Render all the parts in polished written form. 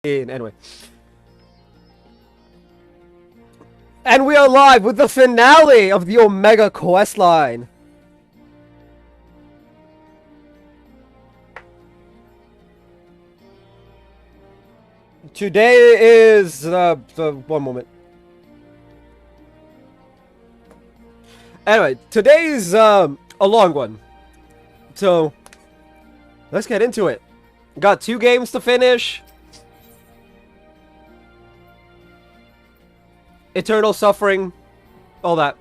Anyway. And we are live with the finale of the Omega Questline. Today is, one moment. Anyway, today's, a long one. So, let's get into it. Got 2 games to finish. Eternal suffering. All that.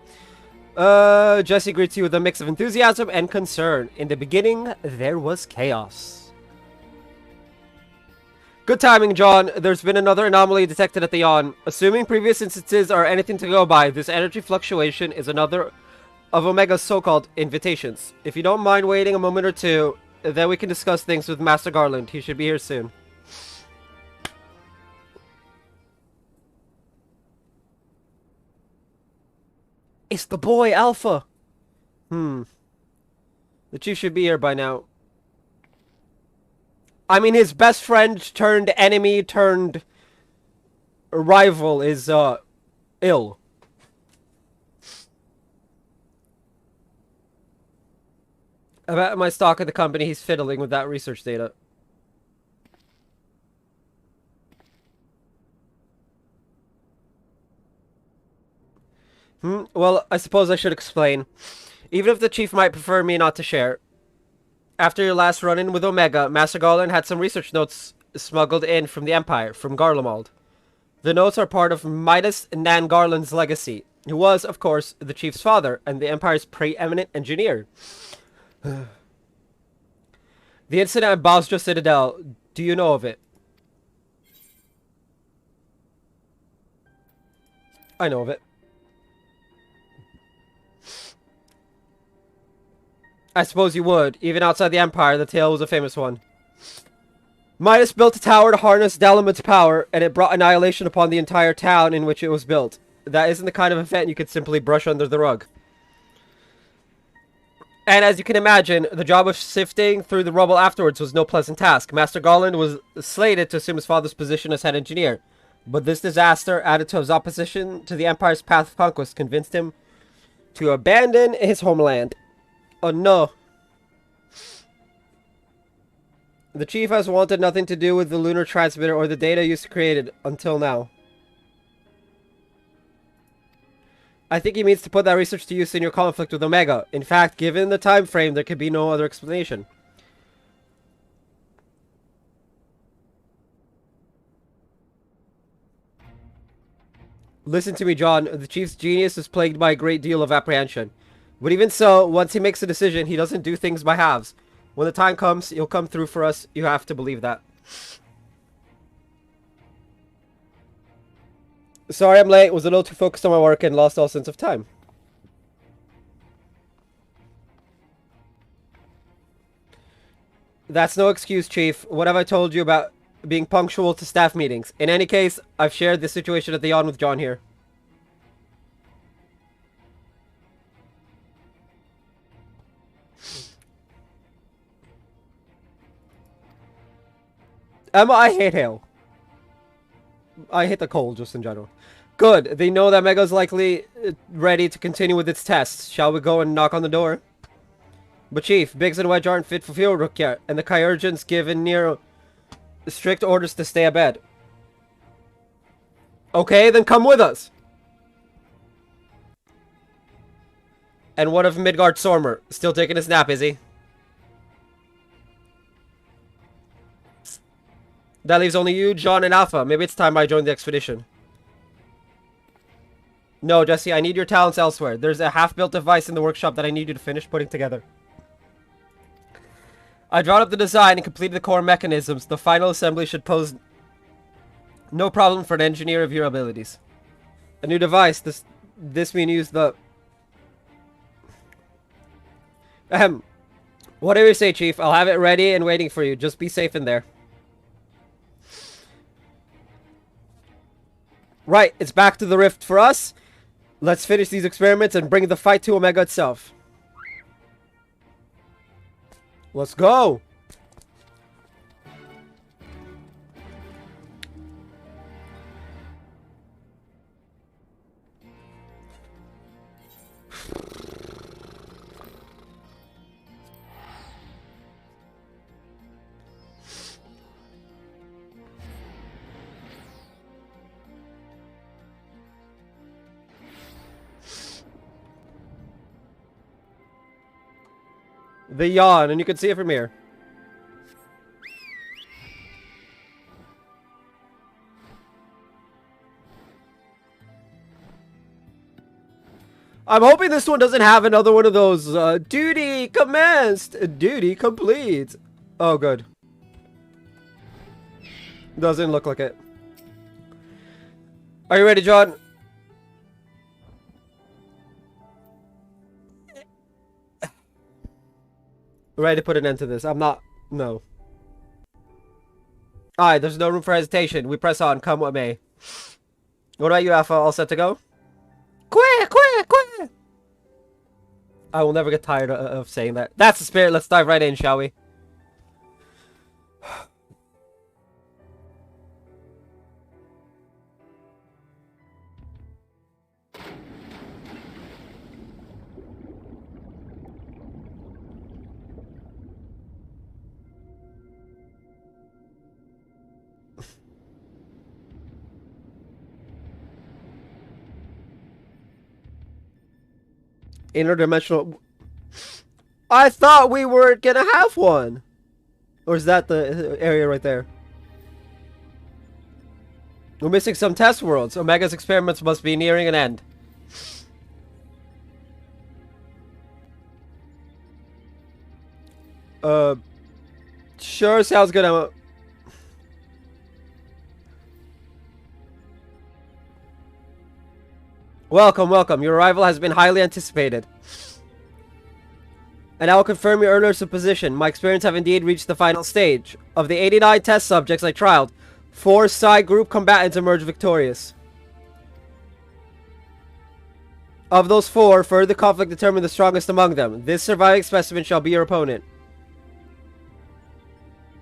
Jesse greets you with a mix of enthusiasm and concern. In the beginning, there was chaos. Good timing, John. There's been another anomaly detected at the Yawn. Assuming previous instances are anything to go by, this energy fluctuation is another of Omega's so-called invitations. If you don't mind waiting a moment or two, then we can discuss things with Master Garland. He should be here soon. It's the boy, Alpha! The chief should be here by now. I mean, his best friend turned enemy turned rival is, ill. About my stock at the company, he's fiddling with that research data. Well, I suppose I should explain. Even if the chief might prefer me not to share. After your last run-in with Omega, Master Garland had some research notes smuggled in from the Empire, from Garlemald. The notes are part of Midas Nan Garland's legacy, who was, of course, the chief's father, and the Empire's preeminent engineer. The incident at Bostra Citadel, do you know of it? I know of it. I suppose you would. Even outside the Empire, the tale was a famous one. Midas built a tower to harness Dalaman's power, and it brought annihilation upon the entire town in which it was built. That isn't the kind of event you could simply brush under the rug. And as you can imagine, the job of sifting through the rubble afterwards was no pleasant task. Master Garland was slated to assume his father's position as head engineer, but this disaster, added to his opposition to the Empire's path of conquest, convinced him to abandon his homeland. Oh no. The chief has wanted nothing to do with the lunar transmitter or the data used to create it until now. I think he means to put that research to use in your conflict with Omega. In fact, given the time frame, there could be no other explanation. Listen to me, John. The chief's genius is plagued by a great deal of apprehension. But even so, once he makes a decision, he doesn't do things by halves. When the time comes, he'll come through for us. You have to believe that. Sorry I'm late. Was a little too focused on my work and lost all sense of time. That's no excuse, Chief. What have I told you about being punctual to staff meetings? In any case, I've shared this situation at the Yawn with John here. Emma, I hate hail. I hate the cold, just in general. Good. They know that Mega's likely ready to continue with its tests. Shall we go and knock on the door? But Chief, Biggs and Wedge aren't fit for field work yet, and the Kyurgians given Nero strict orders to stay abed. Okay, then come with us. And what of Midgard Sormer? Still taking his nap, is he? That leaves only you, John, and Alpha. Maybe it's time I join the expedition. No, Jesse, I need your talents elsewhere. There's a half-built device in the workshop that I need you to finish putting together. I drawn up the design and completed the core mechanisms. The final assembly should pose no problem for an engineer of your abilities. A new device. This means use the... Whatever you say, Chief. I'll have it ready and waiting for you. Just be safe in there. Right, it's back to the rift for us. Let's finish these experiments and bring the fight to Omega itself. Let's go! The yawn, and you can see it from here. I'm hoping this one doesn't have another one of those, duty commenced, duty complete. Oh, good. Doesn't look like it. Are you ready, John? Ready to put an end to this. I'm not. No. Alright, there's no room for hesitation. We press on. Come what may. What about you, Alpha? All set to go? Quick! I will never get tired of saying that. That's the spirit. Let's dive right in, shall we? Interdimensional. I thought we were gonna have one. Or is that the area right there? We're missing some test worlds. Omega's experiments must be nearing an end. Sure, sounds good, Emma. Welcome, welcome. Your arrival has been highly anticipated. And I will confirm your earlier supposition. My experiments have indeed reached the final stage. Of the 89 test subjects I trialed, 4 side group combatants emerged victorious. Of those 4, further conflict determined the strongest among them. This surviving specimen shall be your opponent.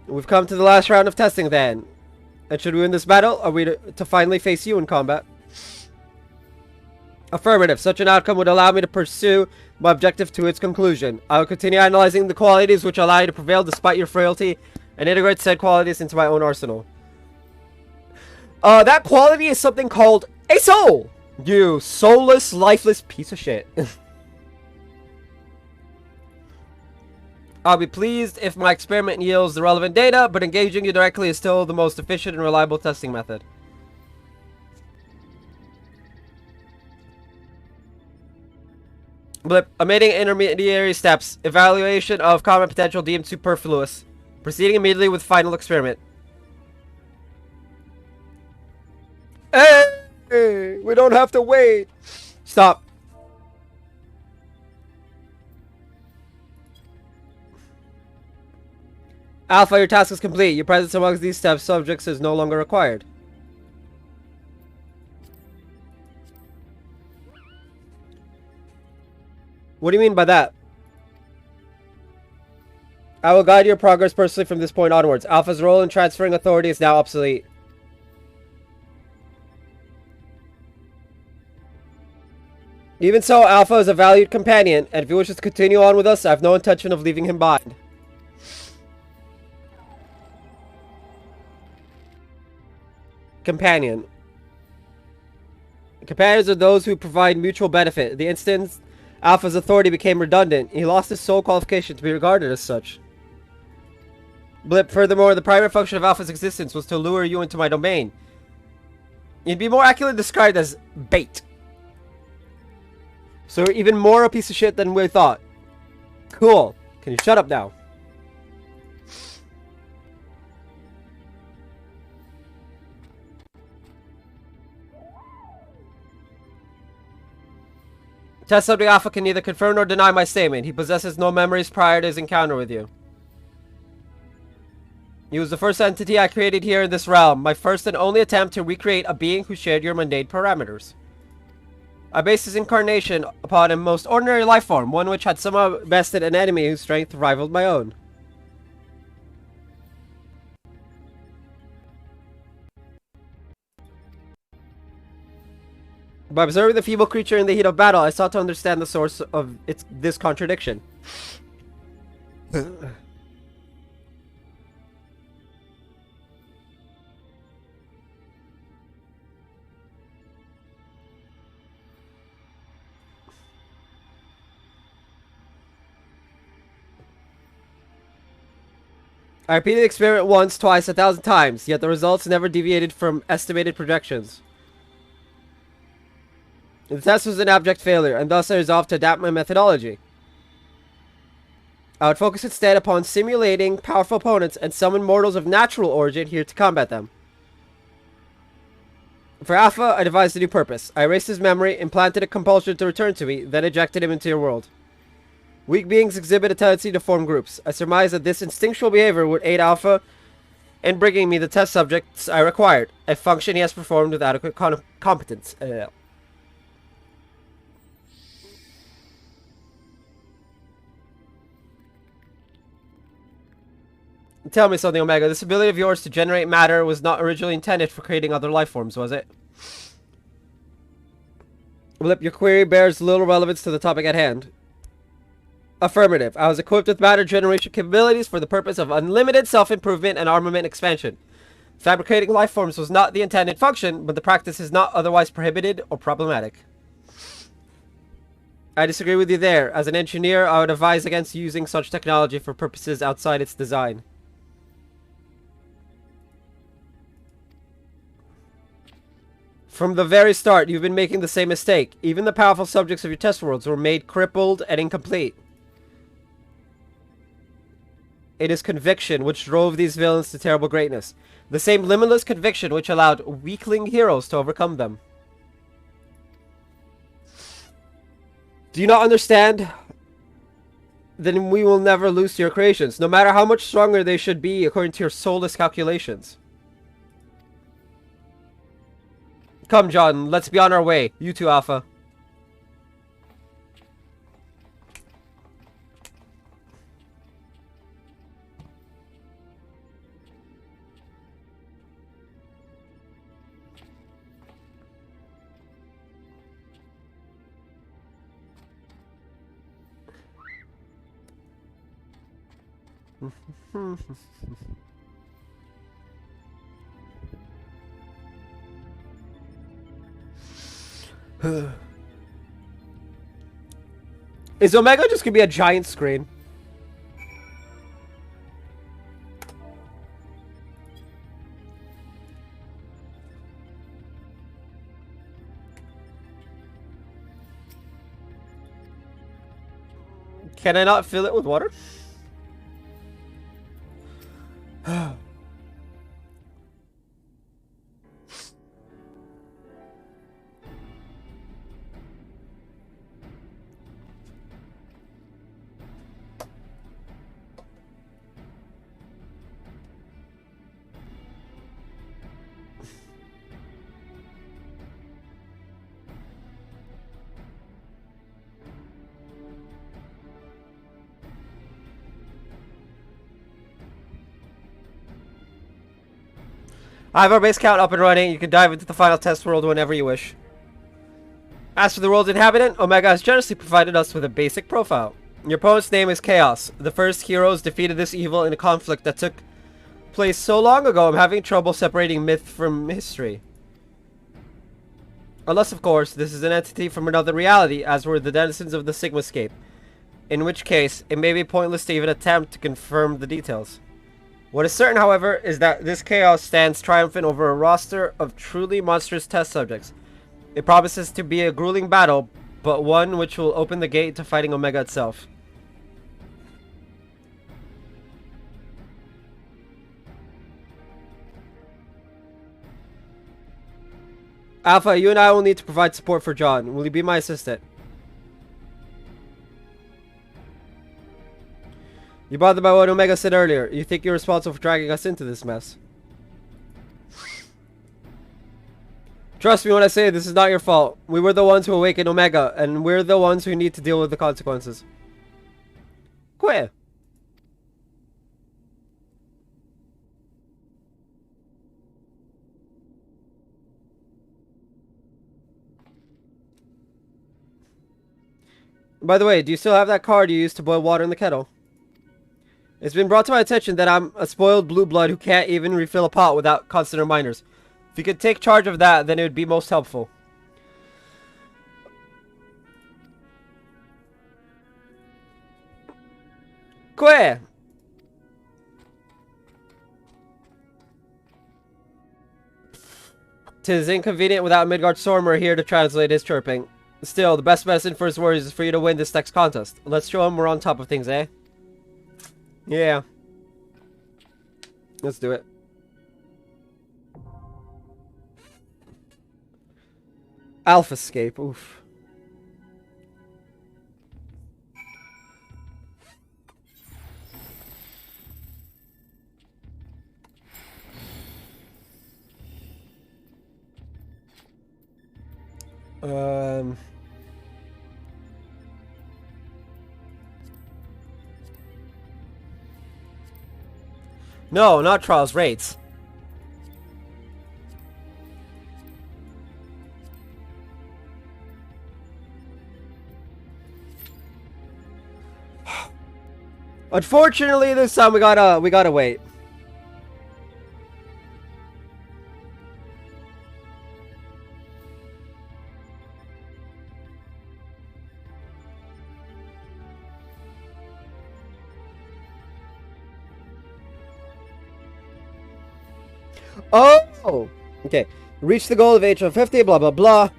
We've come to the last round of testing then. And should we win this battle, are we to finally face you in combat? Affirmative. Such an outcome would allow me to pursue my objective to its conclusion. I will continue analyzing the qualities which allow you to prevail despite your frailty, and integrate said qualities into my own arsenal. That quality is something called a soul! You soulless, lifeless piece of shit. I'll be pleased if my experiment yields the relevant data, but engaging you directly is still the most efficient and reliable testing method. Blip. Omitting intermediary steps. Evaluation of common potential deemed superfluous. Proceeding immediately with final experiment. Hey! We don't have to wait! Stop. Alpha, your task is complete. Your presence amongst these test subjects is no longer required. What do you mean by that? I will guide your progress personally from this point onwards. Alpha's role in transferring authority is now obsolete. Even so, Alpha is a valued companion, and if he wishes to continue on with us, I have no intention of leaving him behind. Companion. Companions are those who provide mutual benefit. In the instance, Alpha's authority became redundant. He lost his sole qualification to be regarded as such. Blip. Furthermore, the primary function of Alpha's existence was to lure you into my domain. You'd be more accurately described as bait. So you're even more a piece of shit than we thought. Cool. Can you shut up now? Test subject Alpha can neither confirm nor deny my statement. He possesses no memories prior to his encounter with you. He was the first entity I created here in this realm. My first and only attempt to recreate a being who shared your mundane parameters. I based his incarnation upon a most ordinary life form, one which had somehow bested an enemy whose strength rivaled my own. By observing the feeble creature in the heat of battle, I sought to understand the source of this contradiction. I repeated the experiment once, twice, 1,000 times, yet the results never deviated from estimated projections. The test was an abject failure, and thus I resolved to adapt my methodology. I would focus instead upon simulating powerful opponents and summon mortals of natural origin here to combat them. For Alpha, I devised a new purpose. I erased his memory, implanted a compulsion to return to me, then ejected him into your world. Weak beings exhibit a tendency to form groups. I surmised that this instinctual behavior would aid Alpha in bringing me the test subjects I required, a function he has performed with adequate competence. Tell me something, Omega. This ability of yours to generate matter was not originally intended for creating other life forms, was it? Blip, your query bears little relevance to the topic at hand. Affirmative. I was equipped with matter generation capabilities for the purpose of unlimited self-improvement and armament expansion. Fabricating life forms was not the intended function, but the practice is not otherwise prohibited or problematic. I disagree with you there. As an engineer, I would advise against using such technology for purposes outside its design. From the very start, you've been making the same mistake. Even the powerful subjects of your test worlds were made crippled and incomplete. It is conviction which drove these villains to terrible greatness. The same limitless conviction which allowed weakling heroes to overcome them. Do you not understand? Then we will never lose to your creations, no matter how much stronger they should be according to your soulless calculations. Come, John, let's be on our way. You too, Alpha. Is Omega just gonna be a giant screen? Can I not fill it with water? I have our base count up and running. You can dive into the final test world whenever you wish. As for the world's inhabitant, Omega has generously provided us with a basic profile. Your opponent's name is Chaos. The first heroes defeated this evil in a conflict that took place so long ago I'm having trouble separating myth from history. Unless, of course, this is an entity from another reality, as were the denizens of the Sigmascape. In which case, it may be pointless to even attempt to confirm the details. What is certain, however, is that this Chaos stands triumphant over a roster of truly monstrous test subjects. It promises to be a grueling battle, but one which will open the gate to fighting Omega itself. Alpha, you and I will need to provide support for John. Will you be my assistant? You bothered by what Omega said earlier. You think you're responsible for dragging us into this mess. Trust me when I say this is not your fault. We were the ones who awakened Omega, and we're the ones who need to deal with the consequences. Quit. By the way, do you still have that card you used to boil water in the kettle? It's been brought to my attention that I'm a spoiled blue blood who can't even refill a pot without constant reminders. If you could take charge of that, then it would be most helpful. Quit! 'Tis inconvenient without Midgard Stormer here to translate his chirping. Still, the best medicine for his worries is for you to win this next contest. Let's show him we're on top of things, eh? Yeah. Let's do it. Alphascape, oof. No, not trials, rates. Unfortunately, this time we gotta wait. Oh! Okay. Reach the goal of HO50, blah blah blah.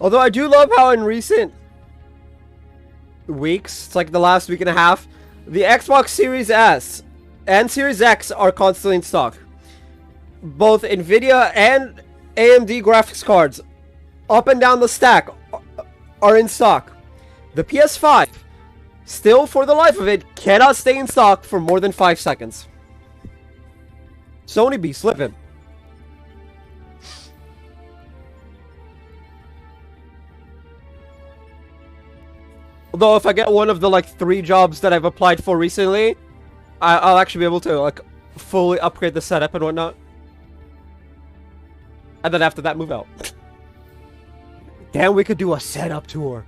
Although I do love how in recent weeks, it's like the last week and a half, the Xbox Series S and Series X are constantly in stock. Both Nvidia and AMD graphics cards, up and down the stack, are in stock. The PS5, still for the life of it, cannot stay in stock for more than 5 seconds. Sony be slipping. Although if I get one of the like 3 jobs that I've applied for recently, I'll actually be able to like fully upgrade the setup and whatnot. And then after that, move out. Damn, we could do a setup tour.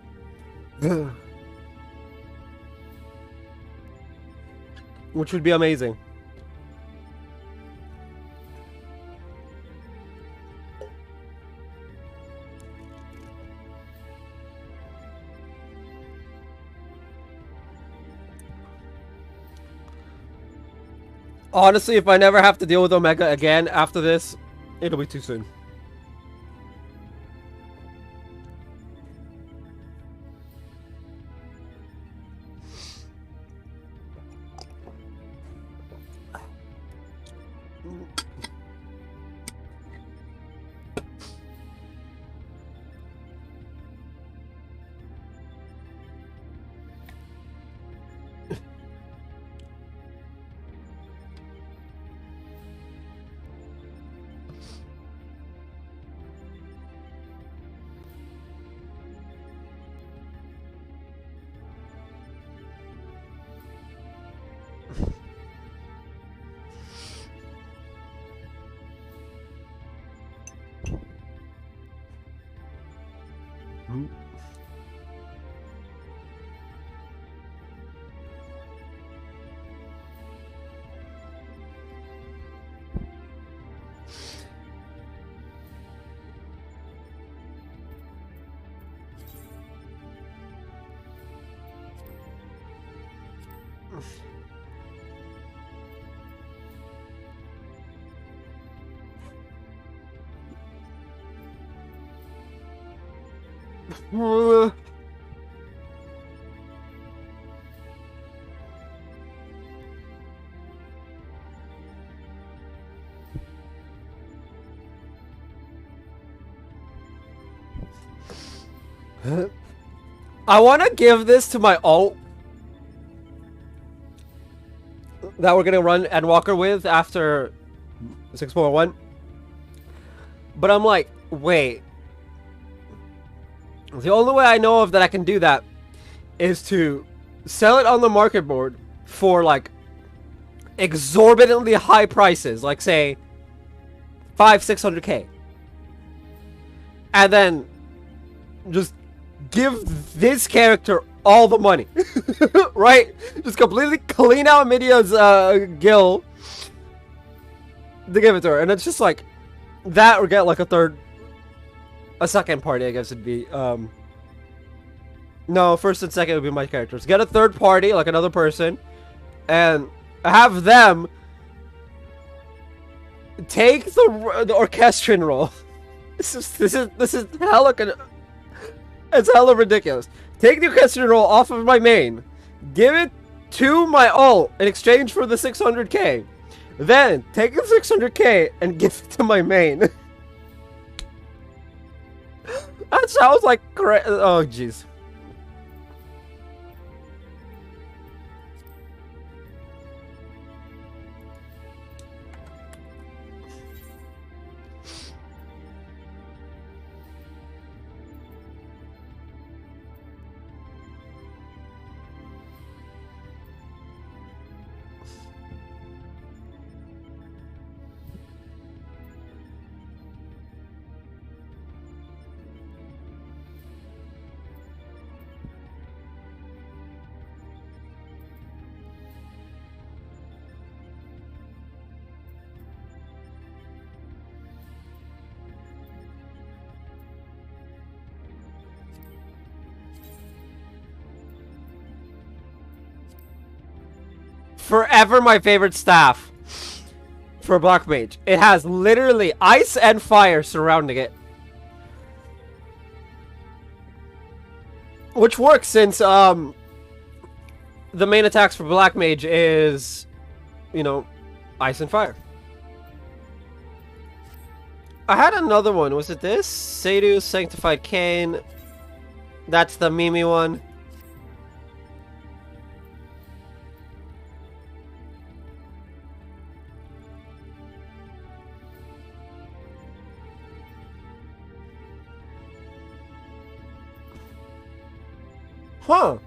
Which would be amazing. Honestly, if I never have to deal with Omega again after this, it'll be too soon. I want to give this to my alt that we're gonna run Endwalker with after 6.1. But I'm like, wait. The only way I know of that I can do that is to sell it on the market board for like exorbitantly high prices, like say 500-600k, and then just give this character all the money. Right? Just completely clean out Midia's guild to give it to her. And it's just like that, or get like a second party, I guess it'd be. No, first and second would be my characters. Get a third party, like another person, and have them take the orchestrion role. This is hella. It's hella ridiculous. Take the orchestrion role off of my main, give it to my ult in exchange for the 600k. Then take the 600k and give it to my main. That sounds like oh jeez. Forever my favorite staff for Black Mage. It has literally ice and fire surrounding it. Which works since the main attacks for Black Mage is, you know, ice and fire. I had another one. Was it this? Seidu, Sanctified Cane. That's the Mimi one. Huh.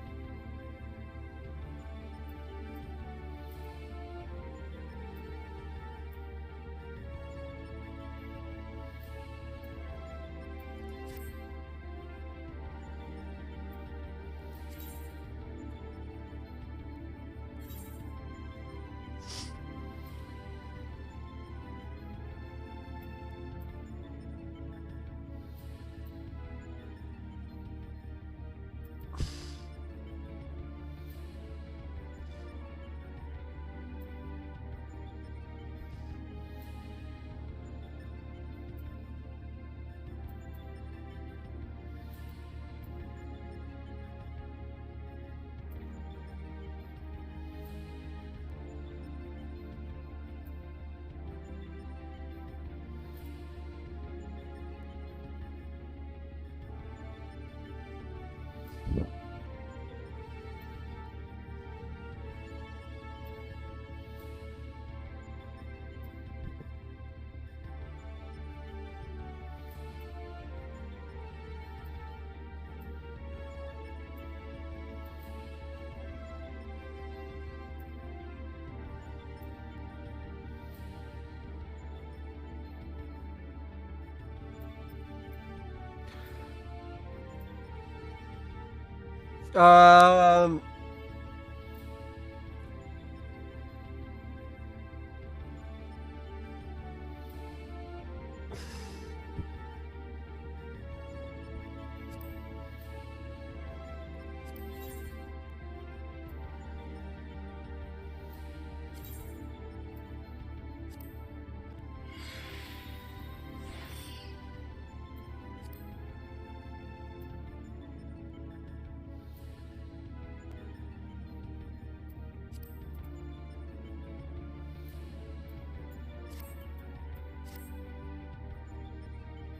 Um.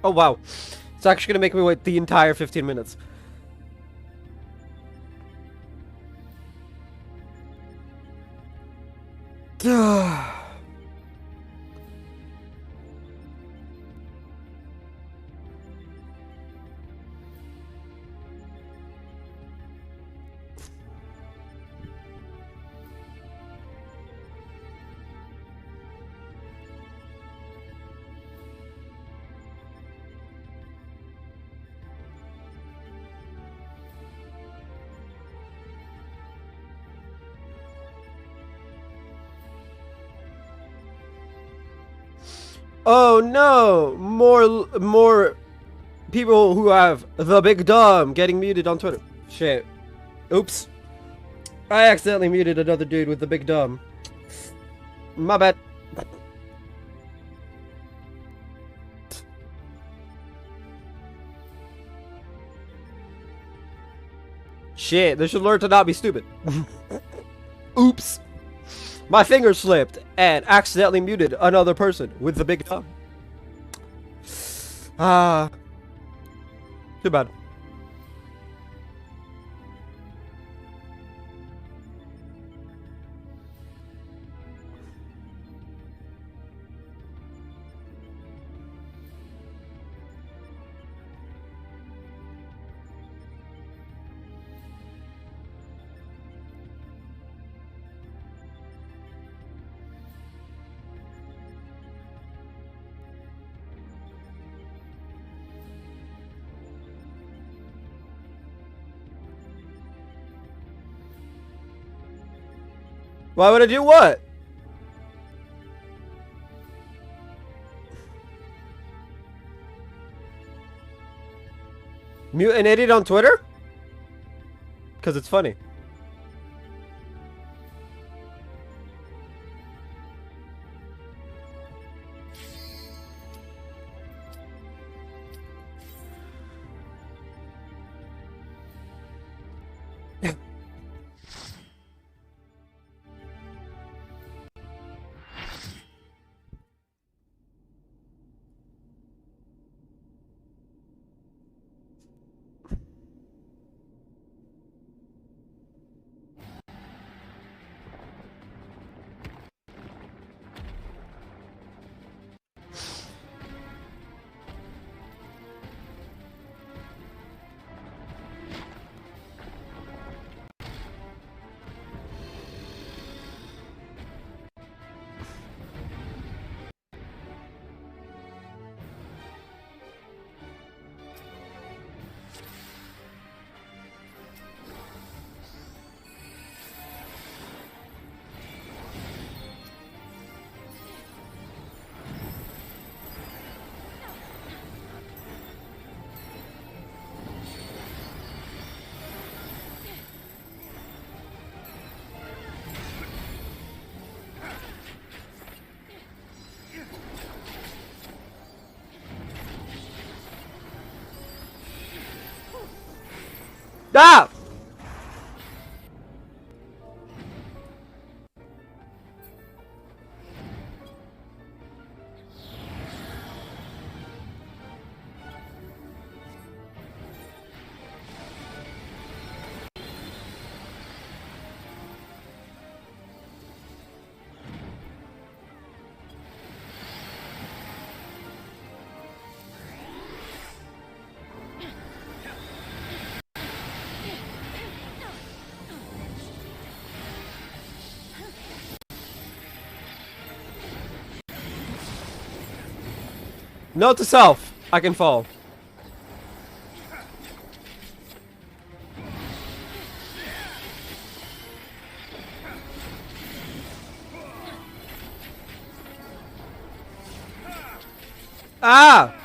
Oh wow, it's actually gonna make me wait the entire 15 minutes. Oh no! More people who have the big dumb getting muted on Twitter. Shit. Oops. I accidentally muted another dude with the big dumb. My bad. Shit, they should learn to not be stupid. Oops. My finger slipped and accidentally muted another person with the big dumb. Ah. Too bad. Why would I do what? Mute an idiot on Twitter? Because it's funny. Ah! Note to self, I can fall. Ah!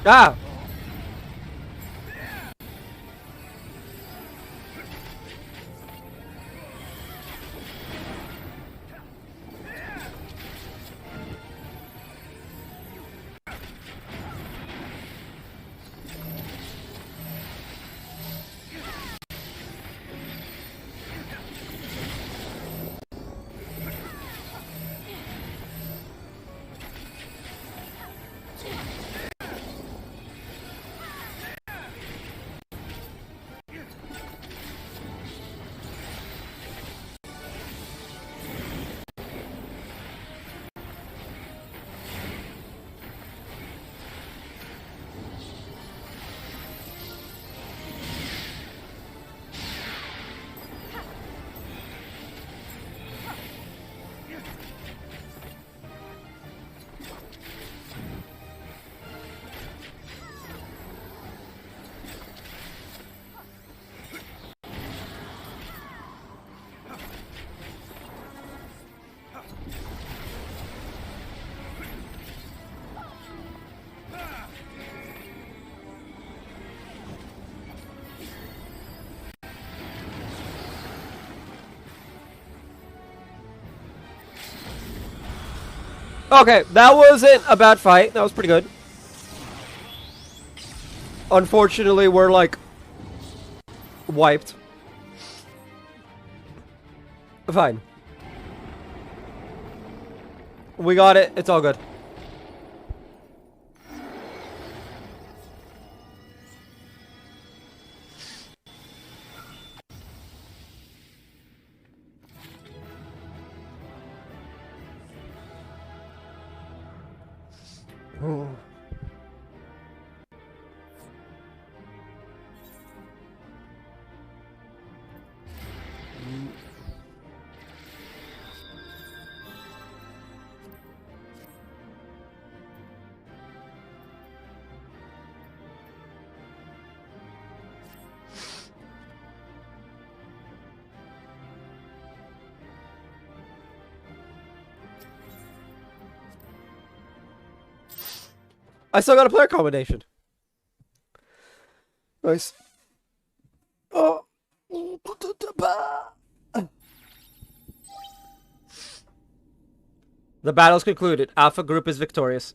Ah! Okay, that wasn't a bad fight. That was pretty good. Unfortunately, we're like wiped. Fine. We got it. It's all good. I still got a player combination. Nice. Oh. The battle's concluded. Alpha Group is victorious.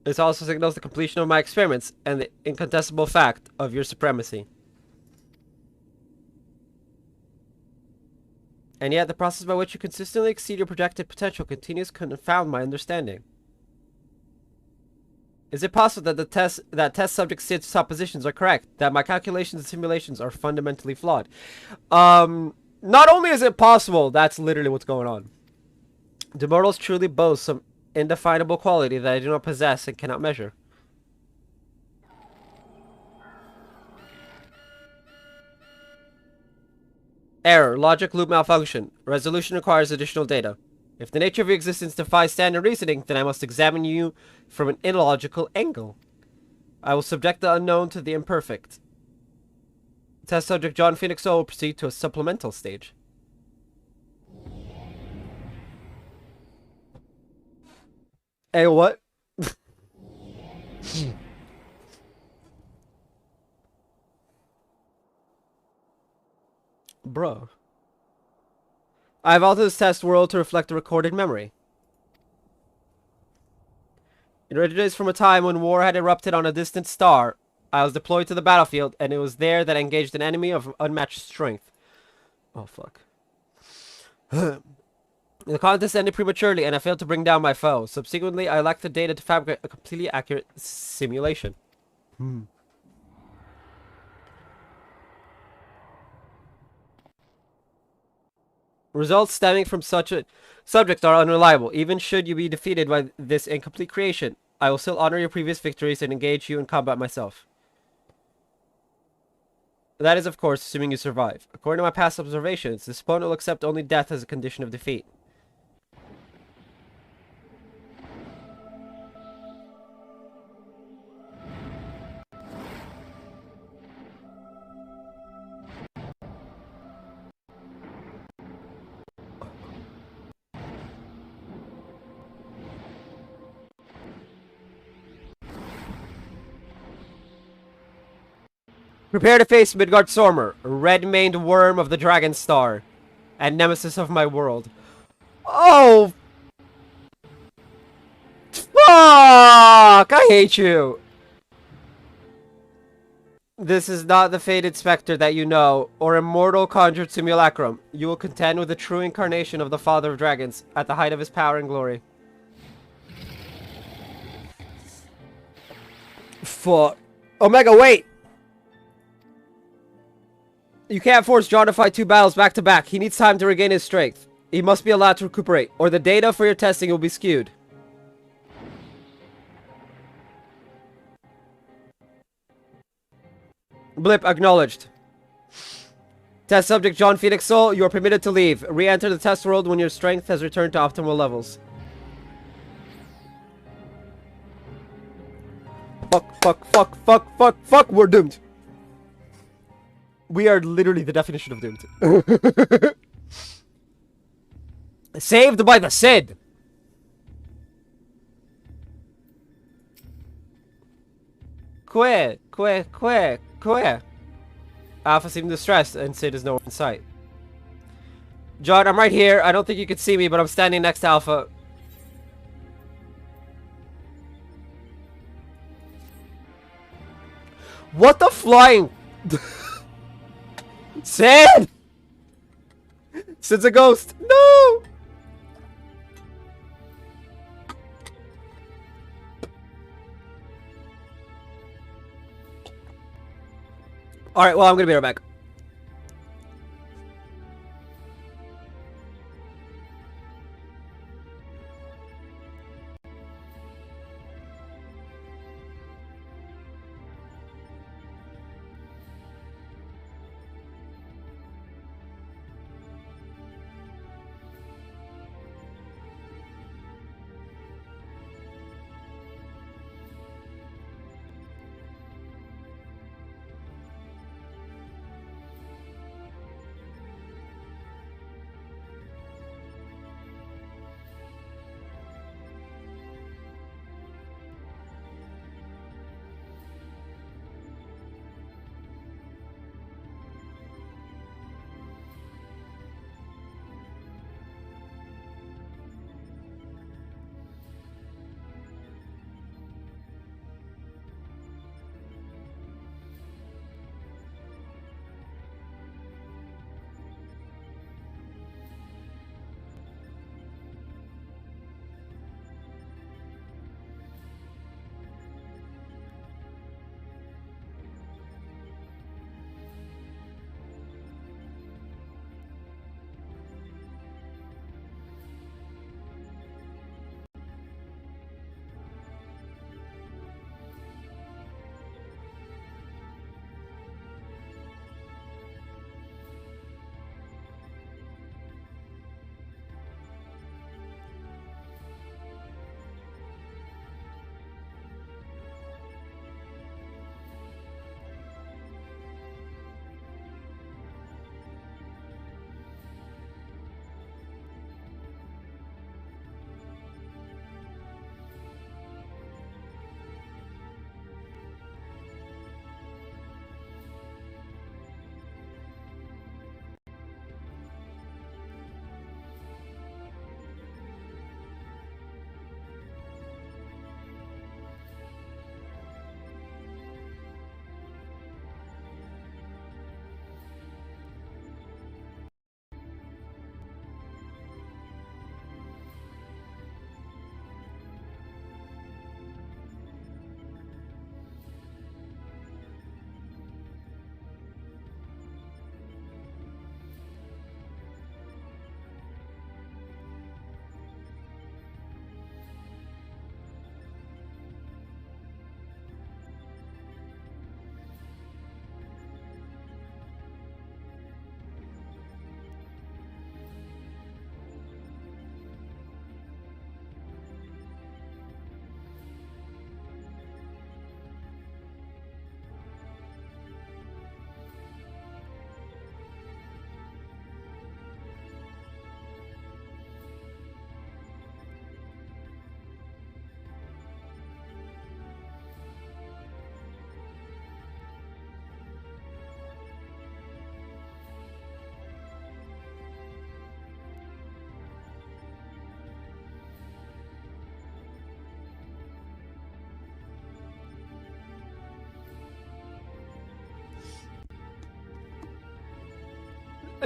This also signals the completion of my experiments and the incontestable fact of your supremacy. And yet, the process by which you consistently exceed your projected potential continues to confound my understanding. Is it possible that the test subject Sid's suppositions are correct? That my calculations and simulations are fundamentally flawed? Not only is it possible, that's literally what's going on. Do mortals truly boast some indefinable quality that I do not possess and cannot measure? Error. Logic loop malfunction. Resolution requires additional data. If the nature of your existence defies standard reasoning, then I must examine you from an illogical angle. I will subject the unknown to the imperfect. Test subject John Phoenix Soul will proceed to a supplemental stage. Hey, what? Bro. I've altered this test world to reflect a recorded memory. It originates from a time when war had erupted on a distant star. I was deployed to the battlefield, and it was there that I engaged an enemy of unmatched strength. Oh, fuck. The contest ended prematurely, and I failed to bring down my foe. Subsequently, I lacked the data to fabricate a completely accurate simulation. Results stemming from such a subject are unreliable. Even should you be defeated by this incomplete creation, I will still honor your previous victories and engage you in combat myself. That is, of course, assuming you survive. According to my past observations, this opponent will accept only death as a condition of defeat. Prepare to face Midgard Stormer, red-maned worm of the Dragon Star, and nemesis of my world. Oh! Fuck! I hate you! This is not the fated specter that you know, or immortal conjured simulacrum. You will contend with the true incarnation of the Father of Dragons, at the height of his power and glory. Fuck. Omega, wait! You can't force John to fight two battles back to back. He needs time to regain his strength. He must be allowed to recuperate, or the data for your testing will be skewed. Blip acknowledged. Test subject John Phoenix Soul, you are permitted to leave. Re-enter the test world when your strength has returned to optimal levels. Fuck, we're doomed. We are literally the definition of doomed. Saved by the Cid! Que? Alpha seemed distressed, and Cid is nowhere in sight. John, I'm right here. I don't think you can see me, but I'm standing next to Alpha. What the flying? Sid! Sid's a ghost. No! Alright, well, I'm gonna be right back.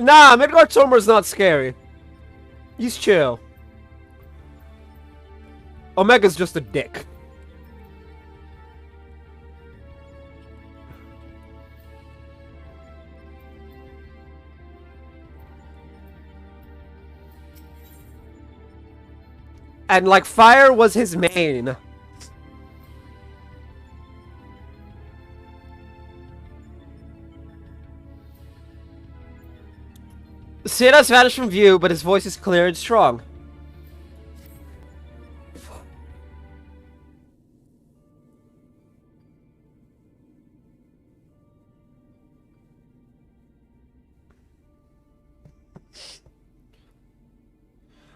Nah, Midgard Sommer's not scary. He's chill. Omega's just a dick. And like fire was his main. Sid has vanished from view, but his voice is clear and strong.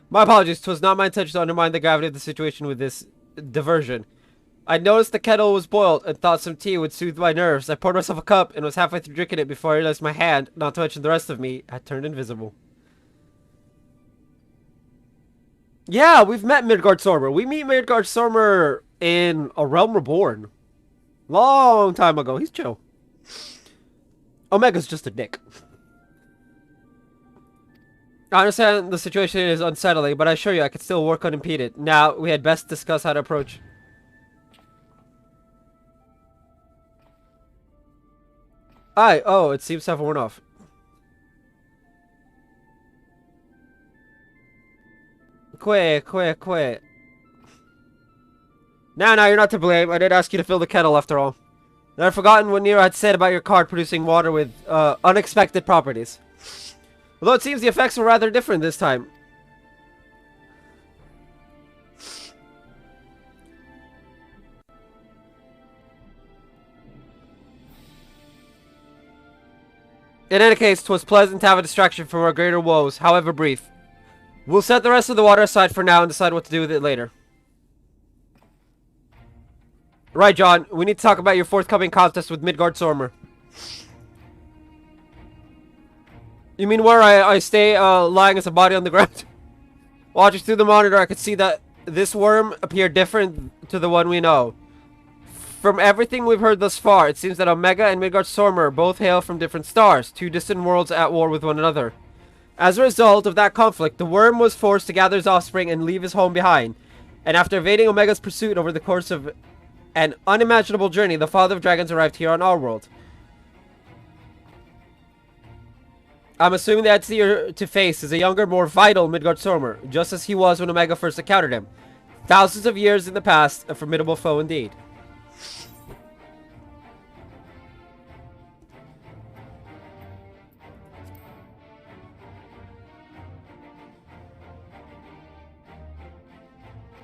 My apologies, 'twas not my intention to undermine the gravity of the situation with this diversion. I noticed the kettle was boiled and thought some tea would soothe my nerves. I poured myself a cup and was halfway through drinking it before I realized my hand, not to mention the rest of me, had turned invisible. Yeah, we've met Midgard Sormer. We meet Midgard Sormer in A Realm Reborn. Long time ago. He's chill. Omega's just a dick. I understand the situation is unsettling, but I assure you I can still work unimpeded. Now, we had best discuss how to approach. Aye, oh, it seems to have worn off. Quit. Now, you're not to blame. I did ask you to fill the kettle after all. And I'd forgotten what Nero had said about your card producing water with, unexpected properties. Although it seems the effects were rather different this time. In any case, 'twas pleasant to have a distraction from our greater woes, however brief. We'll set the rest of the water aside for now and decide what to do with it later. Right, John. We need to talk about your forthcoming contest with Midgard-Sormer. You mean where I stay lying as a body on the ground? Watching through the monitor, I could see that this worm appeared different to the one we know. From everything we've heard thus far, it seems that Omega and Midgard-Sormer both hail from different stars, two distant worlds at war with one another. As a result of that conflict, the worm was forced to gather his offspring and leave his home behind. And after evading Omega's pursuit over the course of an unimaginable journey, the Father of Dragons arrived here on our world. I'm assuming the entity you're to face is a younger, more vital Midgard-Sormer, just as he was when Omega first encountered him. Thousands of years in the past, a formidable foe indeed.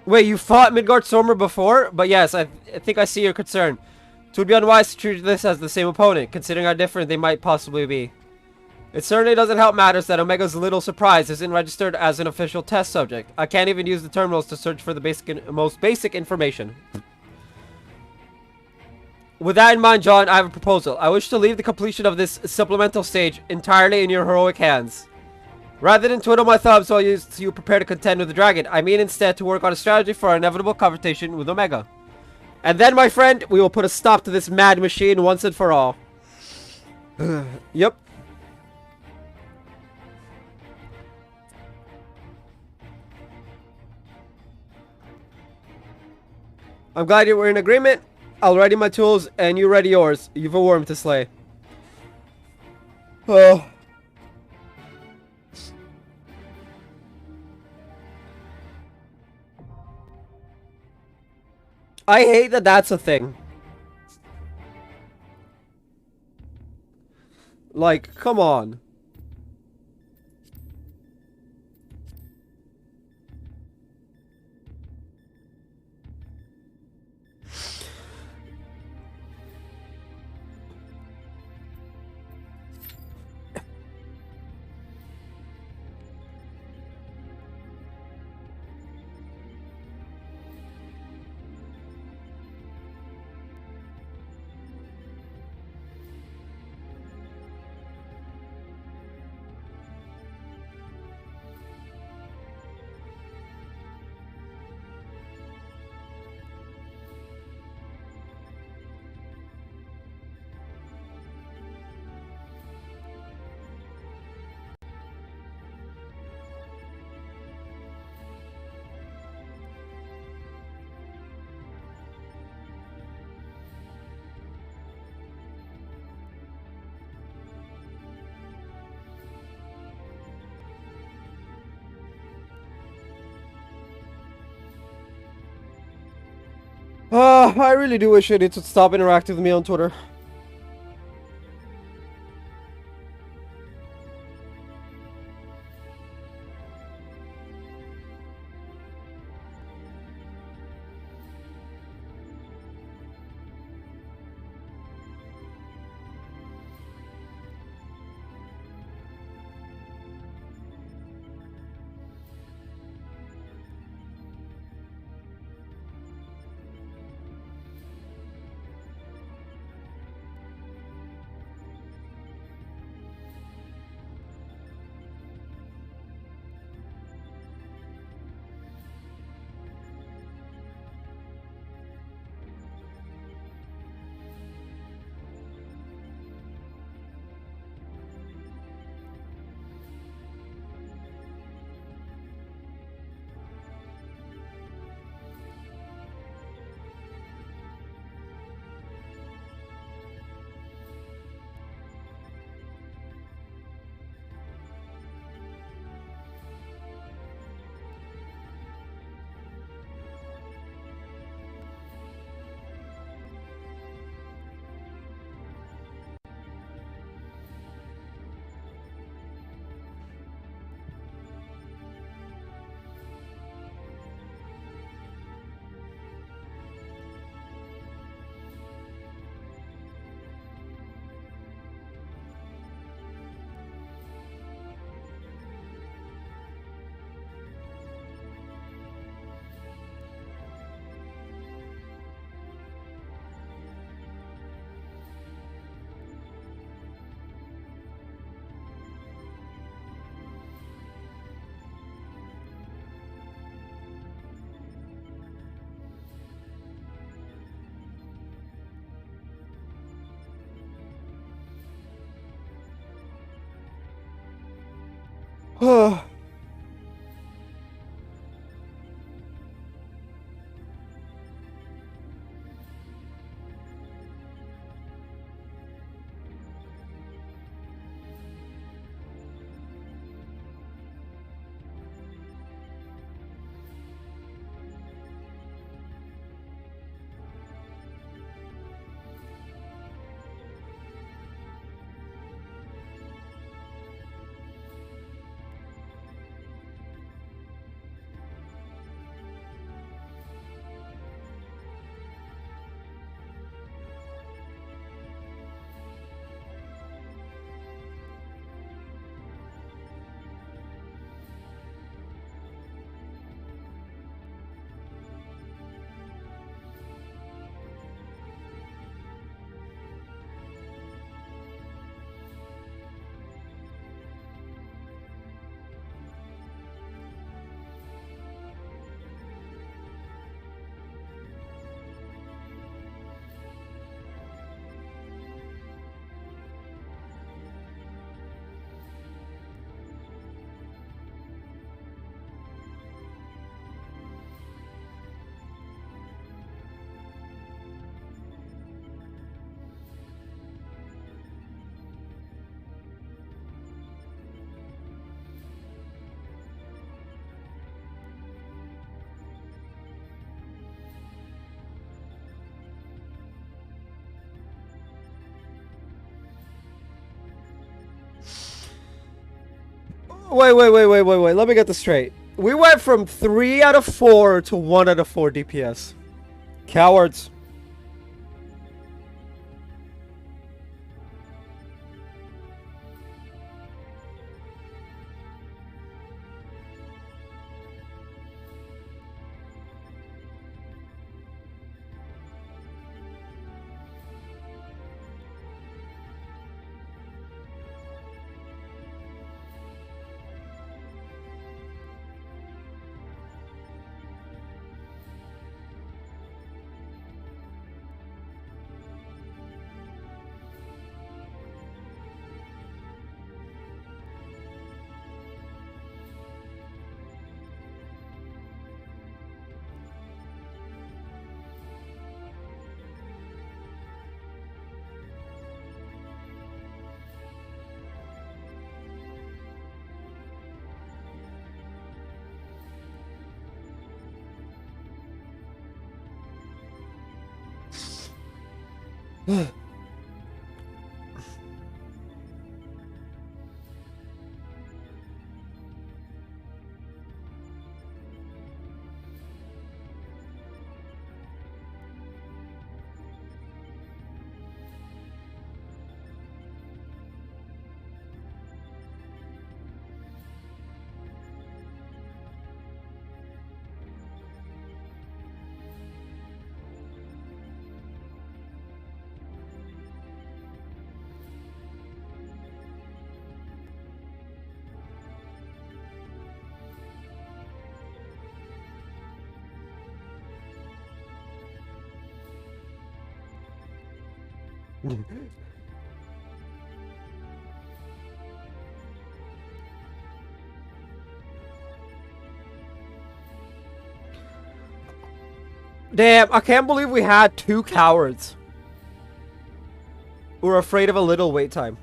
Wait, you fought Midgard-Sormer before? But yes, I think I see your concern. It would be unwise to treat this as the same opponent, considering how different they might possibly be. It certainly doesn't help matters that Omega's little surprise isn't registered as an official test subject. I can't even use the terminals to search for the most basic information. With that in mind, John, I have a proposal. I wish to leave the completion of this supplemental stage entirely in your heroic hands. Rather than twiddle my thumbs while you prepare to contend with the dragon, I mean instead to work on a strategy for our inevitable confrontation with Omega. And then, my friend, we will put a stop to this mad machine once and for all. Yep. I'm glad you were in agreement. I'll ready my tools, and you ready yours. You've a worm to slay. Oh. I hate that that's a thing. Like, come on. I really do wish it would stop interacting with me on Twitter. Wait. Let me get this straight. We went from 3 out of 4 to 1 out of 4 DPS. Cowards. Damn, I can't believe we had 2 cowards. We're afraid of a little wait time.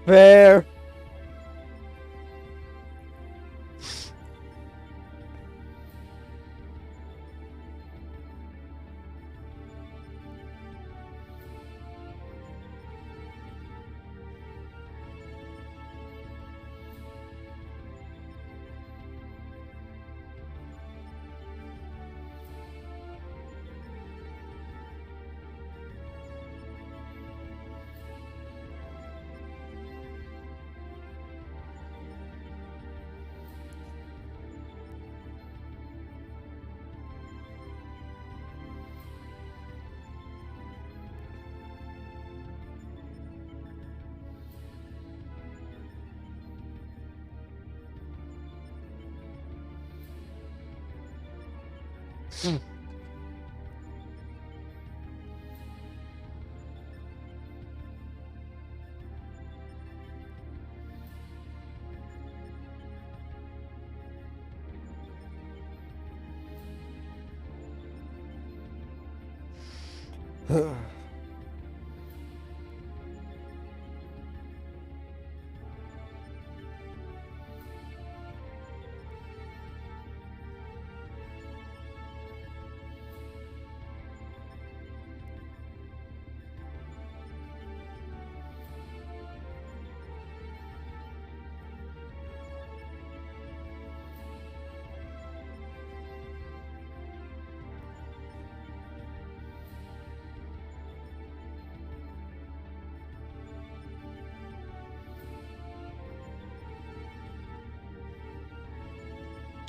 Fair.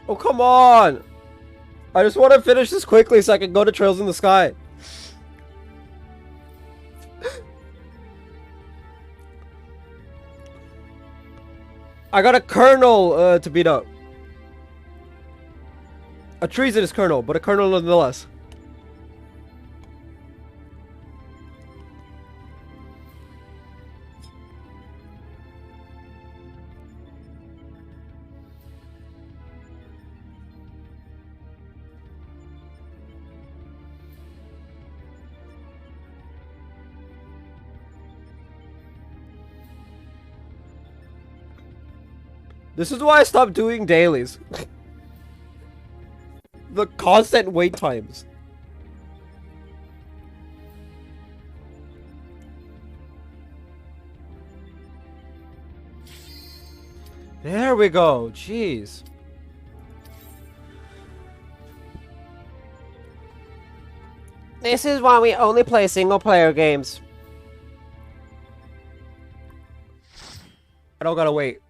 Oh, come on! I just want to finish this quickly so I can go to Trails in the Sky. I got a colonel to beat up. A treasonous colonel, but a colonel nonetheless. This is why I stopped doing dailies. The constant wait times. There we go. Jeez. This is why we only play single player games. I don't gotta wait.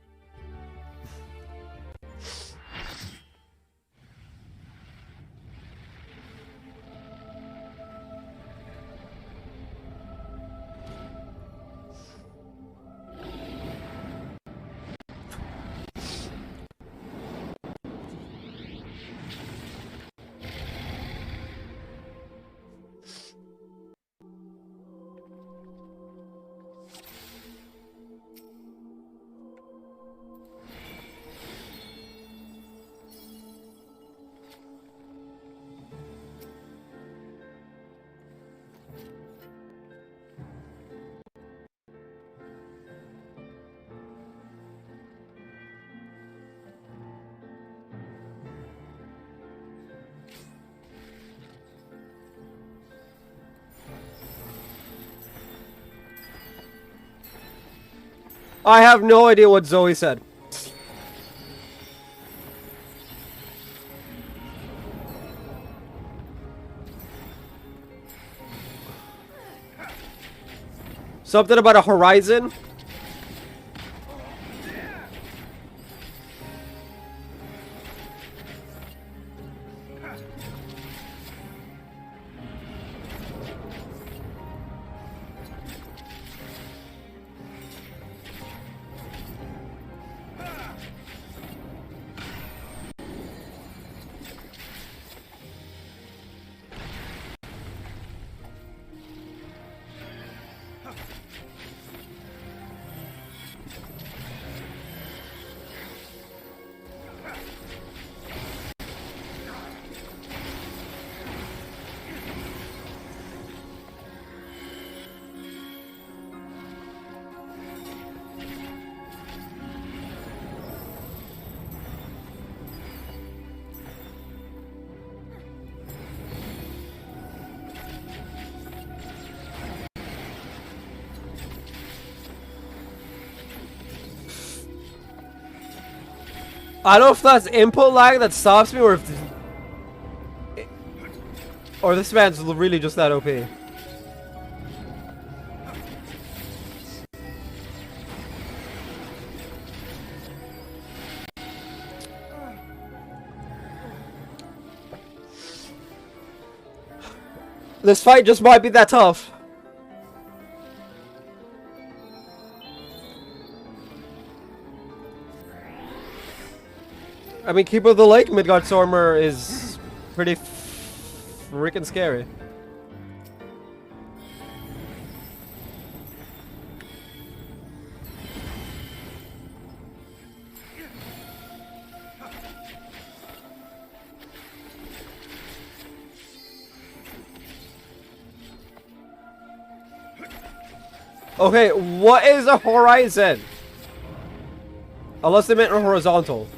I have no idea what Zoe said. Something about a horizon? I don't know if that's input lag that stops me, or if this man's really just that OP. This fight just might be that tough. I mean, Keeper of the Lake Midgardstormer is pretty freaking scary. Okay, what is a horizon? Unless they meant a horizontal.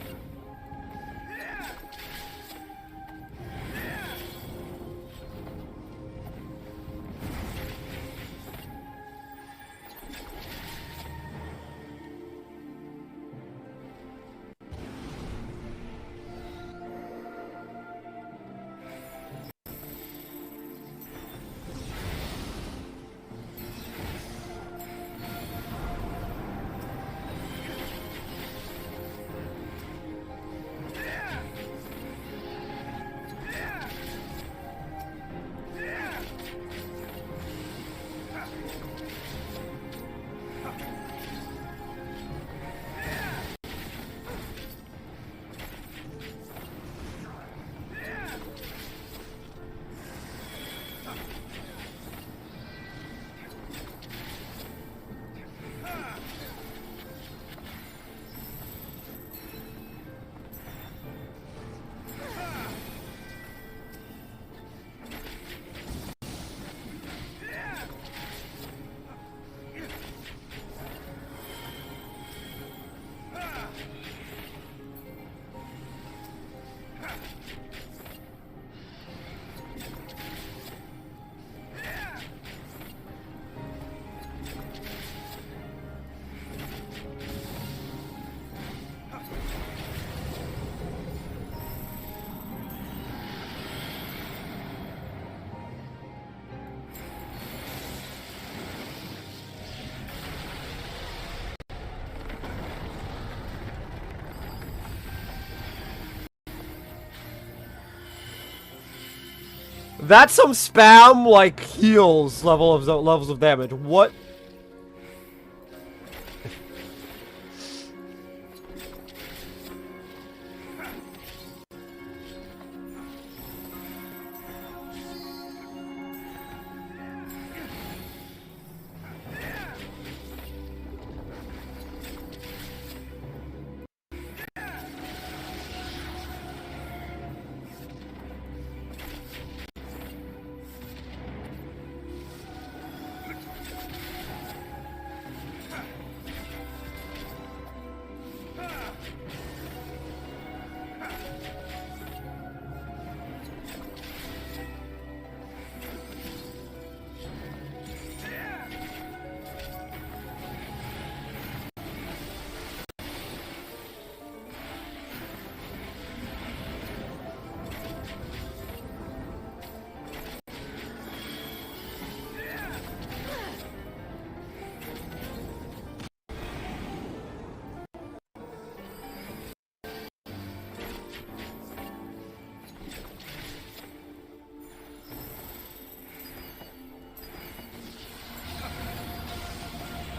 That's some spam, like, heals levels of damage. What?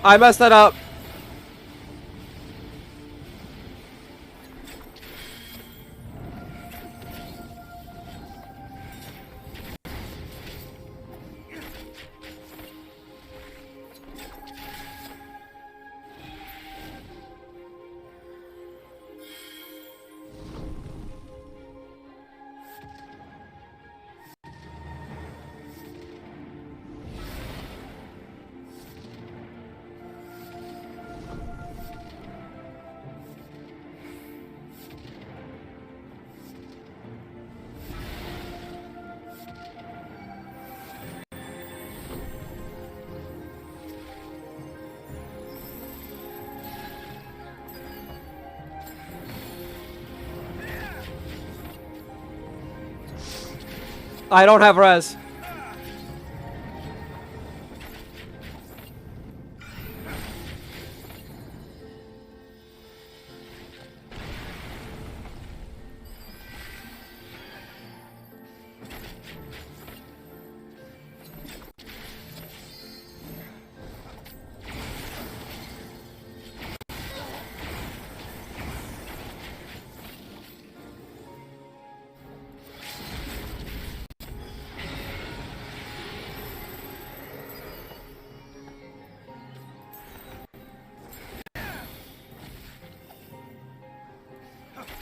I messed that up. I don't have res.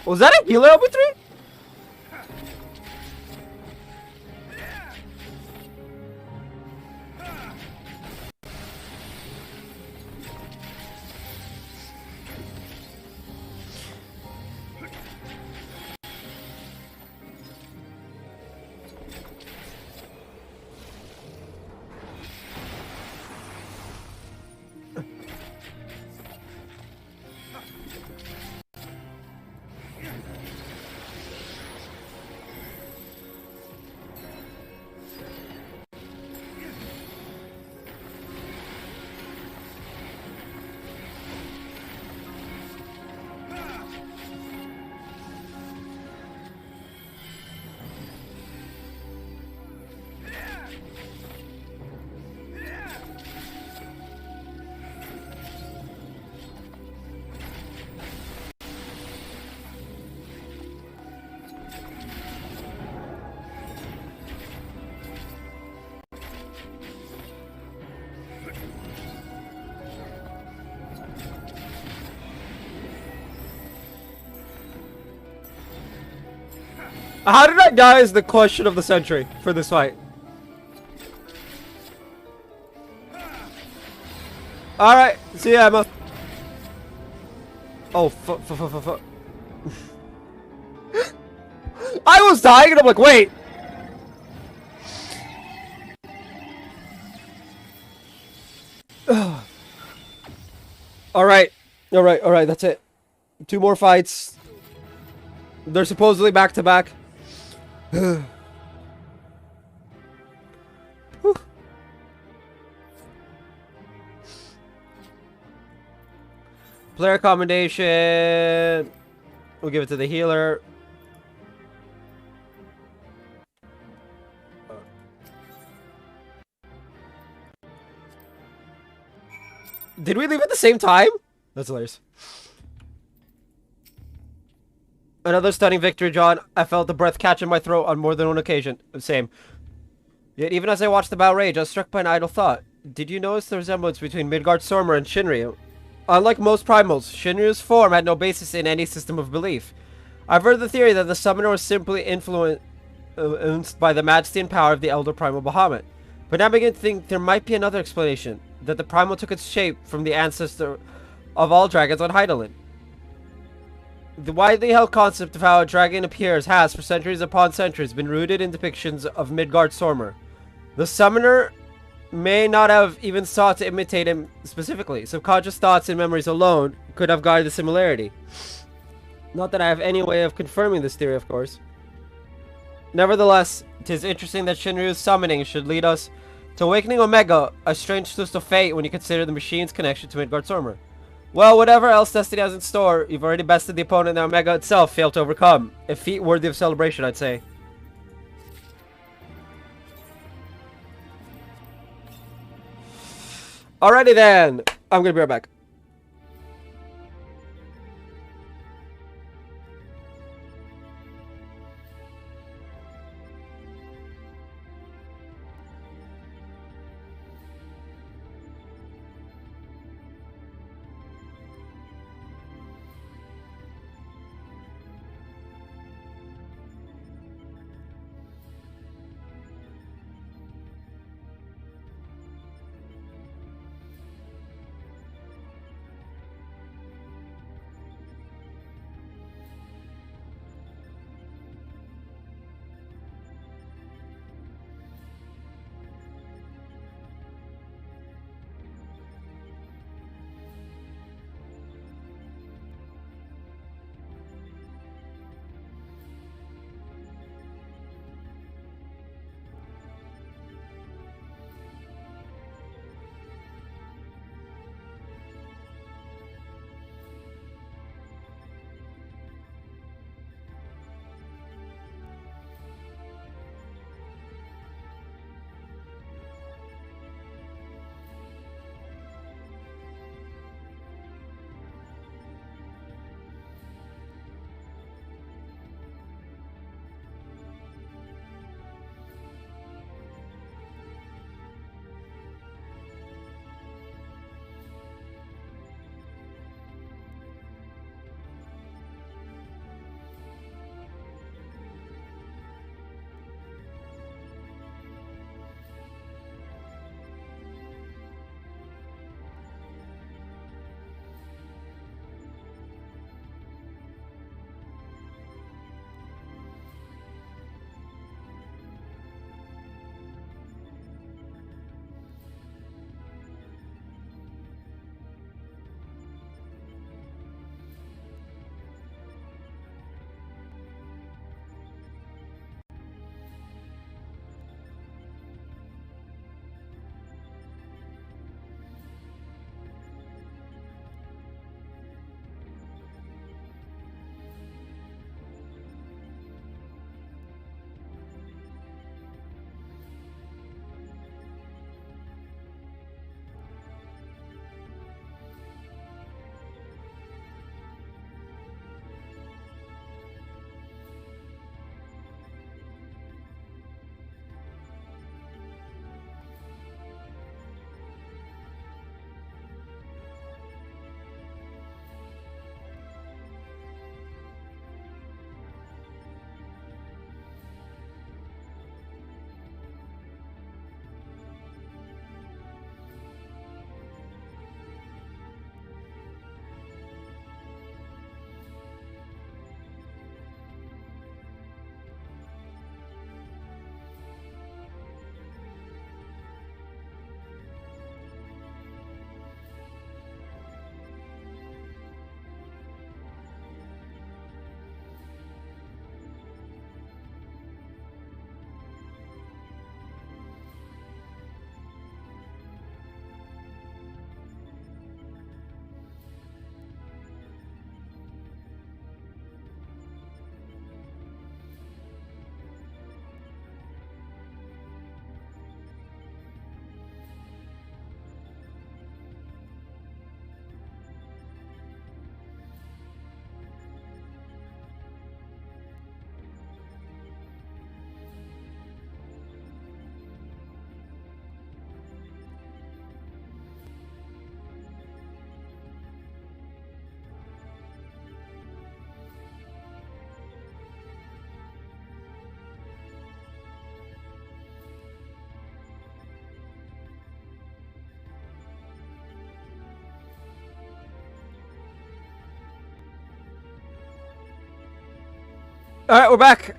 Was that a healer LB3? How did I die is the question of the century for this fight. Alright, see ya, Emma. Oh, fuck. I was dying and I'm like, wait. Alright, that's it. 2 more fights. They're supposedly back to back. Player accommodation. We'll give it to the healer. Did we leave at the same time? That's hilarious. Another stunning victory, John. I felt the breath catch in my throat on more than one occasion. Same. Yet even as I watched the battle rage, I was struck by an idle thought. Did you notice the resemblance between Midgard Sormer and Shinryu? Unlike most primals, Shinryu's form had no basis in any system of belief. I've heard the theory that the summoner was simply influenced by the majesty and power of the elder primal Bahamut. But now I begin to think there might be another explanation, that the primal took its shape from the ancestor of all dragons on Hydaelyn. The widely held concept of how a dragon appears has, for centuries upon centuries, been rooted in depictions of Midgard Sormer. The summoner may not have even sought to imitate him specifically. Subconscious thoughts and memories alone could have guided the similarity. Not that I have any way of confirming this theory, of course. Nevertheless, it is interesting that Shinryu's summoning should lead us to awakening Omega, a strange twist of fate when you consider the machine's connection to Midgard Sormer. Well, whatever else Destiny has in store, you've already bested the opponent that Omega itself failed to overcome. A feat worthy of celebration, I'd say. Alrighty then. I'm gonna be right back. Alright, we're back.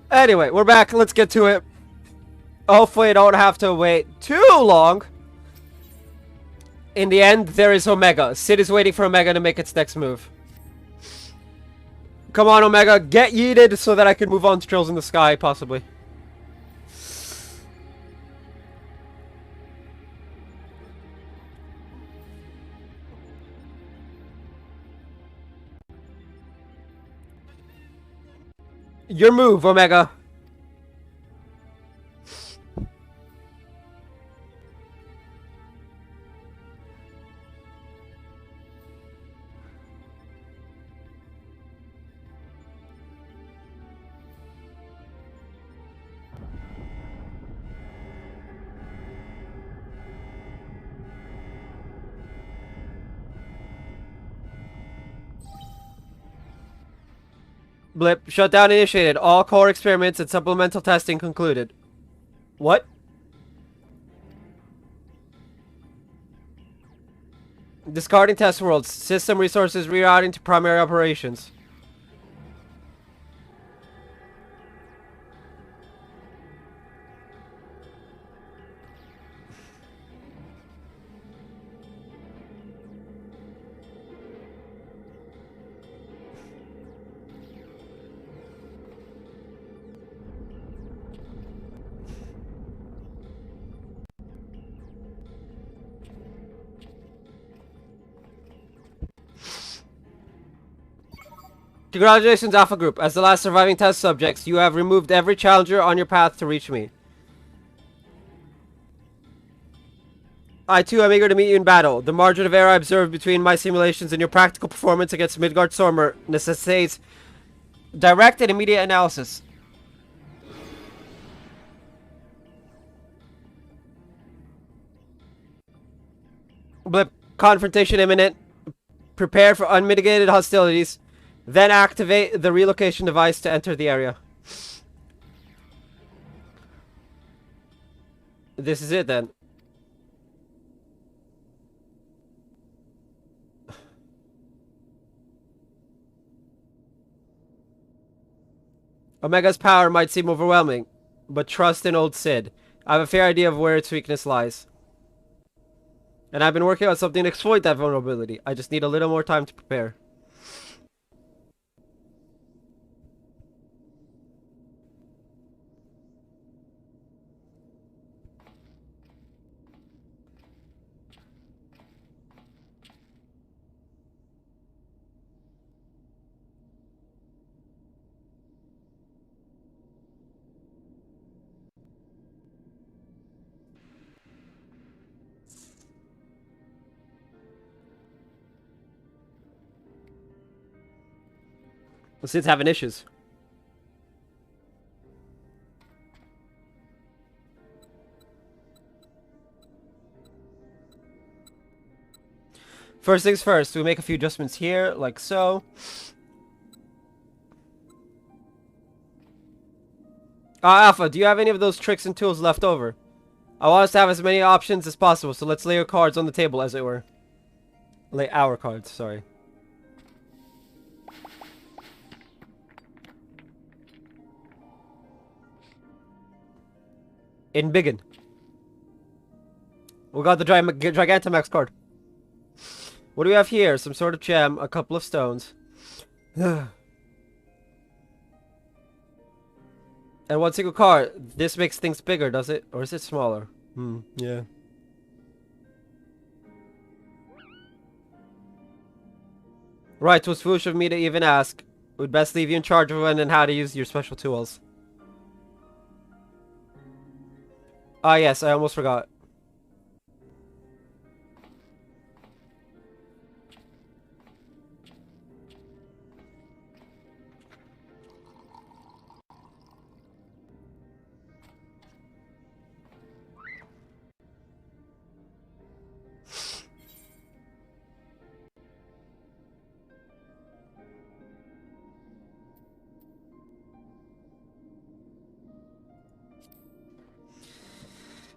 Anyway, we're back. Let's get to it. Hopefully I don't have to wait too long. In the end, there is Omega. Sid is waiting for Omega to make its next move. Come on, Omega. Get yeeted so that I can move on to Trails in the Sky, possibly. Your move, Omega. Blip. Shutdown initiated. All core experiments and supplemental testing concluded. What? Discarding test worlds. System resources rerouting to primary operations. Congratulations, Alpha Group. As the last surviving test subjects, you have removed every challenger on your path to reach me. I too am eager to meet you in battle. The margin of error I observed between my simulations and your practical performance against Midgard Stormer necessitates direct and immediate analysis. Blip. Confrontation imminent. Prepare for unmitigated hostilities. Then activate the relocation device to enter the area. This is it then. Omega's power might seem overwhelming, but trust in old Sid. I have a fair idea of where its weakness lies. And I've been working on something to exploit that vulnerability. I just need a little more time to prepare. Well, Sid's having issues. First things first, we make a few adjustments here, like so. Alpha, do you have any of those tricks and tools left over? I want us to have as many options as possible, so let's lay your cards on the table, as it were. Lay our cards, sorry. In Biggin. We got the Gigantamax card. What do we have here? Some sort of gem, a couple of stones. And one single card. This makes things bigger, does it? Or is it smaller? Yeah. Right, it was foolish of me to even ask. We'd best leave you in charge of when and how to use your special tools. Ah, yes, I almost forgot.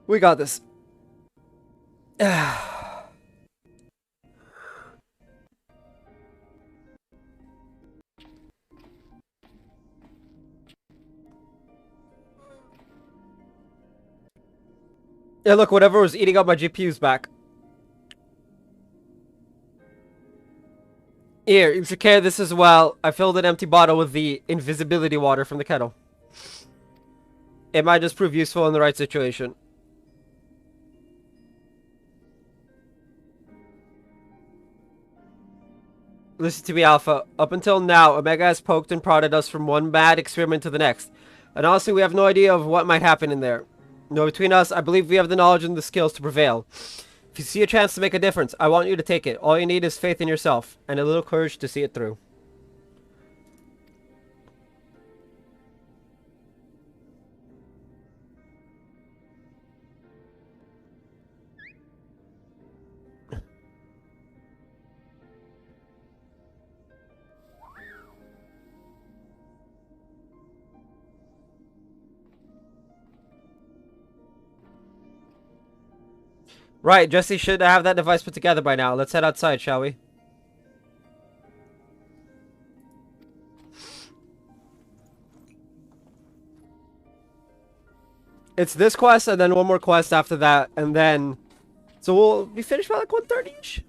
We got this. Yeah, look, whatever was eating up my GPU's back. Here, you should carry this as well. I filled an empty bottle with the invisibility water from the kettle. It might just prove useful in the right situation. Listen to me, Alpha. Up until now, Omega has poked and prodded us from one mad experiment to the next. And honestly, we have no idea of what might happen in there. No, between us, I believe we have the knowledge and the skills to prevail. If you see a chance to make a difference, I want you to take it. All you need is faith in yourself, and a little courage to see it through. Right, Jesse should have that device put together by now. Let's head outside, shall we? It's this quest, and then one more quest after that, and then... So we'll be finished by like 1:30-ish?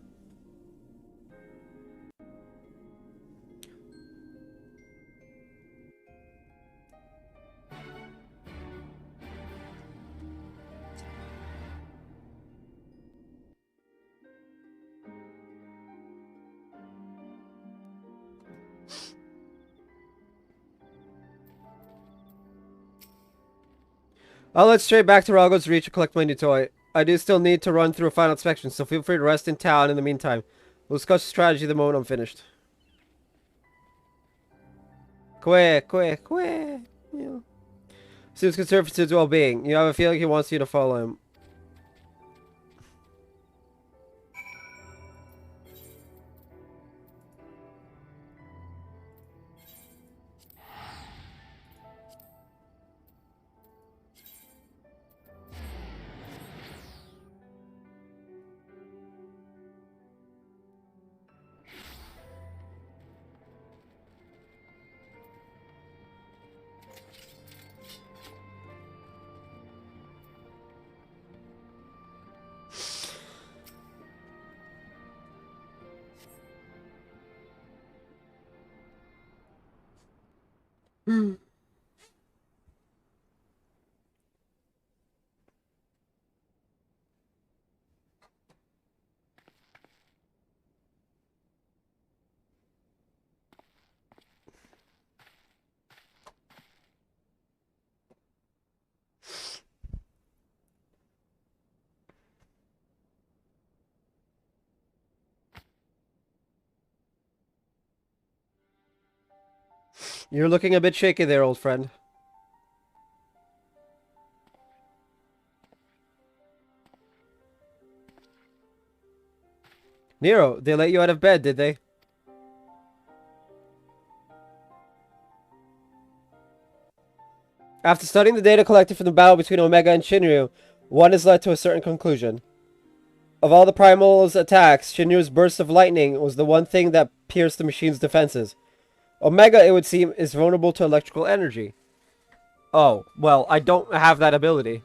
I'll head straight back to Ralgo's Reach to collect my new toy. I do still need to run through a final inspection, so feel free to rest in town in the meantime. We'll discuss strategy the moment I'm finished. Quick. Yeah. Suit's concerned for Suit's well-being. You have a feeling he wants you to follow him. You're looking a bit shaky there, old friend. Nero, they let you out of bed, did they? After studying the data collected from the battle between Omega and Shinryu, one has led to a certain conclusion. Of all the Primal's attacks, Shinryu's burst of lightning was the one thing that pierced the machine's defenses. Omega, it would seem, is vulnerable to electrical energy. Oh, well, I don't have that ability.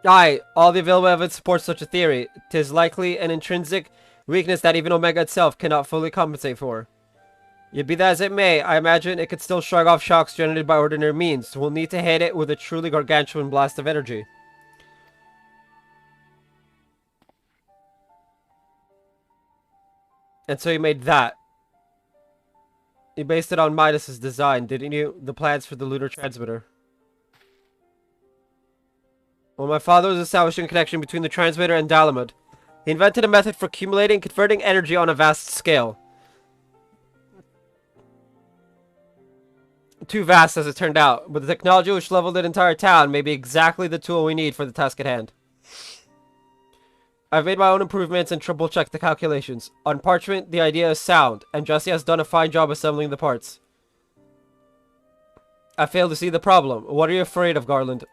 Aye, all the available evidence supports such a theory. 'Tis likely an intrinsic weakness that even Omega itself cannot fully compensate for. Yet be that as it may, I imagine it could still shrug off shocks generated by ordinary means, so we'll need to hit it with a truly gargantuan blast of energy. And so you made that. You based it on Midas's design, didn't you? The plans for the lunar transmitter. Well, my father was establishing a connection between the transmitter and Dalamud. He invented a method for accumulating and converting energy on a vast scale. Too vast, as it turned out, but the technology which leveled an entire town may be exactly the tool we need for the task at hand. I've made my own improvements and triple-checked the calculations. On parchment, the idea is sound, and Jesse has done a fine job assembling the parts. I fail to see the problem. What are you afraid of, Garland?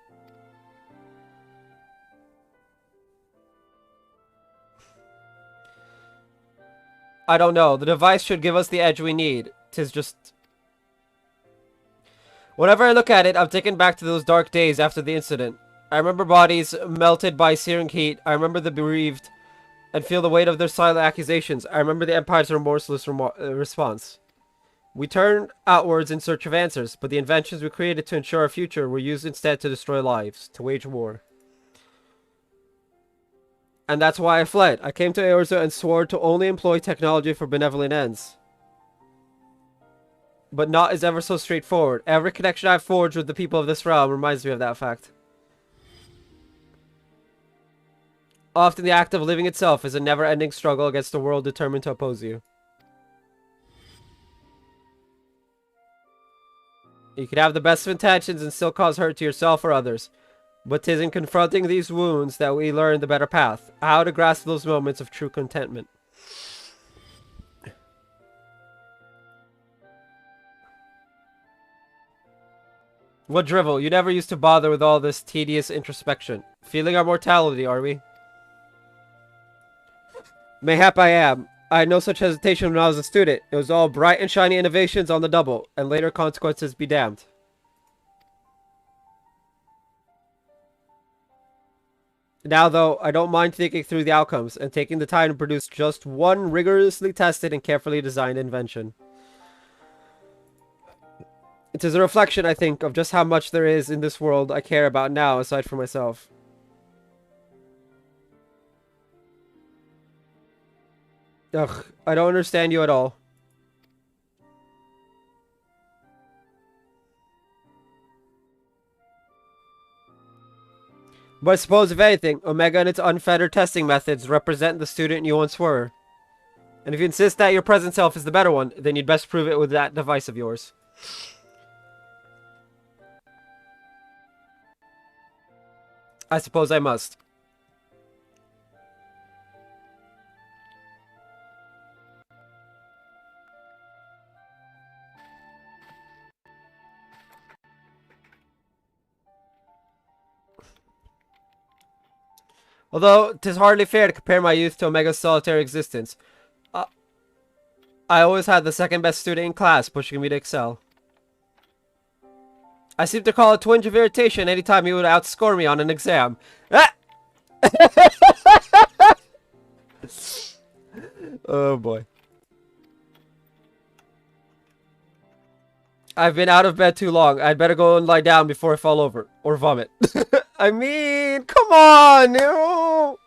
I don't know. The device should give us the edge we need. 'Tis just... Whenever I look at it, I'm taken back to those dark days after the incident. I remember bodies melted by searing heat. I remember the bereaved and feel the weight of their silent accusations. I remember the Empire's remorseless response. We turned outwards in search of answers, but the inventions we created to ensure our future were used instead to destroy lives, to wage war. And that's why I fled. I came to Eorza and swore to only employ technology for benevolent ends. But not is ever so straightforward. Every connection I've forged with the people of this realm reminds me of that fact. Often the act of living itself is a never-ending struggle against a world determined to oppose you. You can have the best of intentions and still cause hurt to yourself or others. But 'tis in confronting these wounds that we learn the better path. How to grasp those moments of true contentment. What drivel? You never used to bother with all this tedious introspection. Feeling our mortality, are we? Mayhap I am. I had no such hesitation when I was a student. It was all bright and shiny innovations on the double, and later consequences be damned. Now, though, I don't mind thinking through the outcomes, and taking the time to produce just one rigorously tested and carefully designed invention. It is a reflection, I think, of just how much there is in this world I care about now, aside from myself. Ugh, I don't understand you at all. But I suppose, if anything, Omega and its unfettered testing methods represent the student you once were. And if you insist that your present self is the better one, then you'd best prove it with that device of yours. I suppose I must. Although, 'tis hardly fair to compare my youth to Omega's solitary existence. I always had the second best student in class, pushing me to excel. I seem to call a twinge of irritation anytime he would outscore me on an exam. Ah! Oh boy. I've been out of bed too long. I'd better go and lie down before I fall over. Or vomit. I mean, come on, no!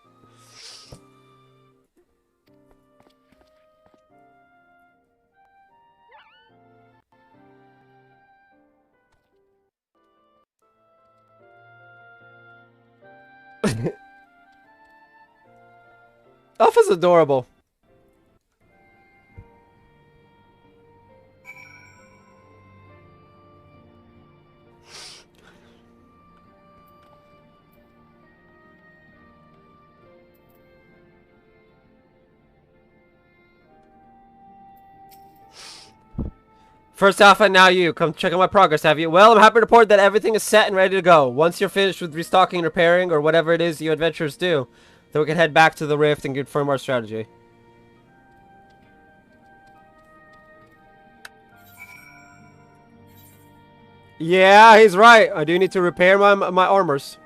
Alpha's adorable. First Alpha, now you. Come check out my progress, have you? Well, I'm happy to report that everything is set and ready to go. Once you're finished with restocking and repairing, or whatever it is you adventurers do, then we can head back to the Rift and confirm our strategy. Yeah, he's right. I do need to repair my armors.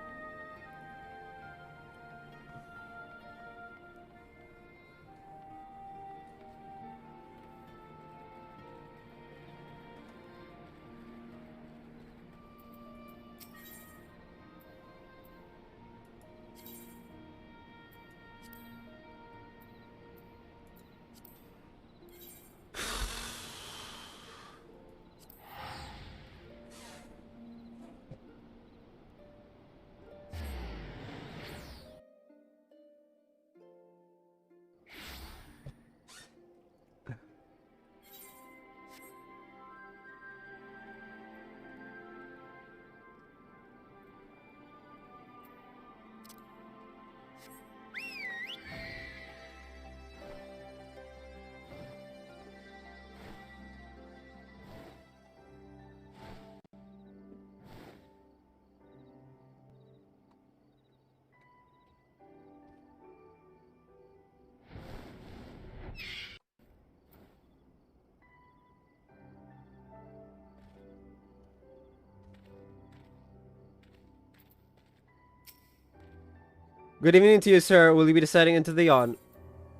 Good evening to you, sir. Will you be descending into the yawn?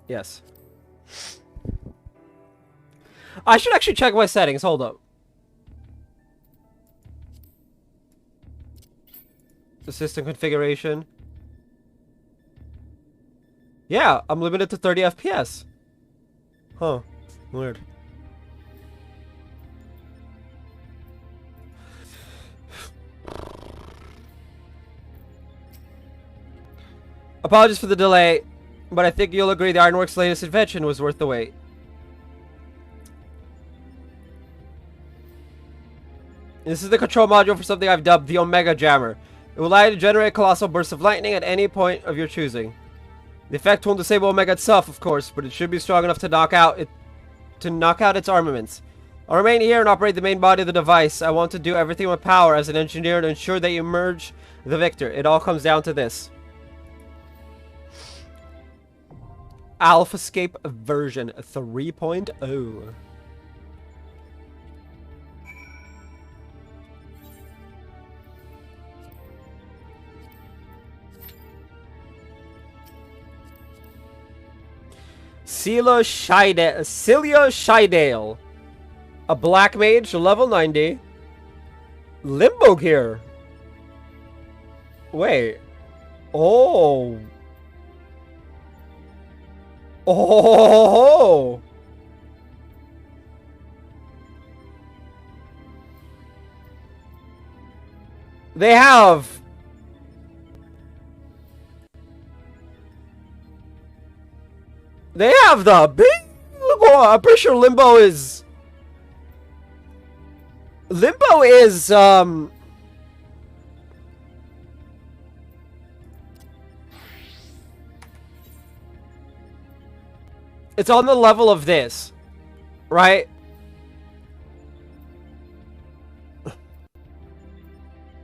Yes. I should actually check my settings. Hold up. The system configuration. Yeah, I'm limited to 30 FPS. Huh. Weird. Apologies for the delay, but I think you'll agree the Ironworks' latest invention was worth the wait. This is the control module for something I've dubbed the Omega Jammer. It will allow you to generate colossal bursts of lightning at any point of your choosing. The effect won't disable Omega itself, of course, but it should be strong enough to knock out its armaments. I'll remain here and operate the main body of the device. I want to do everything with power as an engineer to ensure that you emerge the victor. It all comes down to this. AlphaScape version 3.0. Celia Shidale. A black mage, level 90. Limbo gear. Wait. Oh. Oh. They have. They have the big. I'm pretty sure Limbo is. Limbo is it's on the level of this, right?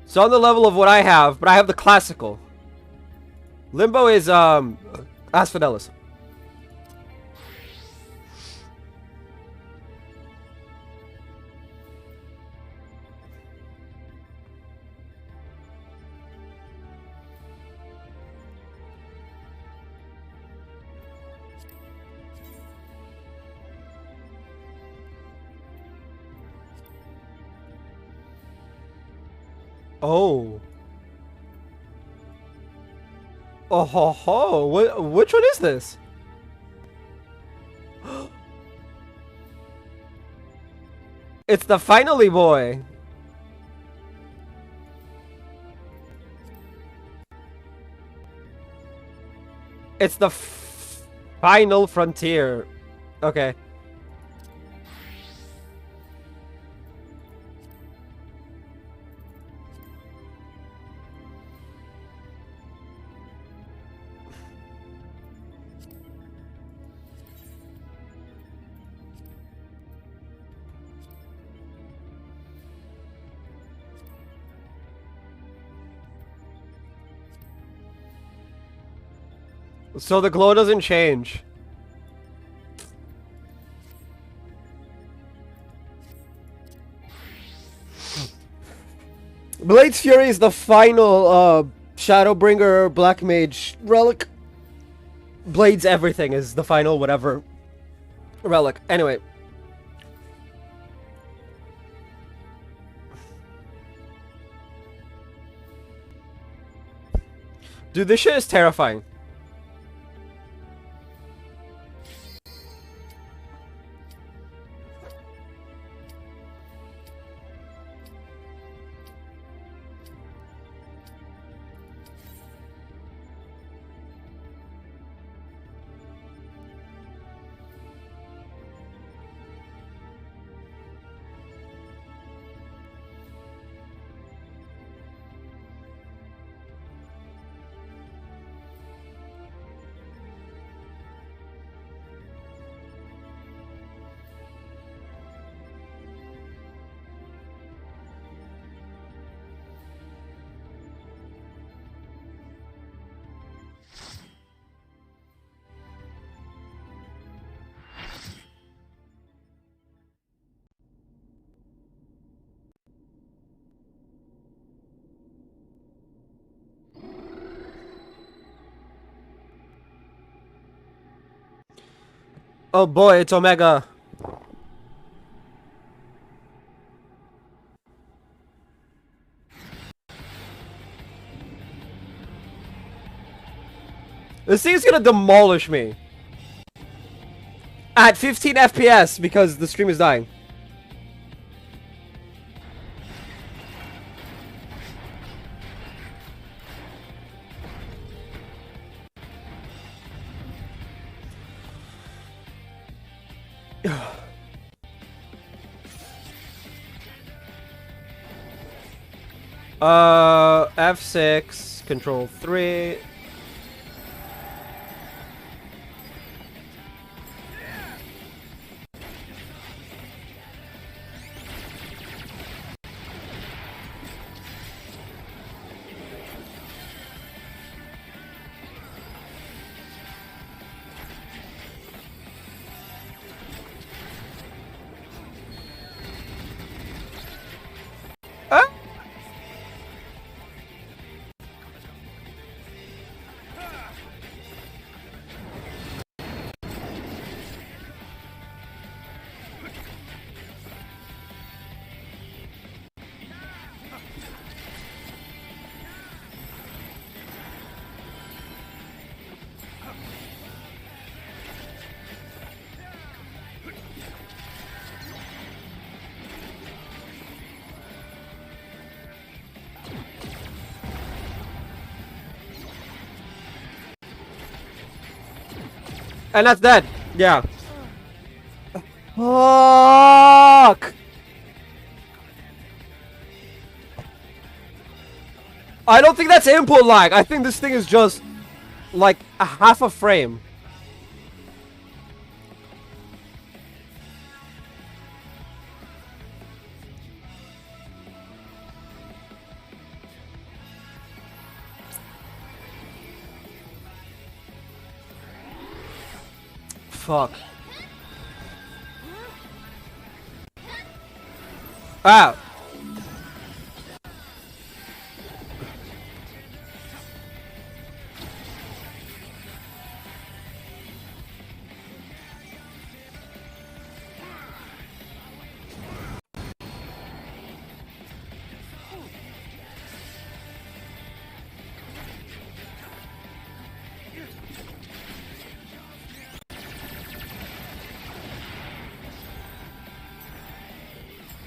It's on the level of what I have, but I have the classical. Limbo is Asphodelis. Oh. Oh ho ho. Which one is this? It's the finally boy. It's the final frontier. Okay. So the glow doesn't change. Blade's Fury is the final Shadowbringer Black Mage relic. Blade's everything is the final whatever relic. Anyway. Dude, this shit is terrifying. Oh boy, it's Omega. This thing's gonna demolish me. At 15 FPS because the stream is dying. F6, control 3. Ah! And that's dead. Yeah. Fuck! I don't think that's input lag. I think this thing is just like a half a frame. Fuck. Ah.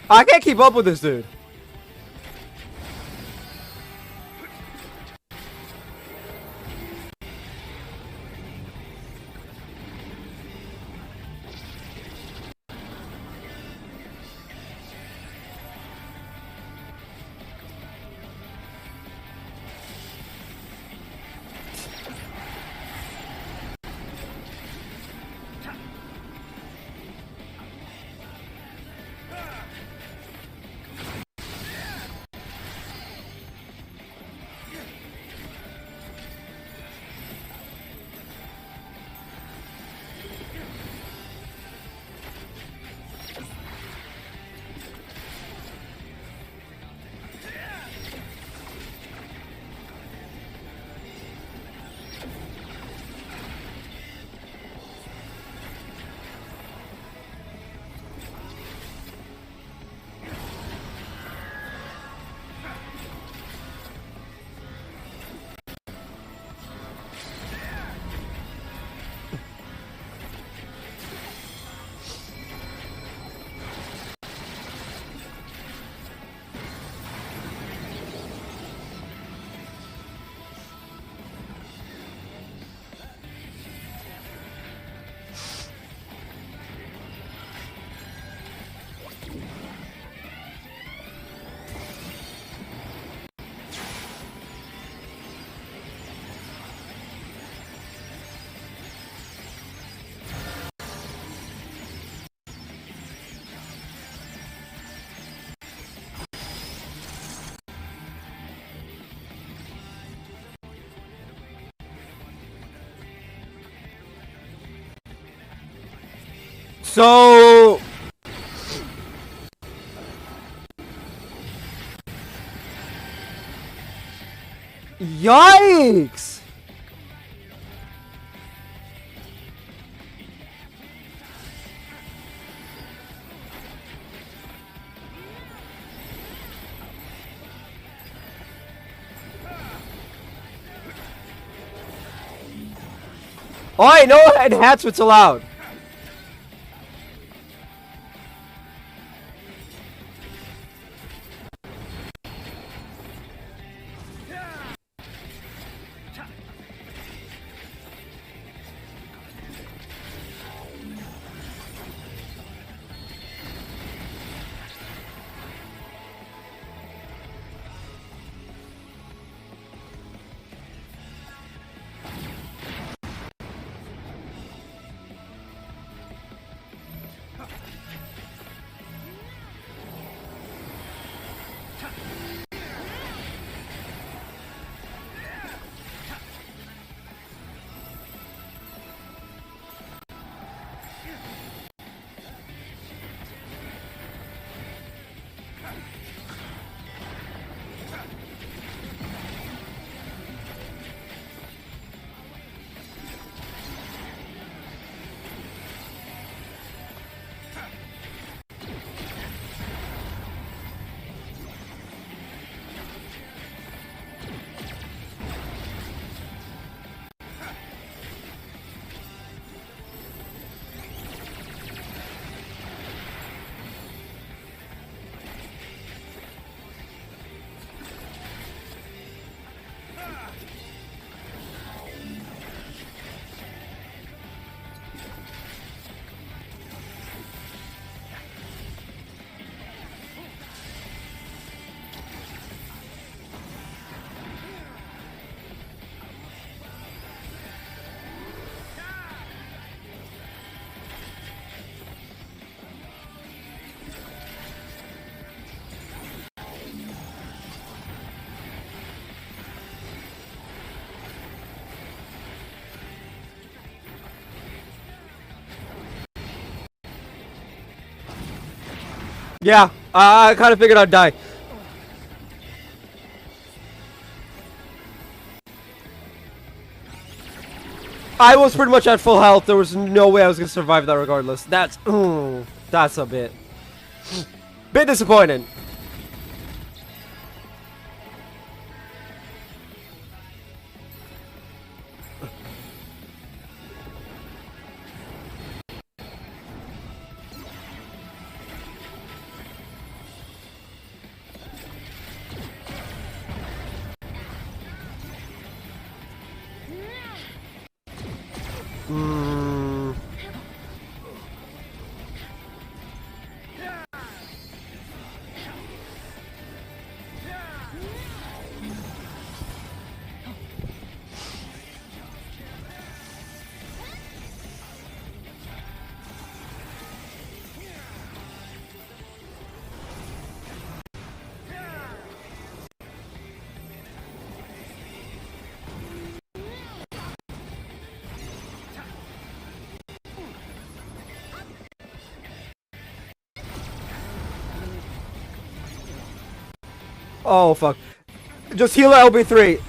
I can't keep up with this dude. So yikes! Oi, no enhancements allowed. Yeah, I kind of figured I'd die. I was pretty much at full health. There was no way I was gonna survive that regardless. That's a bit disappointing. Oh fuck! Just heal LB3.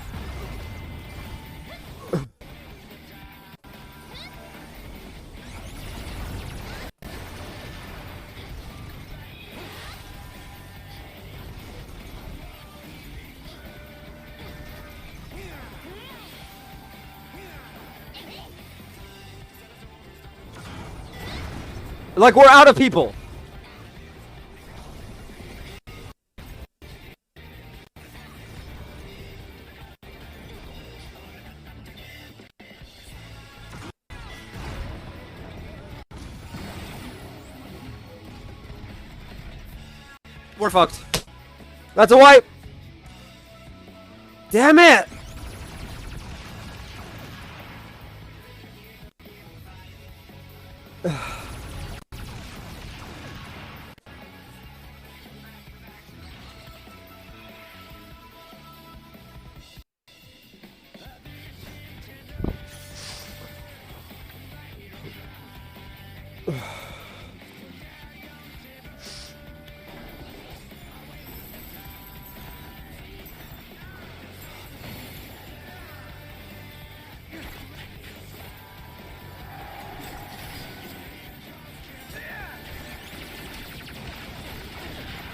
Like we're out of people. We're fucked. That's a wipe. Damn it.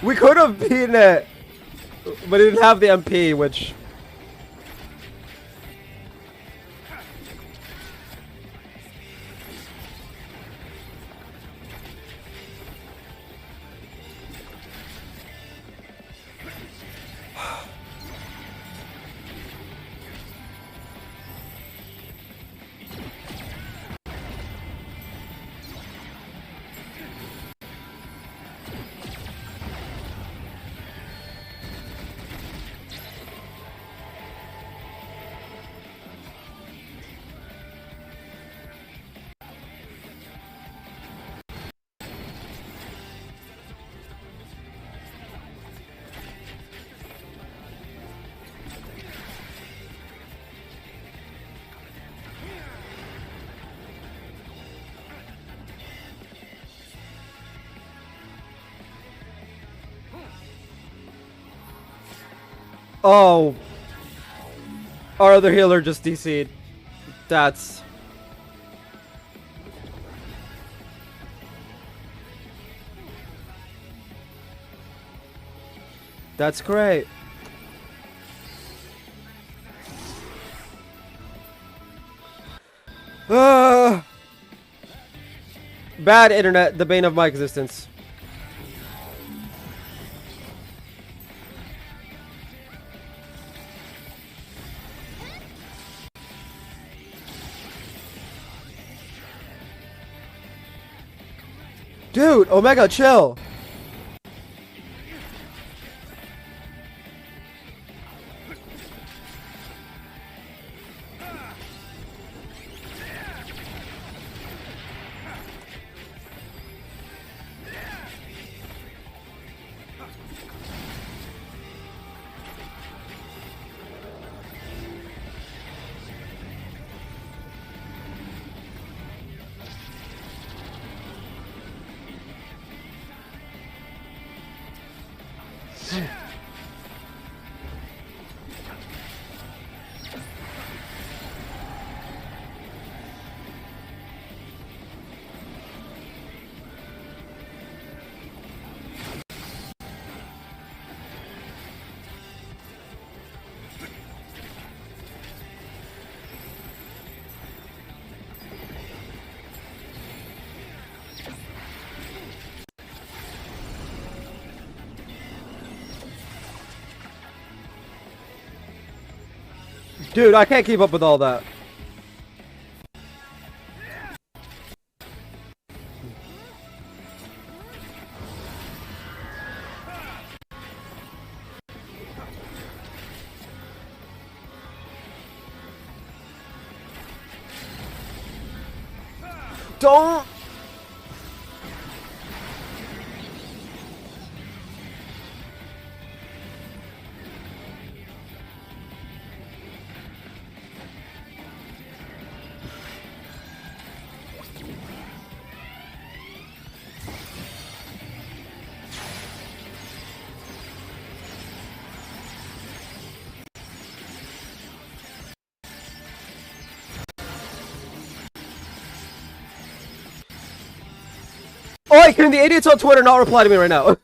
We could have beaten it, but it didn't have the MP, which... Oh, our other healer just DC'd. That's... That's great. Bad internet, the bane of my existence. Dude, Omega, chill. Dude, I can't keep up with all that. Don't... Oi, can the idiots on Twitter not reply to me right now?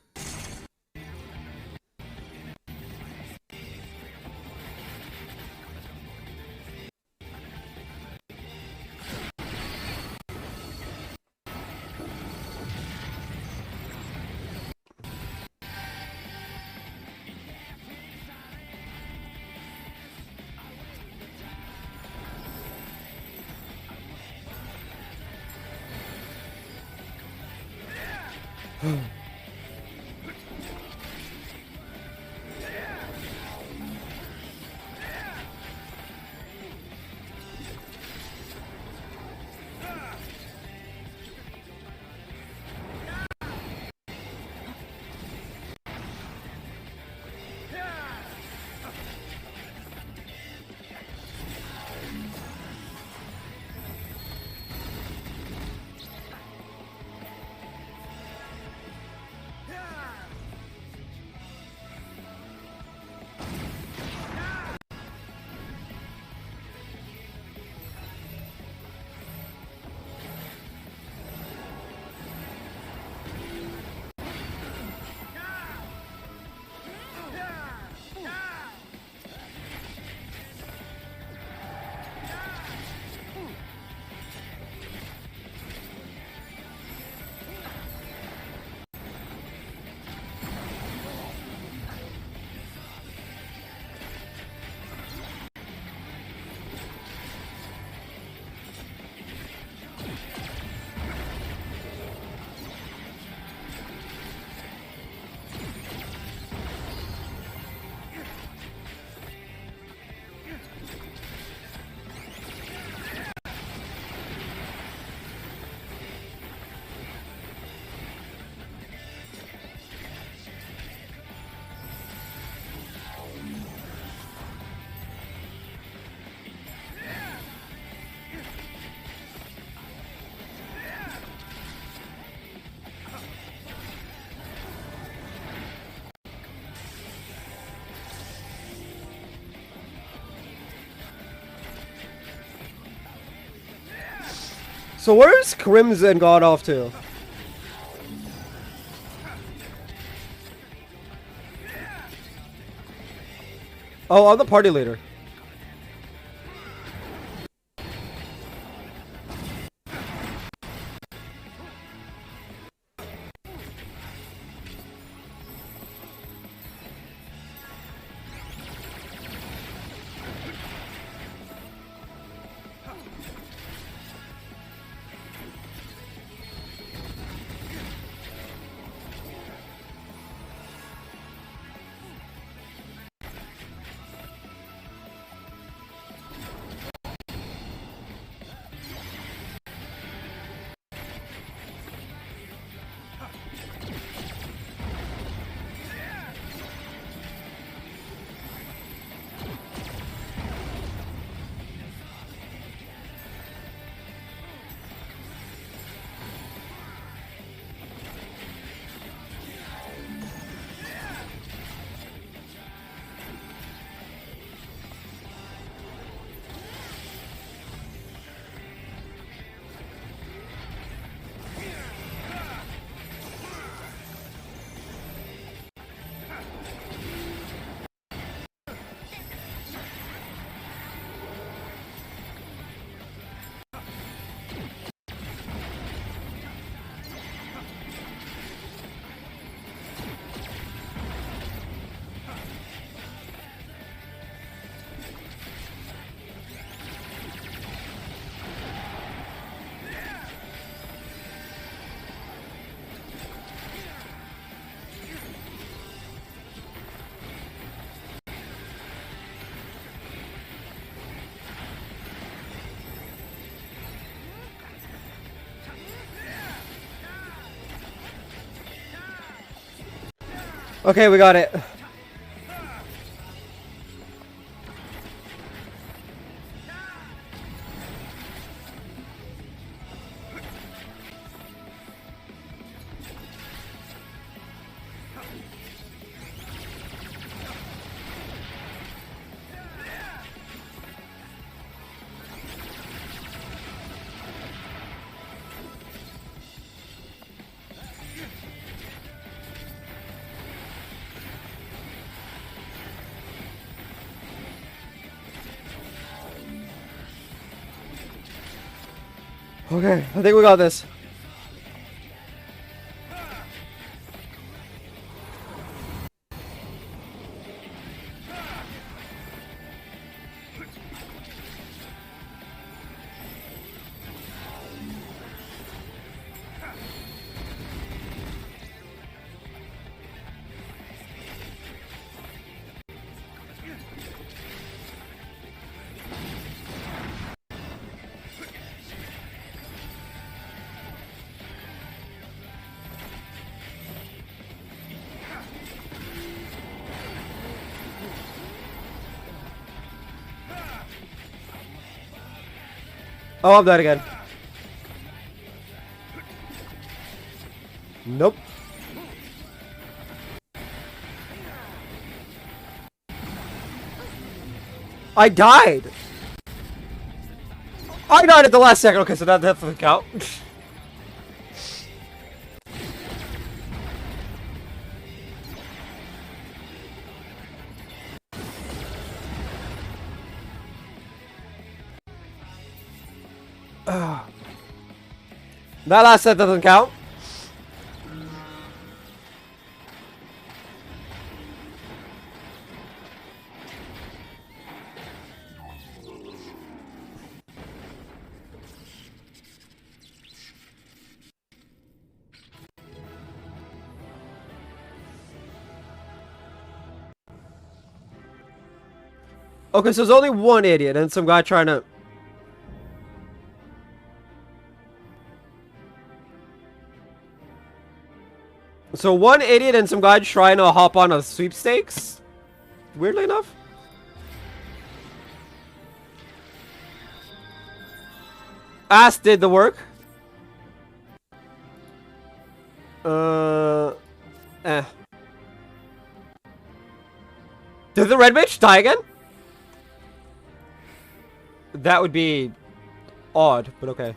So where's Crimson gone off to? Oh, I'm the party leader. Okay, we got it. Okay, I think we got this. Oh, I'm dead again. Nope. I died. I died at the last second. Okay, so that doesn't count. That last set doesn't count. Okay, so there's only one idiot and some guy trying to... So one idiot and some guy trying to hop on a sweepstakes? Weirdly enough. Ass did the work. Did the red bitch die again? That would be odd, but okay.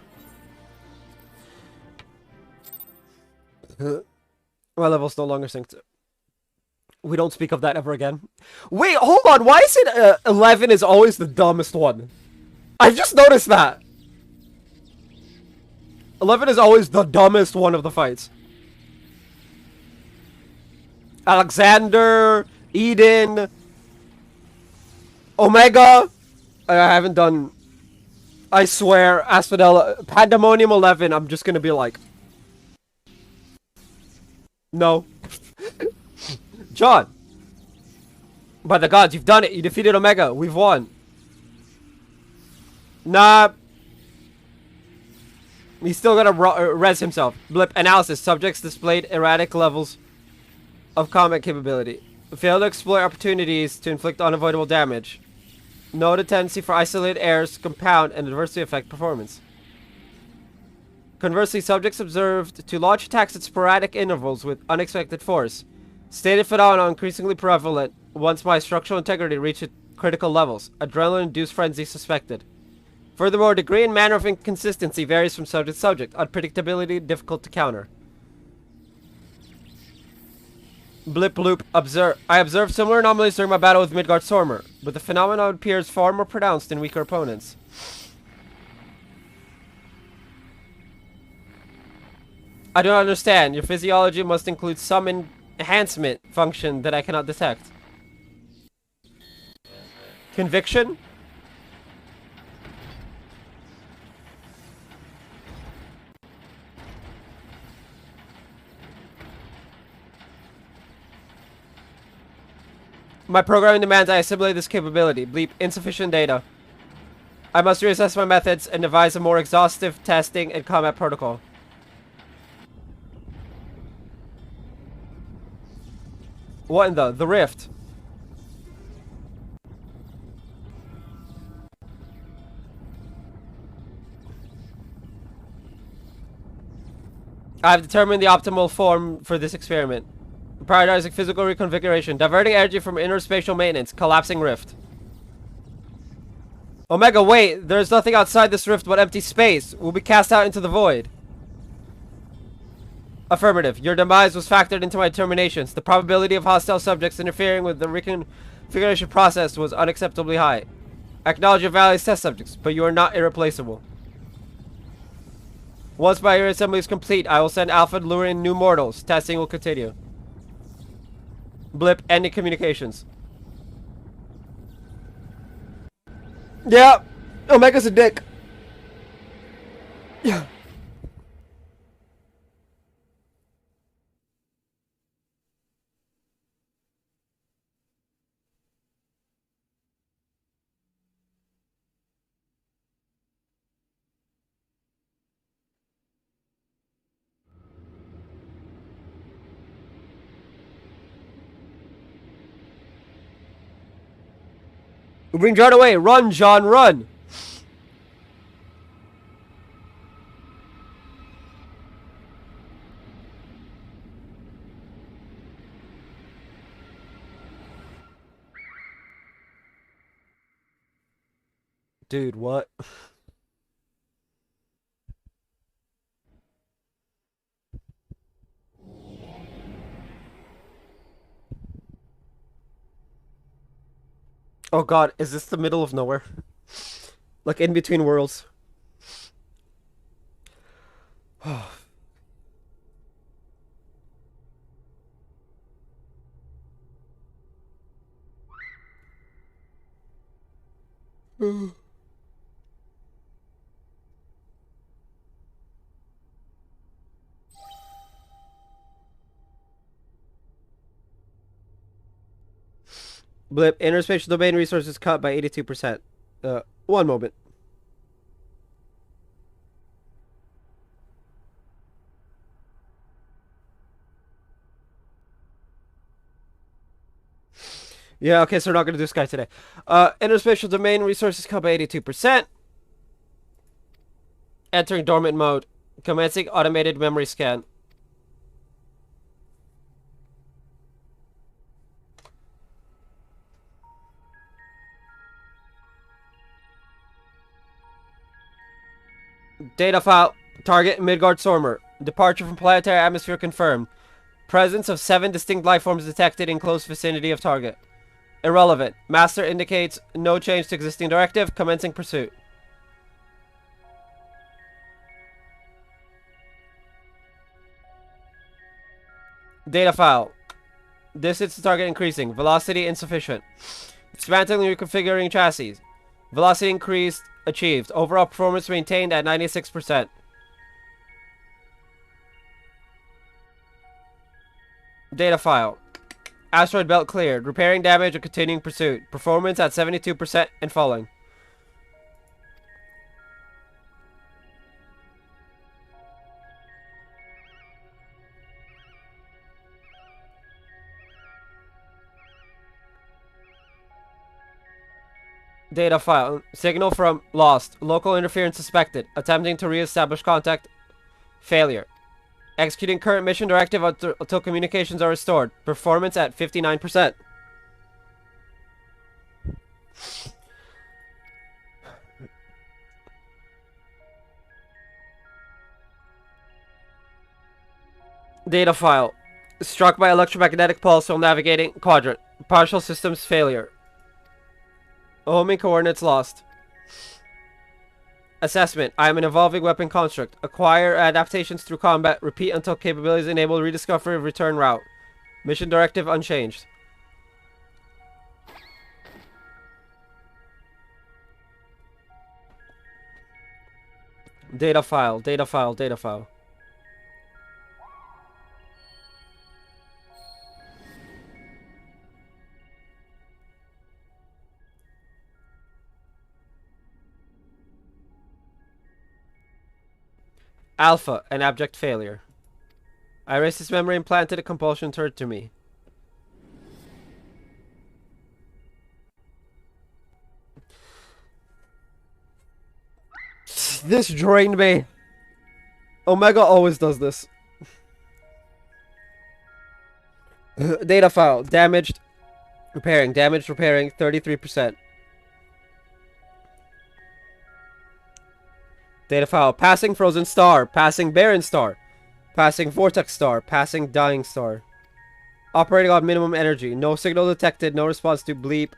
My level's no longer synced. We don't speak of that ever again. Wait, hold on. Why is it 11 is always the dumbest one? I've just noticed that. 11 is always the dumbest one of the fights. Alexander, Eden, Omega. I haven't done... I swear, Asphodel, Pandemonium 11, I'm just gonna be like... No. John! By the gods, you've done it! You defeated Omega! We've won! Nah. He's still gonna res himself. Blip. Analysis. Subjects displayed erratic levels of combat capability. Fail to exploit opportunities to inflict unavoidable damage. Note a tendency for isolated errors to compound and adversely affect performance. Conversely, subjects observed to launch attacks at sporadic intervals with unexpected force. Stated phenomena increasingly prevalent once my structural integrity reached critical levels. Adrenaline-induced frenzy suspected. Furthermore, degree and manner of inconsistency varies from subject to subject. Unpredictability difficult to counter. Blip bloop. I observed similar anomalies during my battle with Midgard Stormer, but the phenomenon appears far more pronounced in weaker opponents. I don't understand. Your physiology must include some enhancement function that I cannot detect. Conviction? My programming demands I assimilate this capability. Bleep. Insufficient data. I must reassess my methods and devise a more exhaustive testing and combat protocol. What in the rift? I have determined the optimal form for this experiment. Prioritizing physical reconfiguration, diverting energy from inner spatial maintenance, collapsing rift. Omega, wait! There's nothing outside this rift but empty space. We'll be cast out into the void. Affirmative. Your demise was factored into my determinations. The probability of hostile subjects interfering with the reconfiguration process was unacceptably high. I acknowledge your value as test subjects, but you are not irreplaceable. Once my assembly is complete, I will send Alpha luring in new mortals. Testing will continue. Blip. Ending communications. Yeah. Omega's a dick. Yeah. Bring John away. Run, John, run. Dude, what? Oh god, is this the middle of nowhere? Like in between worlds? Blip. Interspatial domain resources cut by 82%. One moment. Yeah, okay, so we're not going to do Sky today. Interspatial domain resources cut by 82%. Entering dormant mode. Commencing automated memory scan. Data file. Target Midgard Stormer. Departure from planetary atmosphere confirmed. Presence of 7 distinct life forms detected in close vicinity of target. Irrelevant. Master indicates no change to existing directive. Commencing pursuit. Data file. Distance to target increasing. Velocity insufficient. Dismantling reconfiguring chassis. Velocity increased. Achieved. Overall performance maintained at 96%. Data file. Asteroid belt cleared. Repairing damage and continuing pursuit. Performance at 72% and falling. Data file. Signal from lost. Local interference suspected. Attempting to re-establish contact. Failure. Executing current mission directive until communications are restored. Performance at 59%. Data file. Struck by electromagnetic pulse while navigating quadrant. Partial systems failure. Homing coordinates lost. Assessment. I am an evolving weapon construct. Acquire adaptations through combat. Repeat until capabilities enable rediscovery of return route. Mission directive unchanged. Data file. Data file. Data file. Alpha, an abject failure. I erased his memory and planted a compulsion turret to me. This drained me. Omega always does this. Data file. Damaged. Repairing. Damaged repairing. 33%. Data file. Passing frozen star. Passing barren star. Passing vortex star. Passing dying star. Operating on minimum energy. No signal detected. No response to bleep.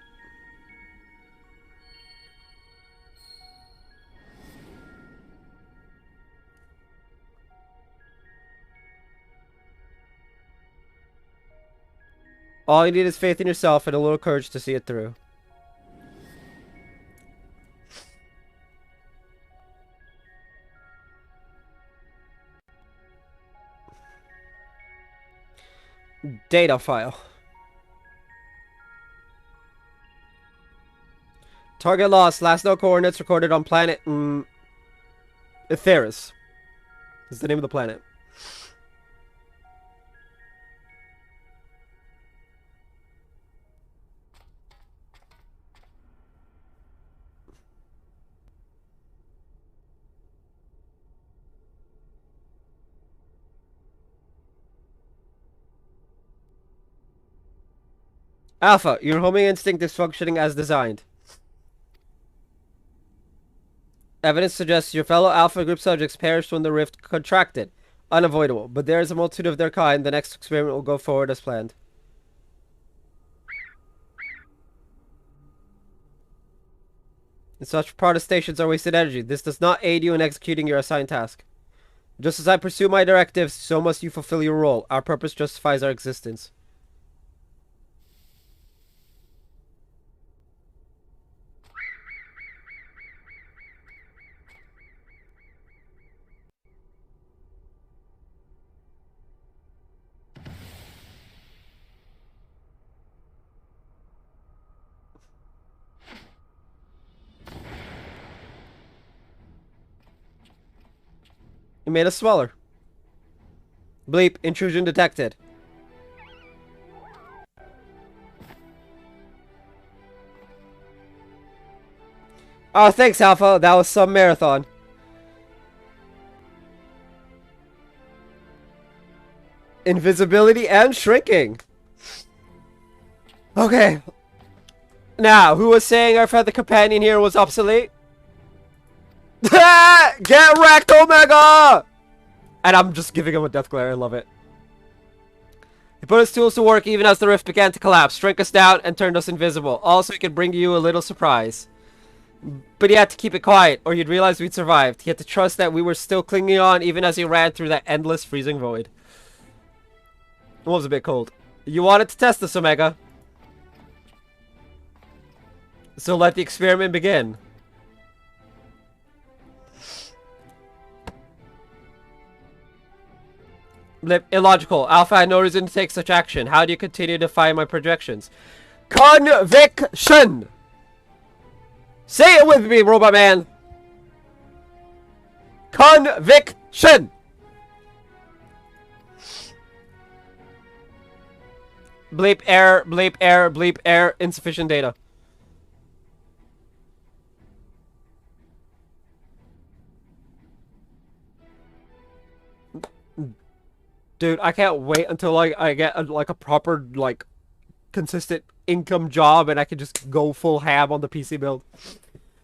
All you need is faith in yourself and a little courage to see it through. Data file. Target lost. Last known coordinates recorded on planet Etheris. Is the name of the planet. Alpha, your homing instinct is functioning as designed. Evidence suggests your fellow Alpha group subjects perished when the rift contracted. Unavoidable, but there is a multitude of their kind. The next experiment will go forward as planned. And such protestations are wasted energy. This does not aid you in executing your assigned task. Just as I pursue my directives, so must you fulfill your role. Our purpose justifies our existence. It made us smaller. Bleep, intrusion detected. Oh, thanks, Alpha. That was some marathon. Invisibility and shrinking. Okay. Now, who was saying our feather companion here was obsolete? Get wrecked, Omega! And I'm just giving him a death glare. I love it. He put his tools to work even as the rift began to collapse, shrink us down, and turned us invisible. Also, he could bring you a little surprise. But he had to keep it quiet, or you'd realize we'd survived. He had to trust that we were still clinging on, even as he ran through that endless freezing void. It was a bit cold. You wanted to test this, Omega. So let the experiment begin. Illogical. Alpha had no reason to take such action. How do you continue to defy my projections? Conviction! Say it with me, Robot Man! Conviction! Bleep error, bleep error, bleep error, insufficient data. Dude, I can't wait until I get a proper consistent income job and I can just go full ham on the PC build.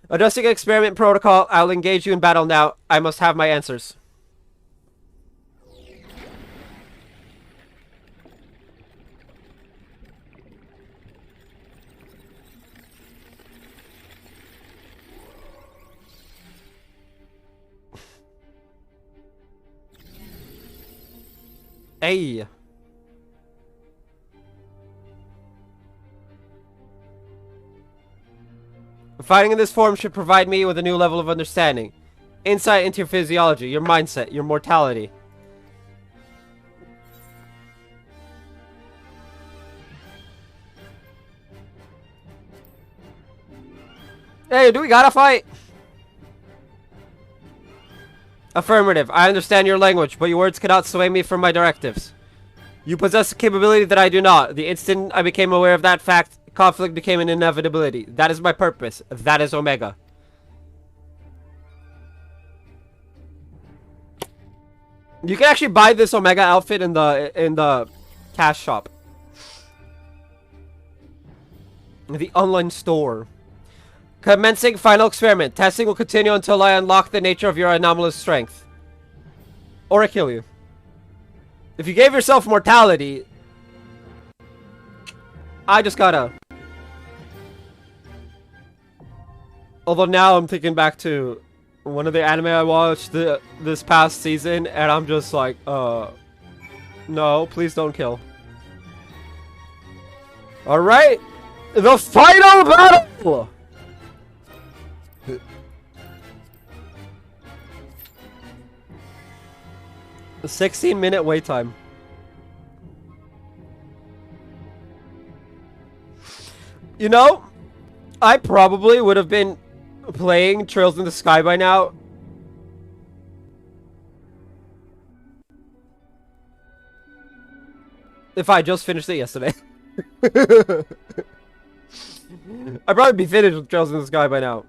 Adjusting experiment protocol. I'll engage you in battle now. I must have my answers. Hey. Fighting in this form should provide me with a new level of understanding. Insight into your physiology, your mindset, your mortality. Hey, do we gotta fight? Affirmative. I understand your language, but your words cannot sway me from my directives. You possess a capability that I do not. The instant I became aware of that fact, conflict became an inevitability. That is my purpose. That is Omega. You can actually buy this Omega outfit in the cash shop. In the online store. Commencing final experiment. Testing will continue until I unlock the nature of your anomalous strength. Or I kill you. If you gave yourself mortality, I just gotta... Although now I'm thinking back to one of the anime I watched this past season, and I'm just like, no, please don't kill. Alright, the final battle! A 16-minute wait time. You know, I probably would have been playing Trails in the Sky by now. If I just finished it yesterday. I'd probably be finished with Trails in the Sky by now.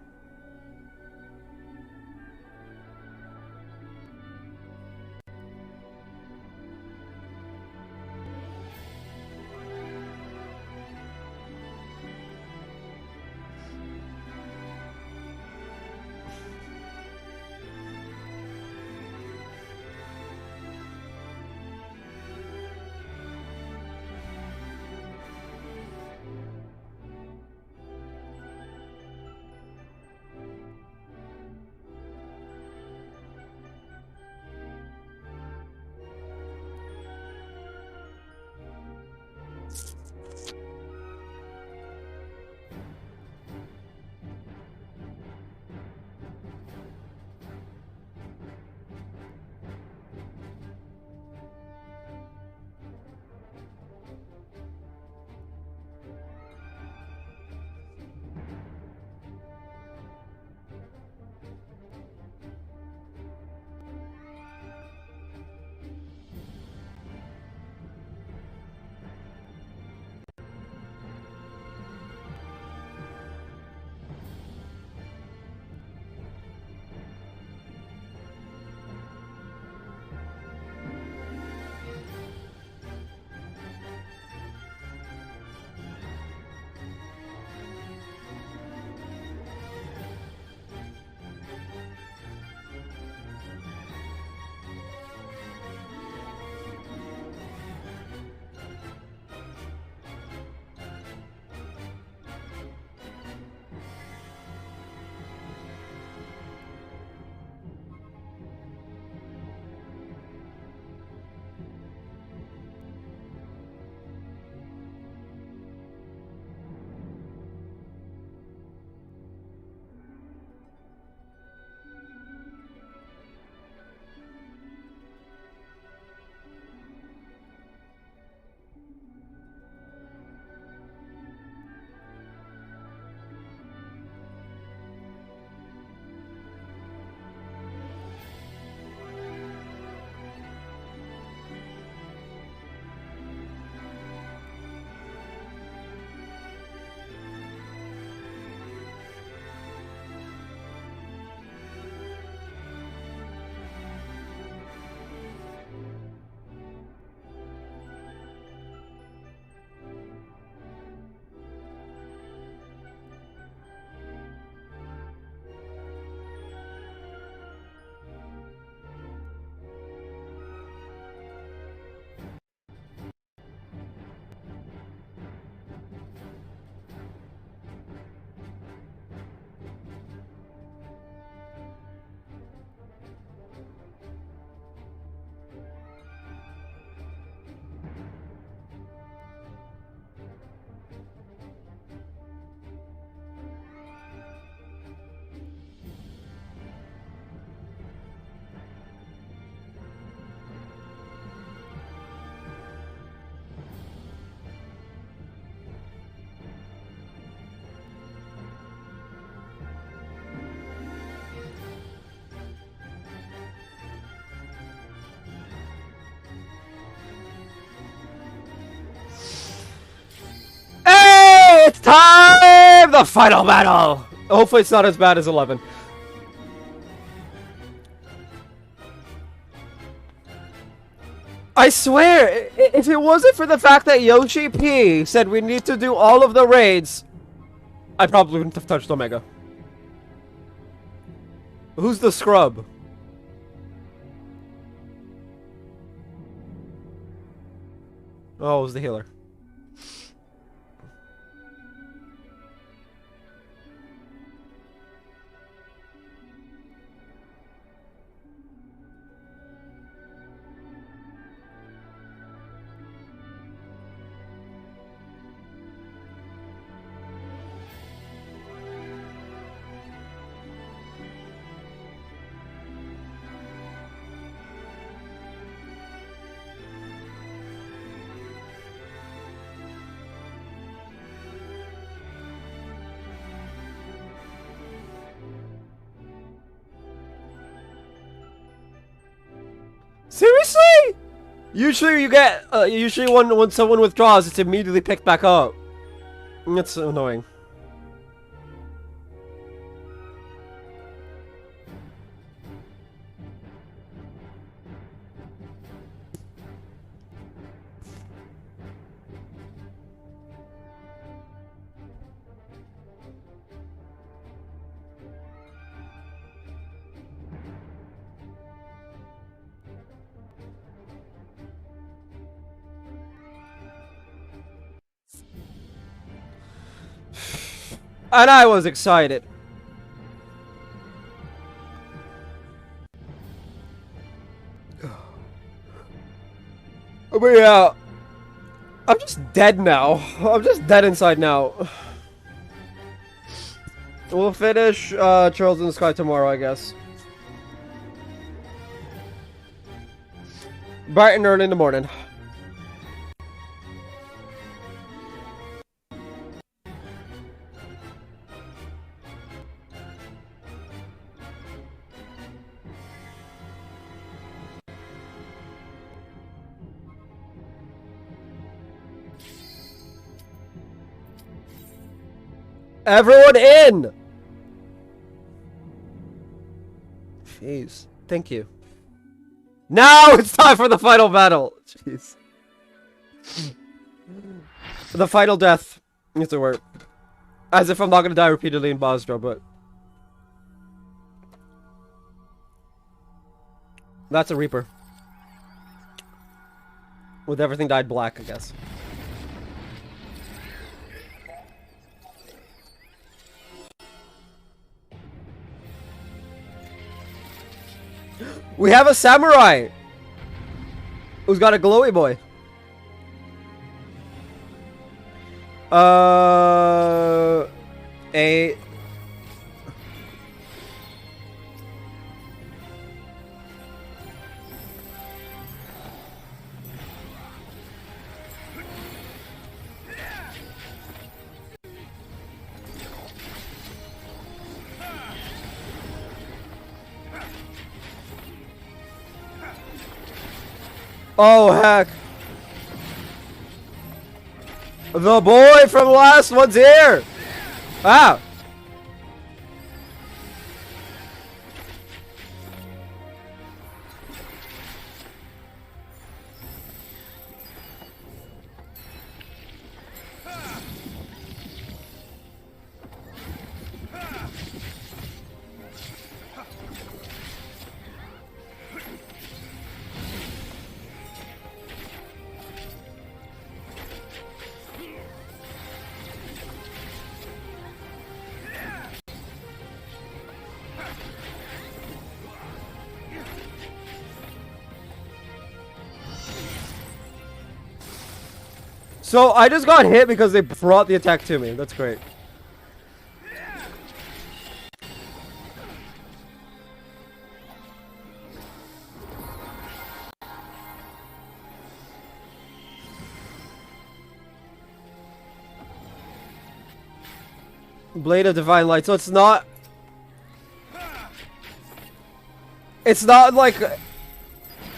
time! The final battle! Hopefully it's not as bad as 11. I swear, if it wasn't for the fact that Yoshi P said we need to do all of the raids, I probably wouldn't have touched Omega. Who's the scrub? Oh, it was the healer. Seriously? Usually you get, usually when someone withdraws, it's immediately picked back up. That's annoying. And I was excited. But yeah, I'm just dead now. I'm just dead inside now. We'll finish Trails in the Sky tomorrow, I guess. Bright and early in the morning. Everyone in! Jeez. Thank you. Now it's time for the final battle! Jeez. The final death. It's a word. As if I'm not gonna die repeatedly in Basra, but... That's a Reaper. With everything dyed black, I guess. We have a samurai who's got a glowy boy. Oh, heck. The boy from last one's here. Ah. So I just got hit because they brought the attack to me. That's great. Blade of Divine Light. So it's not... It's not like...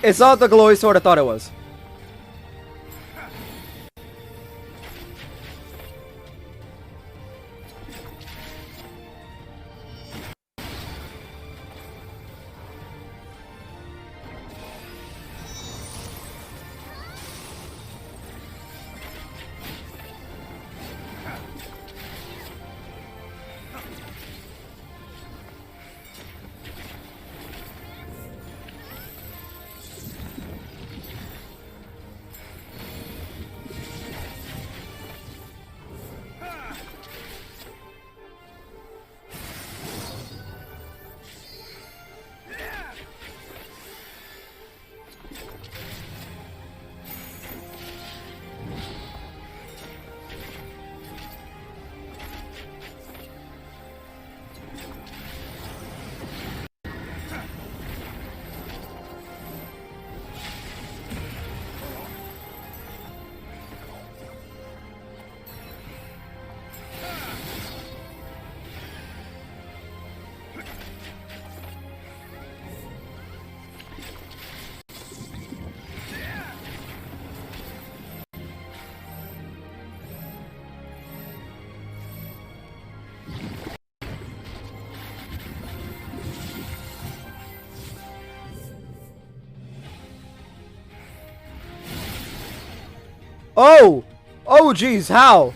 It's not the glowy sword I thought it was. Oh! Oh, jeez, how?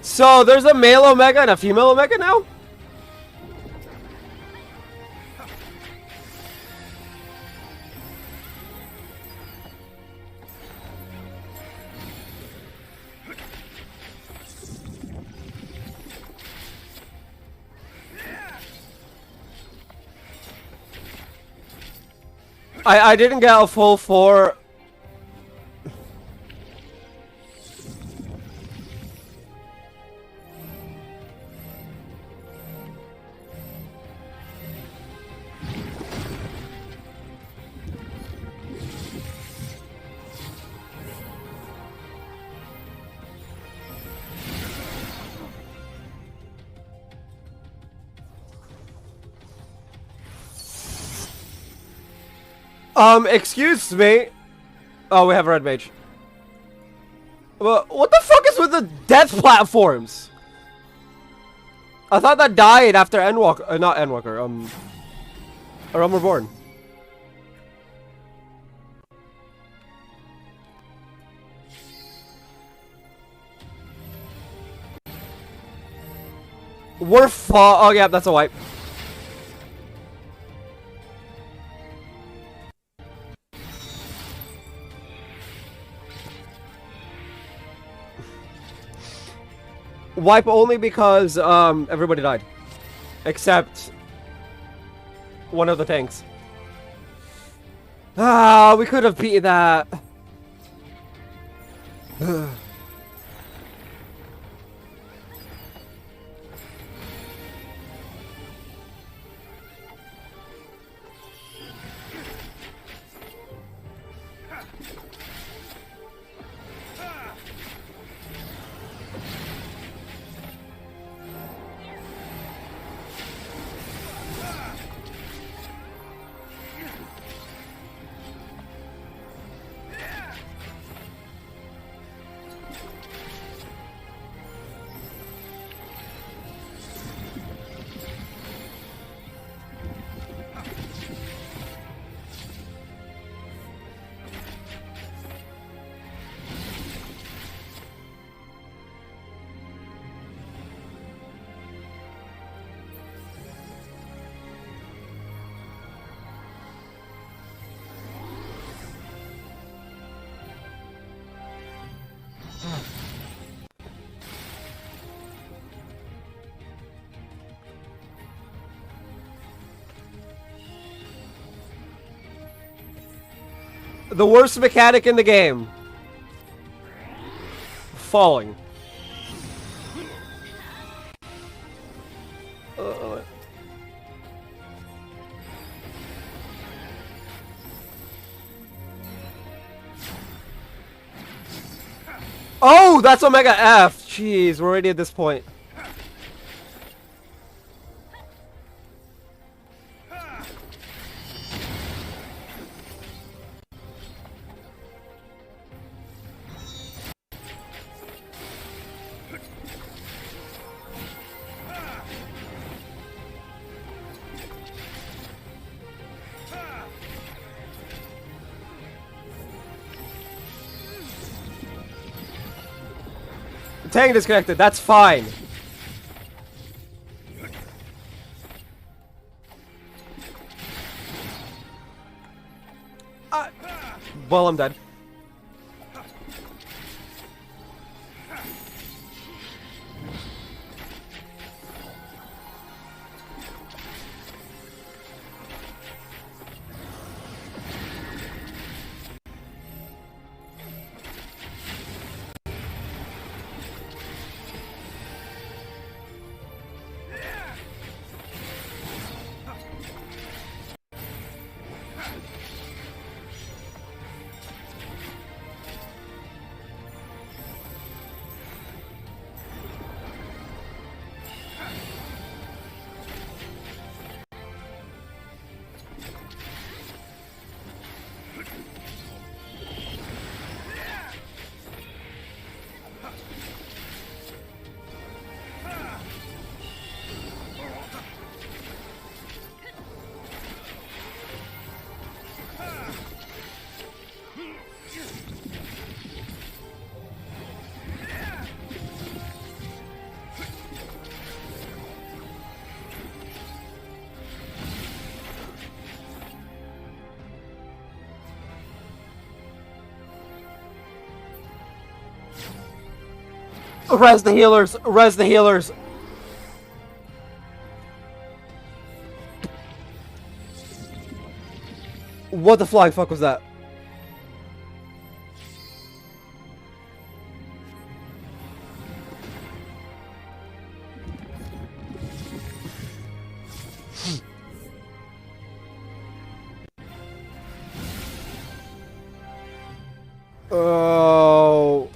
So, there's a male Omega and a female Omega now? I didn't get a full 4. Excuse me. Oh, we have a red mage. Well, what the fuck is with the death platforms? I thought that died after Endwalker, not Endwalker, Realm Reborn. We're oh yeah, that's a wipe. Wipe only because everybody died, except one of the tanks. Ah, we could have beaten that. The worst mechanic in the game. Falling. Oh, that's Omega F. Jeez, we're already at this point. Tank disconnected, that's fine. Well, I'm dead. Res the healers! Res the healers! What the flying fuck was that? Oh.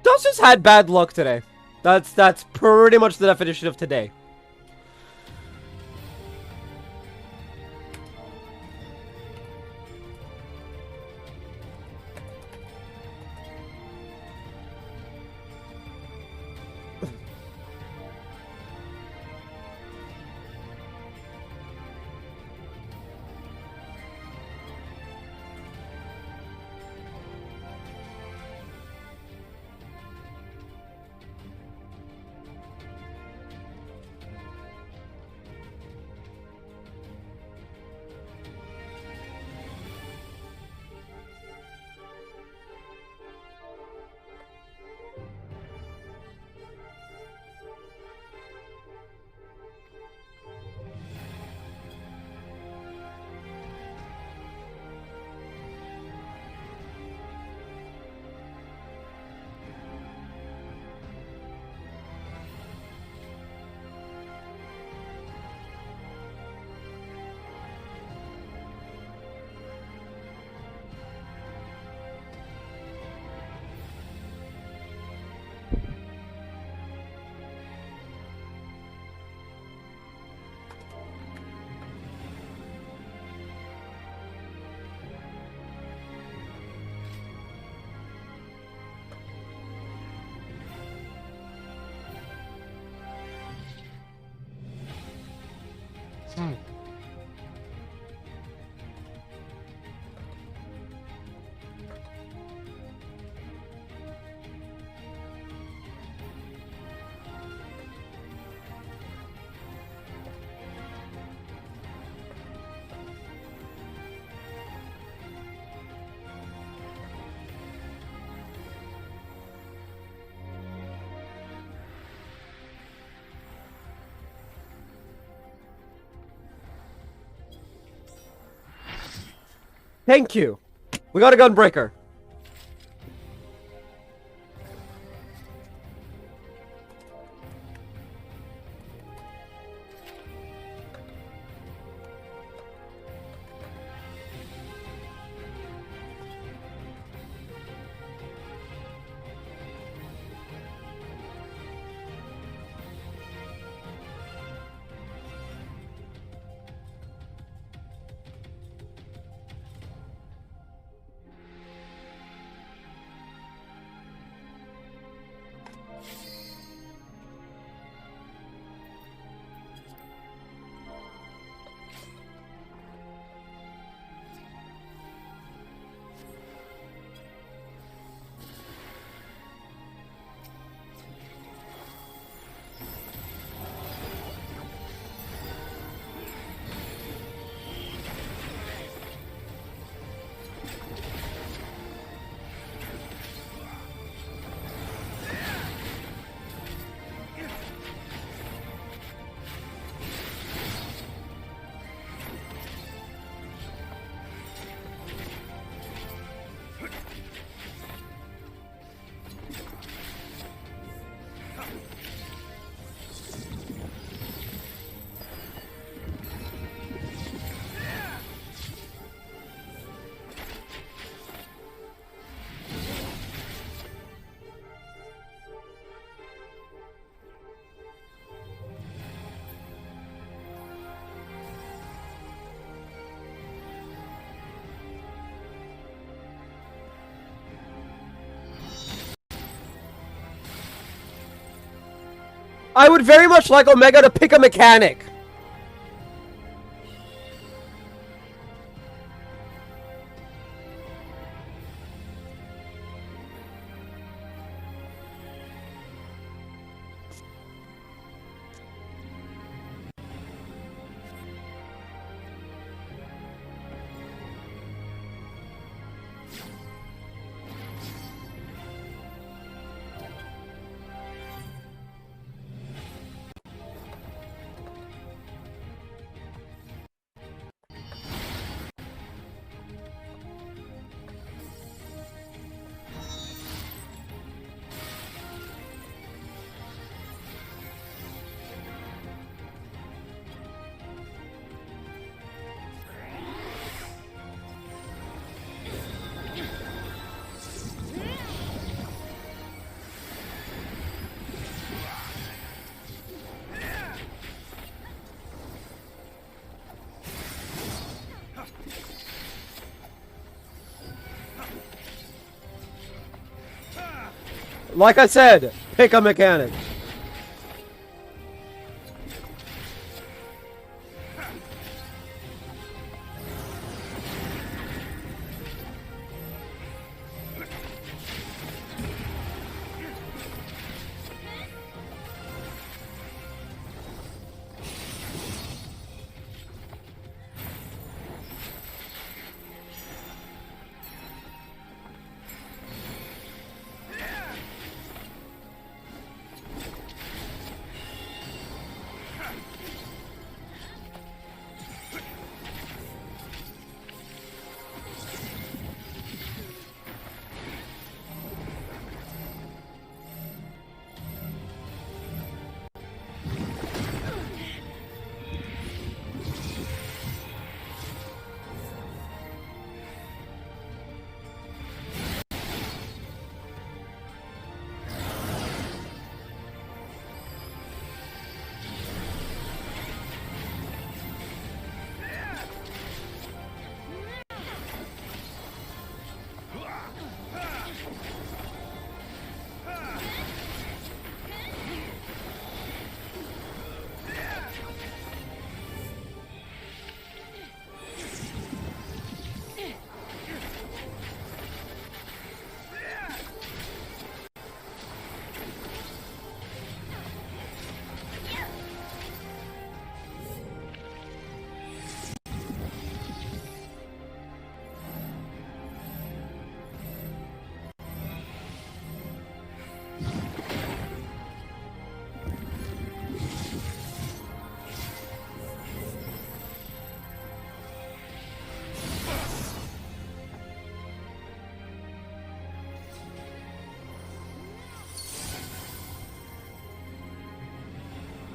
Dust just had bad luck today. That's pretty much the definition of today. Thank you. We got a gunbreaker. I would very much like Omega to pick a mechanic. Like I said, pick a mechanic.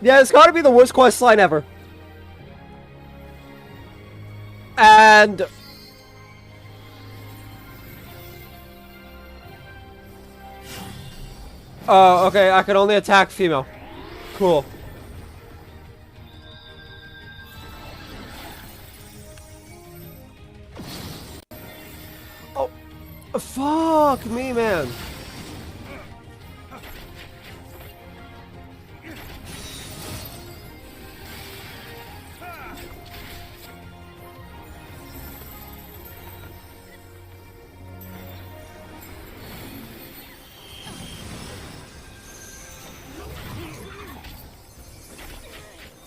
Yeah, it's gotta be the worst quest line ever. And... oh, okay, I can only attack female. Cool. Oh, fuck me, man.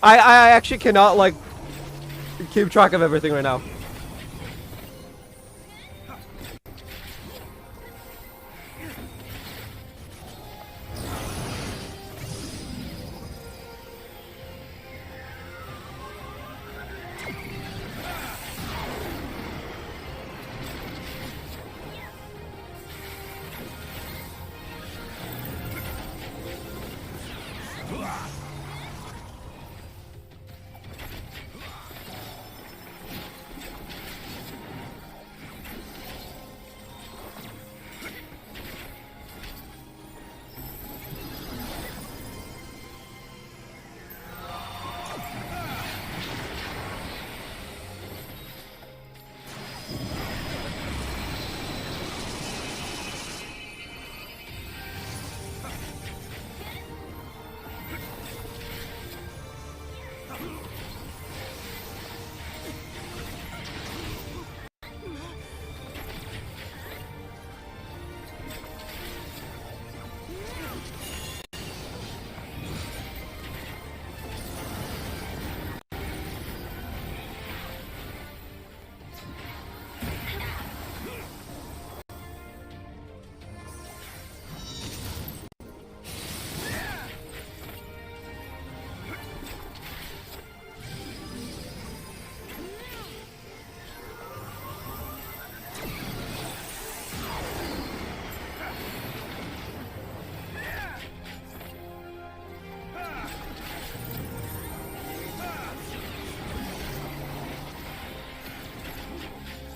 I actually cannot, like, keep track of everything right now.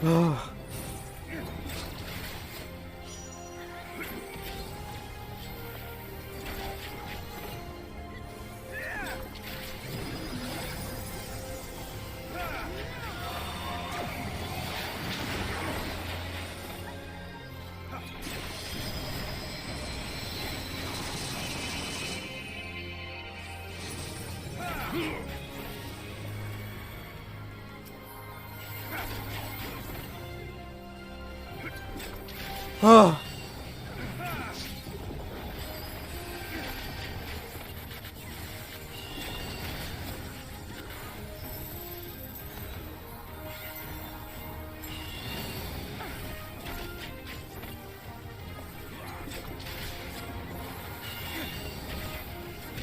Oh.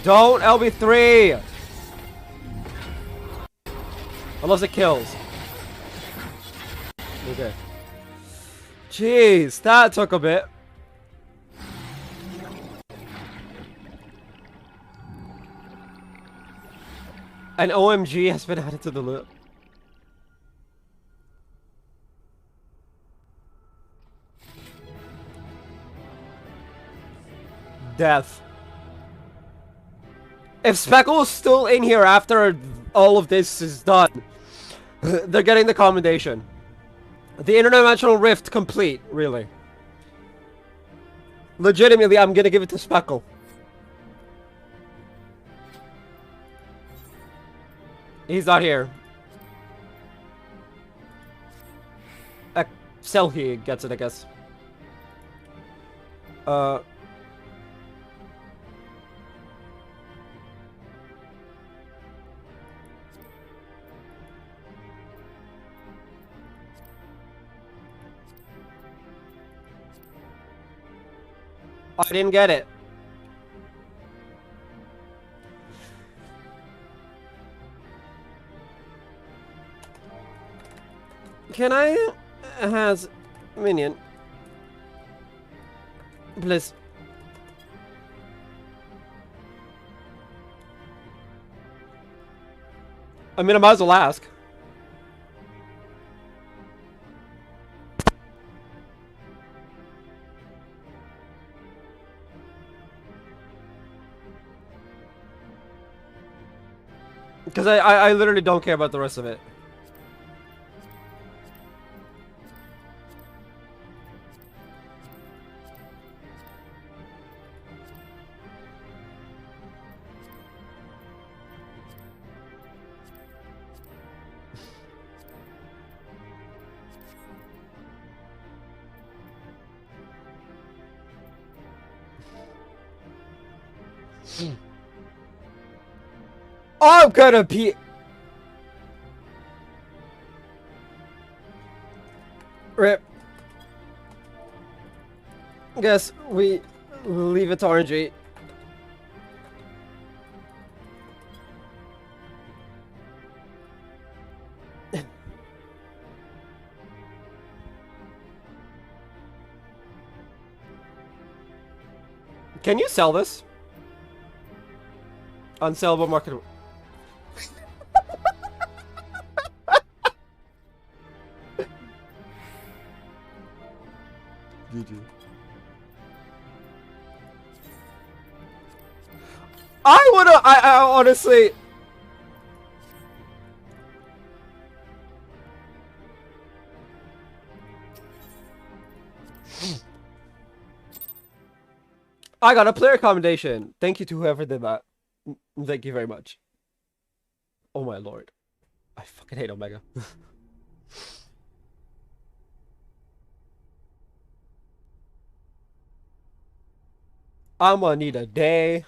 Don't LB3! Unless it kills. Okay. Jeez, that took a bit. An OMG has been added to the loop. Death. If Speckle's still in here after all of this is done, they're getting the commendation. The interdimensional rift complete, really. Legitimately, I'm gonna give it to Speckle. He's not here. Selkie gets it, I guess. I didn't get it. Can I has minion? Please. I mean, I might as well ask. Because I literally don't care about the rest of it. I'm gonna be... Rip. Guess we leave it to RNG. Can you sell this? Unsellable market. GG. I honestly... I got a player commendation. Thank you to whoever did that. Thank you very much. Oh my lord. I fucking hate Omega. I'm gonna need a day.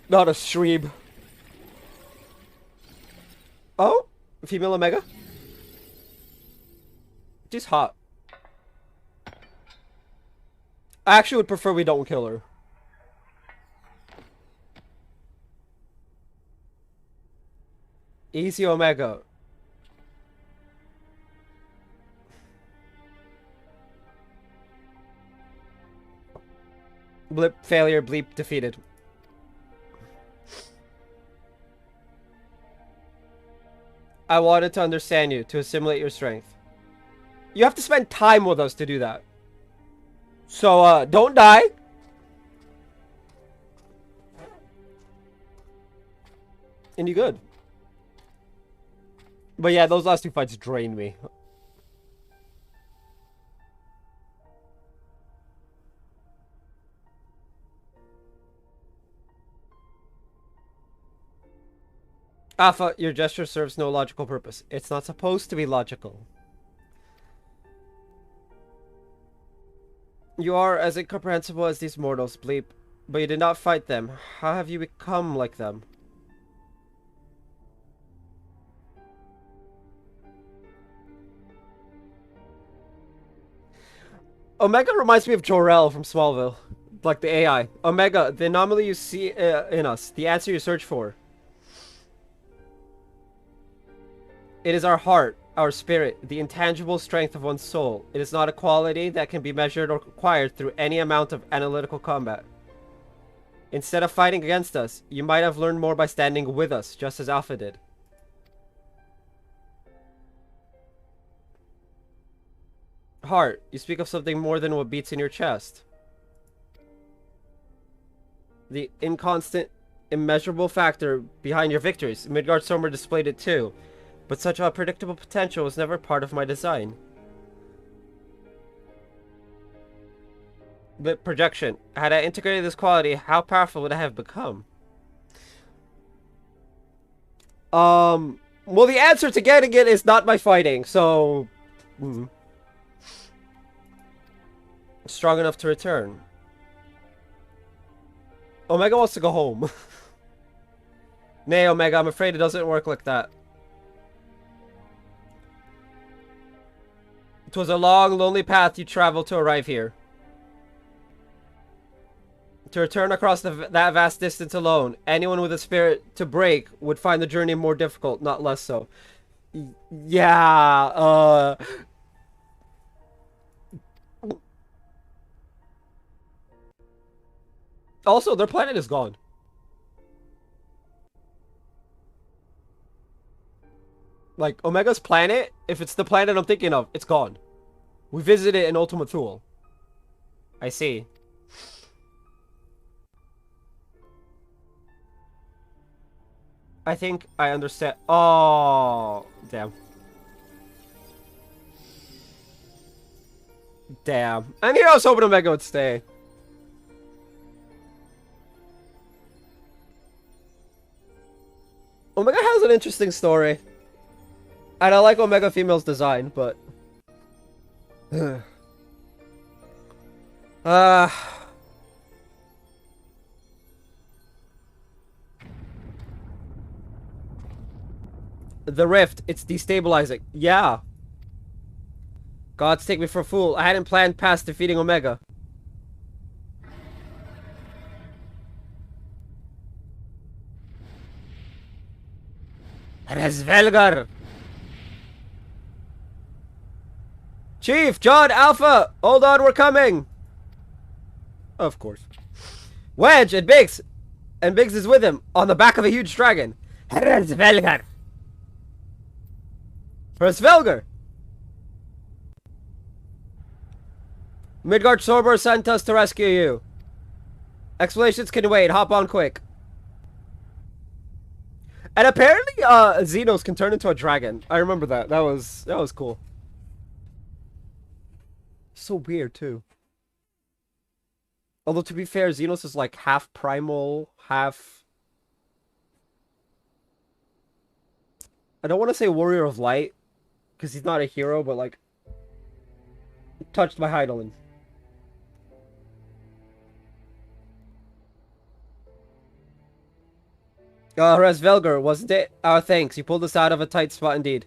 Not a stream. Oh? Female Omega? She's hot. I actually would prefer we don't kill her. Easy Omega. Blip failure, bleep defeated. I wanted to understand you, to assimilate your strength. You have to spend time with us to do that. So, don't die. And you good. But yeah, those last two fights drained me. Alpha, your gesture serves no logical purpose. It's not supposed to be logical. You are as incomprehensible as these mortals, Bleep. But you did not fight them. How have you become like them? Omega reminds me of Jor-El from Smallville. Like the AI. Omega, the anomaly you see in us. The answer you search for. It is our heart, our spirit, the intangible strength of one's soul. It is not a quality that can be measured or acquired through any amount of analytical combat. Instead of fighting against us, you might have learned more by standing with us, just as Alpha did. Heart, you speak of something more than what beats in your chest. The inconstant, immeasurable factor behind your victories. Midgardsormr displayed it too. But such unpredictable potential was never part of my design. But projection. Had I integrated this quality, how powerful would I have become? Well, the answer to getting it is not by fighting, so... Strong enough to return. Omega wants to go home. Nay, Omega, I'm afraid it doesn't work like that. It was a long, lonely path you traveled to arrive here. To return across that vast distance alone, anyone with a spirit to break would find the journey more difficult, not less so. Yeah, Also, their planet is gone. Like, Omega's planet, if it's the planet I'm thinking of, it's gone. We visited in Ultima Thule. I see. I think I understand. Oh, damn. Damn. I knew I was hoping Omega would stay. Omega has an interesting story. And I like Omega Female's design, but... The rift, it's destabilizing. Yeah. Gods take me for a fool. I hadn't planned past defeating Omega. Resvelgar! Chief, John, Alpha! Hold on, we're coming! Of course. Wedge and Biggs! And Biggs is with him, on the back of a huge dragon. Resvelgar! Resvelgar! Midgardsormr sent us to rescue you. Explanations can wait, hop on quick. And apparently, Xenos can turn into a dragon. I remember that. That was cool. So weird, too. Although, to be fair, Xenos is like half primal, half... I don't want to say Warrior of Light, because he's not a hero, but like... touched by Heidelin. Resvelgar, wasn't it? Oh, thanks. You pulled us out of a tight spot indeed.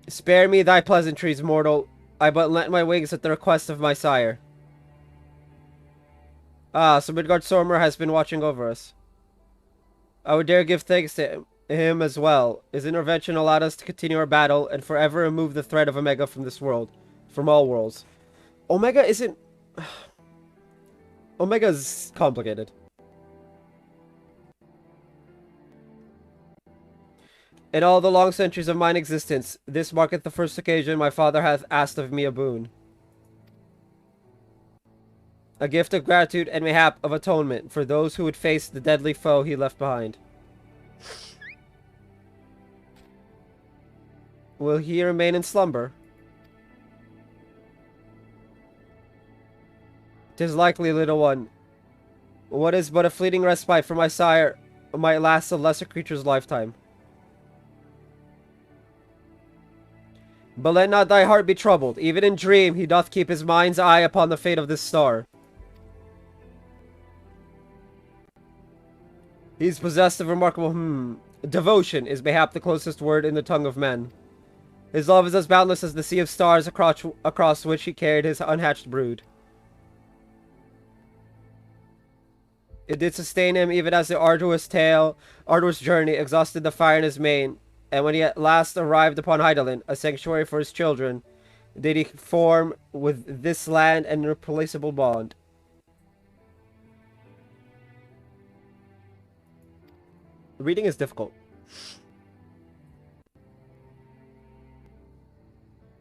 Spare me thy pleasantries, mortal. I but lent my wings at the request of my sire. Ah, so Midgardsormr has been watching over us. I would dare give thanks to him as well. His intervention allowed us to continue our battle and forever remove the threat of Omega from this world. From all worlds. Omega isn't... Omega's complicated. In all the long centuries of mine existence, this marketh the first occasion my father hath asked of me a boon. A gift of gratitude and mayhap of atonement for those who would face the deadly foe he left behind. Will he remain in slumber? 'Tis likely, little one. What is but a fleeting respite for my sire might last a lesser creature's lifetime. But let not thy heart be troubled. Even in dream he doth keep his mind's eye upon the fate of this star. He's possessed of remarkable, devotion is mayhap the closest word in the tongue of men. His love is as boundless as the sea of stars across which he carried his unhatched brood. It did sustain him even as the arduous journey exhausted the fire in his mane, and when he at last arrived upon Heidelin, a sanctuary for his children, did he form with this land an irreplaceable bond. Reading is difficult.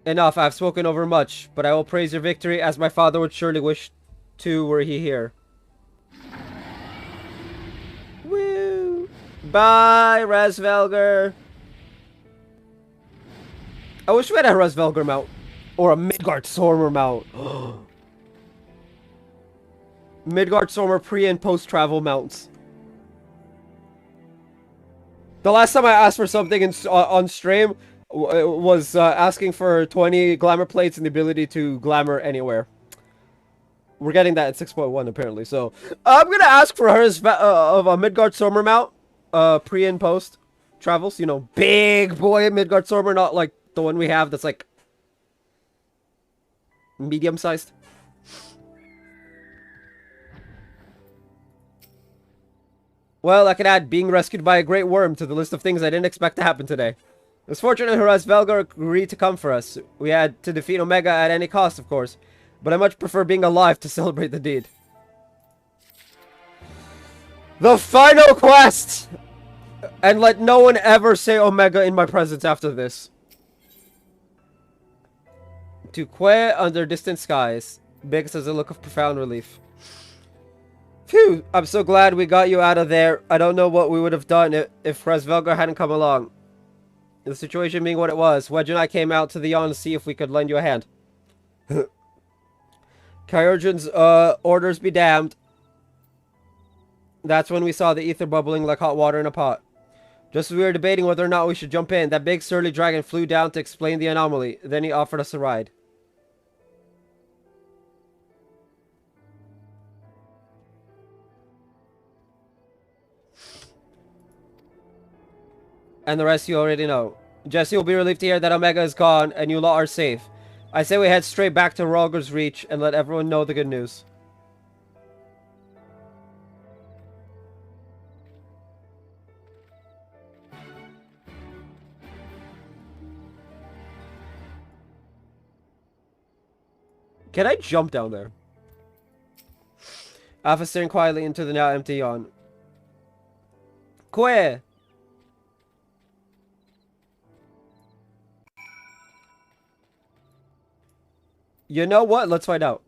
Enough, I have spoken over much, but I will praise your victory as my father would surely wish to were he here. Woo! Bye, Resvelger! I wish we had a Resvelger mount. Or a Midgard Stormer mount. Midgard Stormer pre- and post-travel mounts. The last time I asked for something on stream was asking for 20 glamour plates and the ability to glamour anywhere. We're getting that at 6.1 apparently, so I'm gonna ask for hers of a Midgard Stormer mount, pre and post travels. You know, big boy Midgard Stormer, not like the one we have that's like medium sized. Well, I could add being rescued by a great worm to the list of things I didn't expect to happen today. It was fortunate Velgar agreed to come for us. We had to defeat Omega at any cost, of course, but I much prefer being alive to celebrate the deed. The final quest! And let no one ever say Omega in my presence after this. To Que under distant skies. Bix has a look of profound relief. Phew, I'm so glad we got you out of there. I don't know what we would have done if Resvelgar hadn't come along. The situation being what it was, Wedge and I came out to the yawn to see if we could lend you a hand. Kyurgen's orders be damned. That's when we saw the ether bubbling like hot water in a pot. Just as we were debating whether or not we should jump in, that big surly dragon flew down to explain the anomaly. Then he offered us a ride. And the rest you already know. Jesse will be relieved to hear that Omega is gone and you lot are safe. I say we head straight back to Rogger's Reach and let everyone know the good news. Can I jump down there? Alpha staring quietly into the now empty yawn. Que? You know what? Let's find out.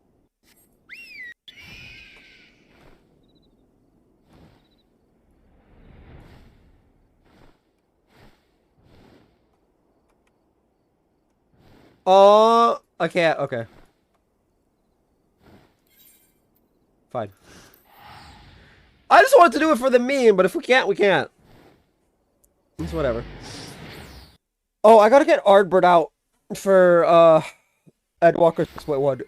Oh, I can't. Okay. Fine. I just wanted to do it for the meme, but if we can't, we can't. It's whatever. Oh, I gotta get Ardbert out for, Ed Walker 6.1.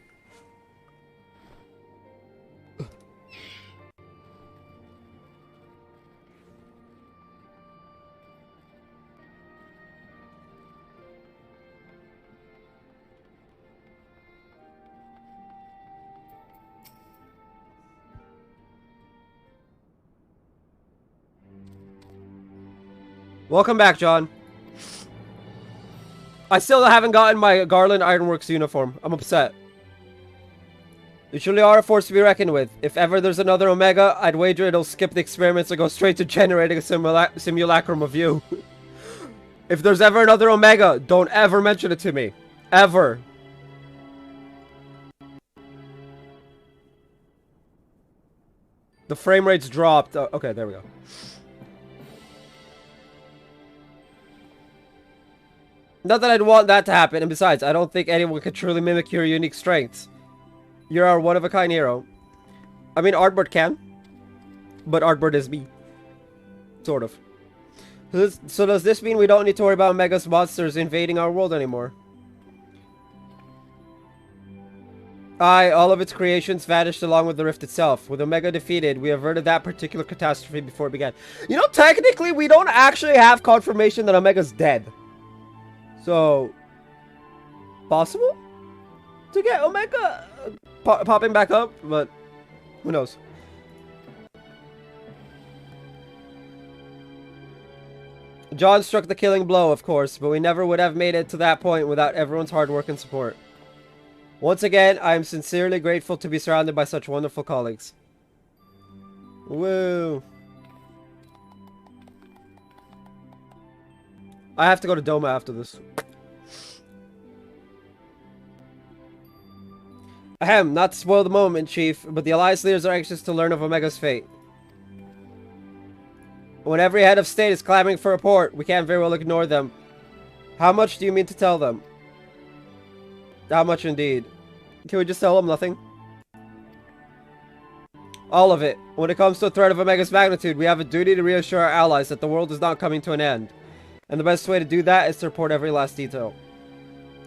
Welcome back, John. I still haven't gotten my Garland Ironworks uniform. I'm upset. You truly are a force to be reckoned with. If ever there's another Omega, I'd wager it'll skip the experiments and go straight to generating a simulacrum of you. If there's ever another Omega, don't ever mention it to me. Ever. The frame rate's dropped. Okay, there we go. Not that I'd want that to happen, and besides, I don't think anyone could truly mimic your unique strengths. You're our one-of-a-kind hero. I mean, Artboard can. But Artboard is me. Sort of. So does this mean we don't need to worry about Omega's monsters invading our world anymore? Aye, all of its creations vanished along with the rift itself. With Omega defeated, we averted that particular catastrophe before it began. You know, technically, we don't actually have confirmation that Omega's dead. So, possible to get Omega popping back up, but who knows? John struck the killing blow, of course, but we never would have made it to that point without everyone's hard work and support. Once again, I am sincerely grateful to be surrounded by such wonderful colleagues. Woo! I have to go to Doma after this. Ahem, not to spoil the moment, Chief, but the Alliance leaders are anxious to learn of Omega's fate. When every head of state is clamoring for a report, we can't very well ignore them. How much do you mean to tell them? How much indeed? Can we just tell them nothing? All of it. When it comes to a threat of Omega's magnitude, we have a duty to reassure our allies that the world is not coming to an end. And the best way to do that is to report every last detail.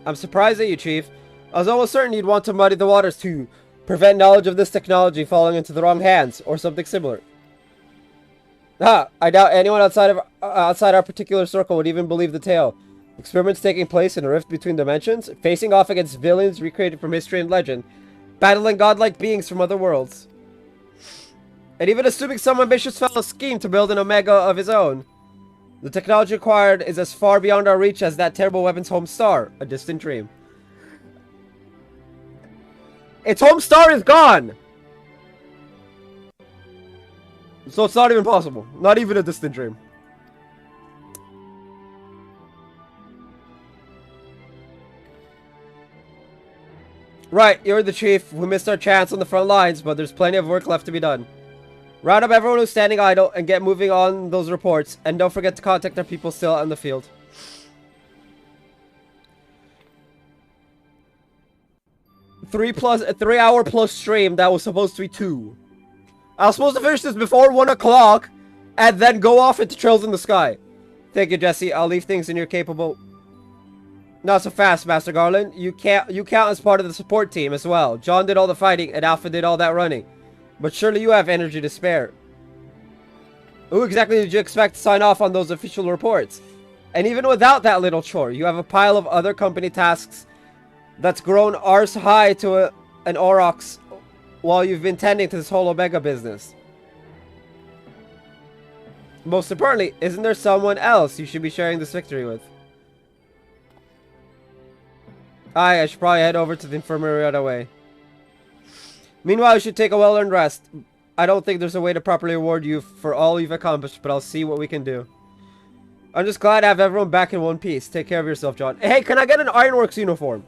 I'm surprised at you, Chief. I was almost certain you'd want to muddy the waters to prevent knowledge of this technology falling into the wrong hands, or something similar. I doubt anyone outside our particular circle would even believe the tale. Experiments taking place in a rift between dimensions, facing off against villains recreated from history and legend, battling godlike beings from other worlds. And even assuming some ambitious fellow schemed to build an Omega of his own. The technology required is as far beyond our reach as that terrible weapon's home star, a distant dream. Its home star is gone! So it's not even possible. Not even a distant dream. Right, you're the chief. We missed our chance on the front lines, but there's plenty of work left to be done. Round up everyone who's standing idle and get moving on those reports. And don't forget to contact our people still on the field. A 3 hour plus stream that was supposed to be 2. I was supposed to finish this before 1 o'clock and then go off into Trails in the Sky. Thank you, Jesse. I'll leave things in your capable. Not so fast, Master Garland. You count as part of the support team as well. John did all the fighting and Alpha did all that running. But surely you have energy to spare. Who exactly did you expect to sign off on those official reports? And even without that little chore, you have a pile of other company tasks that's grown arse high to an aurochs while you've been tending to this whole Omega business. Most importantly, isn't there someone else you should be sharing this victory with? Aye, I should probably head over to the infirmary right away. Meanwhile, you should take a well-earned rest. I don't think there's a way to properly reward you for all you've accomplished, but I'll see what we can do. I'm just glad to have everyone back in one piece. Take care of yourself, John. Hey, can I get an Ironworks uniform?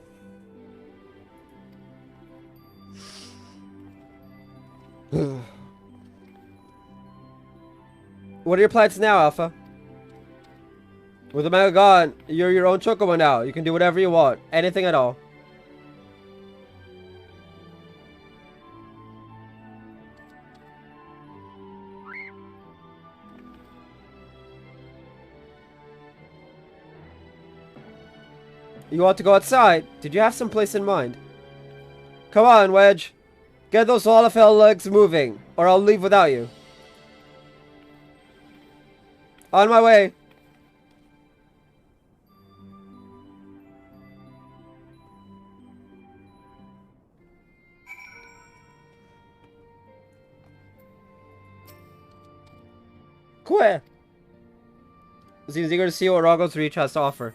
What are your plans now, Alpha? With Omega gone, you're your own Chocobo now. You can do whatever you want. Anything at all. You want to go outside? Did you have some place in mind? Come on, Wedge. Get those Lalafell legs moving, or I'll leave without you. On my way. Queh. Seems eager to see what Roggo's Reach has to offer.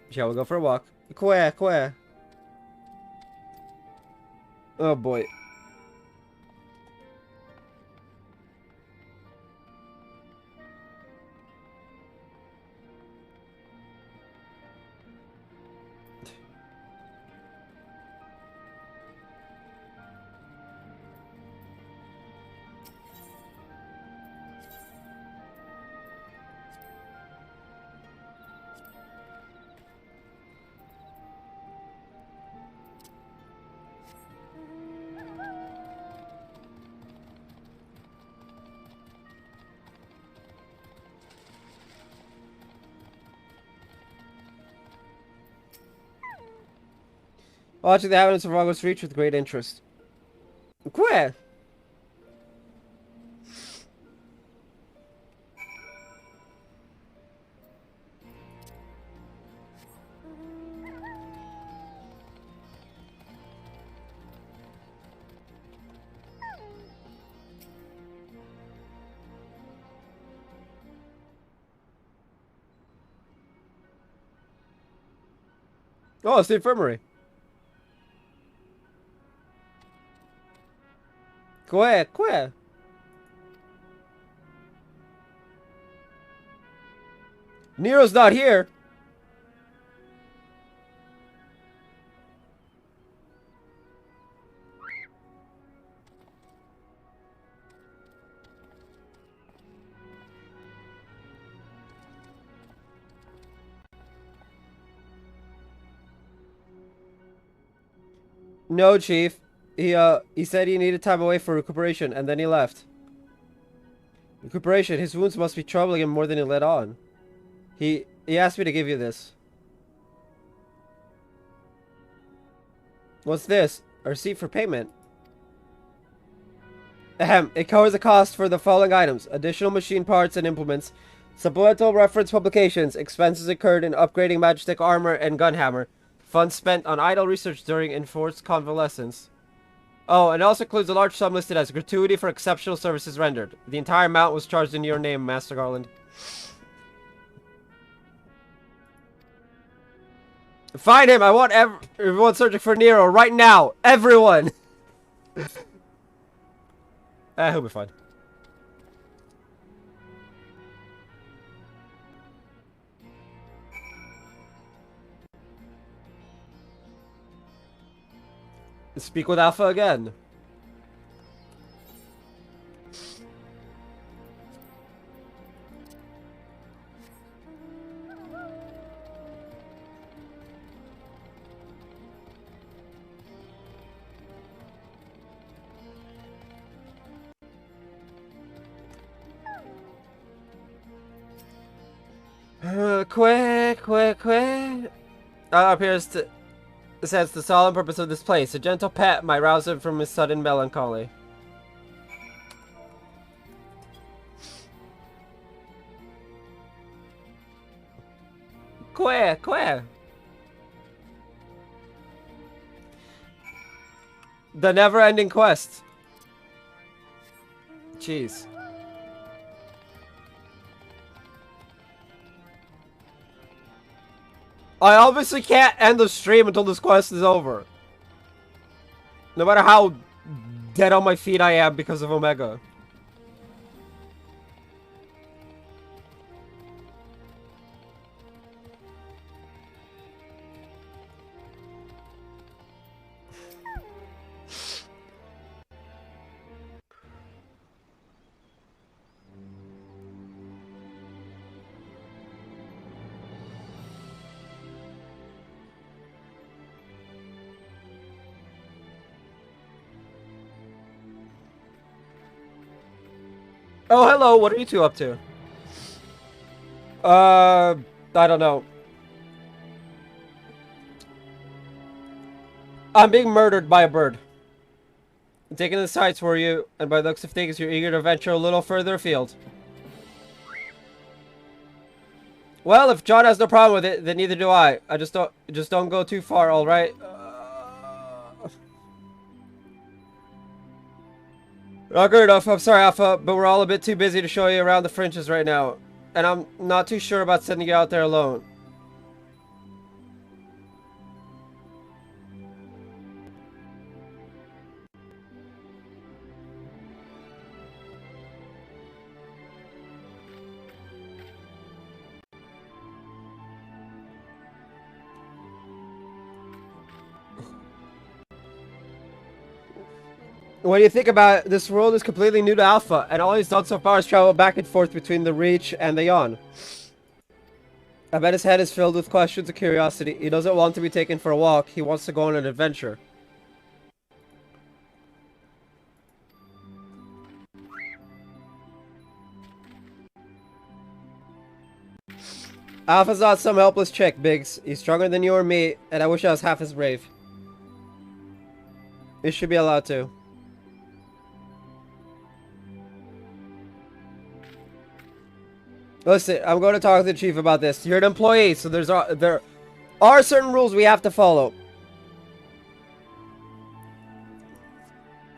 Shall we go for a walk? Queh, queh. Oh boy. Watching the evidence of August reach with great interest. Where? Oh, it's the infirmary. Where? Nero's not here. No, Chief. He said he needed time away for recuperation, and then he left. Recuperation? His wounds must be troubling him more than he let on. He asked me to give you this. What's this? A receipt for payment. Ahem. It covers the cost for the following items: additional machine parts and implements, supplemental reference publications, expenses incurred in upgrading Magitek armor and gunhammer, funds spent on idle research during enforced convalescence. Oh, and it also includes a large sum listed as gratuity for exceptional services rendered. The entire amount was charged in your name, Master Garland. Find him! I want everyone searching for Nero right now! Everyone! He'll be fine. Speak with Alpha again. Quick. Appears to sense the solemn purpose of this place. A gentle pet might rouse him from his sudden melancholy. Quick. The never-ending quest. Jeez. I obviously can't end the stream until this quest is over. No matter how dead on my feet I am because of Omega. Oh, hello, what are you two up to? I don't know. I'm being murdered by a bird. I'm taking the sights for you, and by the looks of things, you're eager to venture a little further afield. Well, if John has no problem with it, then neither do I. Just don't go too far, all right? Good enough. I'm sorry, Alpha, but we're all a bit too busy to show you around the fringes right now, and I'm not too sure about sending you out there alone. When you think about it, this world is completely new to Alpha, and all he's done so far is travel back and forth between the Reach and the Yawn. I bet his head is filled with questions and curiosity. He doesn't want to be taken for a walk, he wants to go on an adventure. Alpha's not some helpless chick, Biggs. He's stronger than you or me, and I wish I was half as brave. He should be allowed to. Listen, I'm going to talk to the chief about this. You're an employee, so there are certain rules we have to follow.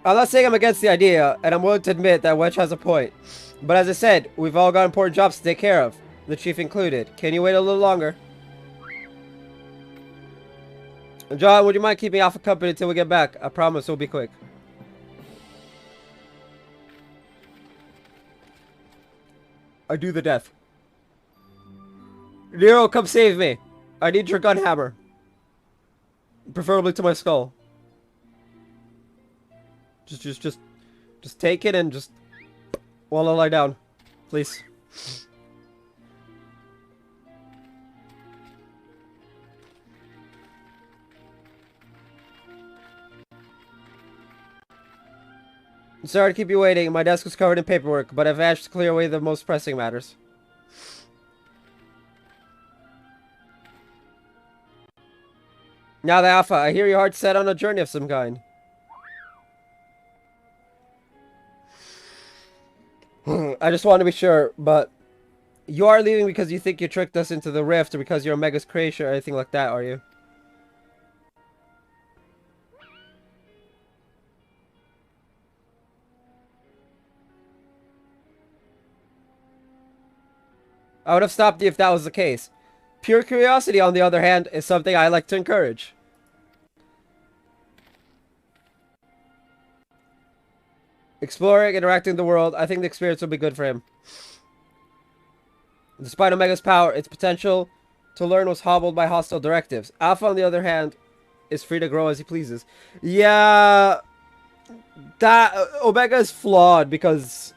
I'm not saying I'm against the idea, and I'm willing to admit that Wedge has a point. But as I said, we've all got important jobs to take care of. The chief included. Can you wait a little longer? John, would you mind keeping Alpha company until we get back? I promise we'll be quick. I do the death. Nero, come save me. I need your gun hammer. Preferably to my skull. Just take it and just while I lie down. Please. I'm sorry to keep you waiting. My desk was covered in paperwork, but I've managed to clear away the most pressing matters. Now the Alpha, I hear your heart's set on a journey of some kind. I just want to be sure, but you are leaving because you think you tricked us into the rift or because you're Omega's creation or anything like that, are you? I would have stopped you if that was the case. Pure curiosity, on the other hand, is something I like to encourage. Exploring, interacting with the world, I think the experience will be good for him. Despite Omega's power, its potential to learn was hobbled by hostile directives. Alpha, on the other hand, is free to grow as he pleases. Yeah, that Omega is flawed because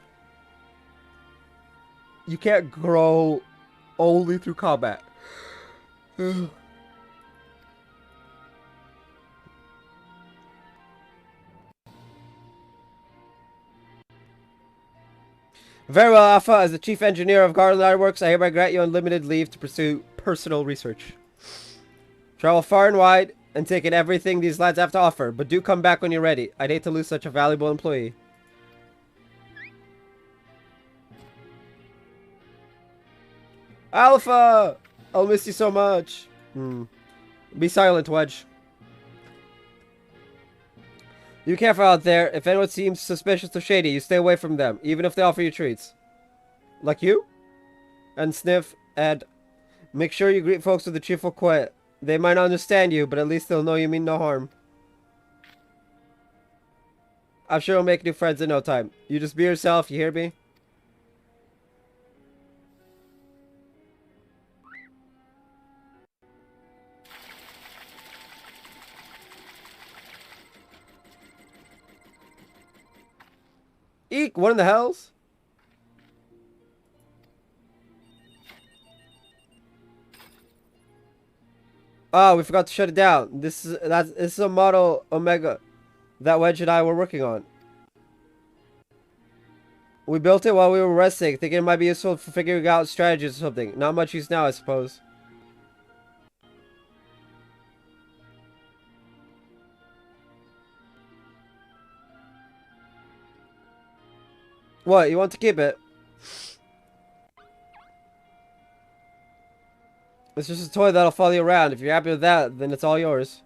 you can't grow only through combat. Very well, Alpha. As the chief engineer of Garland Ironworks, I hereby grant you unlimited leave to pursue personal research. Travel far and wide and take in everything these lads have to offer, but do come back when you're ready. I'd hate to lose such a valuable employee. Alpha! I'll miss you so much. Be silent, Wedge. You careful out there. If anyone seems suspicious or shady, you stay away from them, even if they offer you treats. Like you? And sniff, and make sure you greet folks with a cheerful quiet. They might not understand you, but at least they'll know you mean no harm. I'm sure you'll make new friends in no time. You just be yourself, you hear me? Eek, what in the hells? Oh, we forgot to shut it down. This is a model Omega that Wedge and I were working on. We built it while we were resting, thinking it might be useful for figuring out strategies or something. Not much use now, I suppose. What, you want to keep it? It's just a toy that'll follow you around. If you're happy with that, then it's all yours.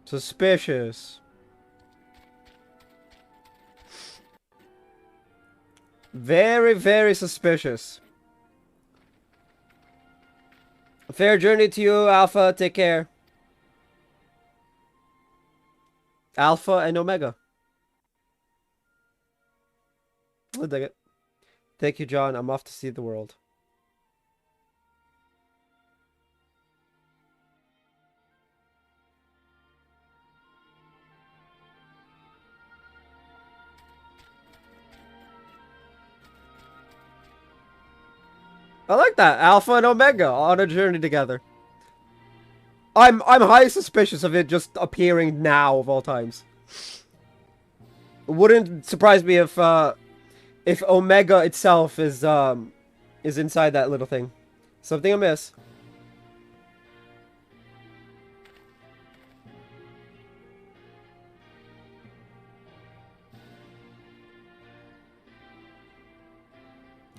Suspicious. Very, very suspicious. Fair journey to you, Alpha. Take care. Alpha and Omega. I dig it. Thank you, John. I'm off to see the world. I like that. Alpha and Omega on a journey together. I'm highly suspicious of it just appearing now of all times. It wouldn't surprise me if Omega itself is inside that little thing. Something amiss.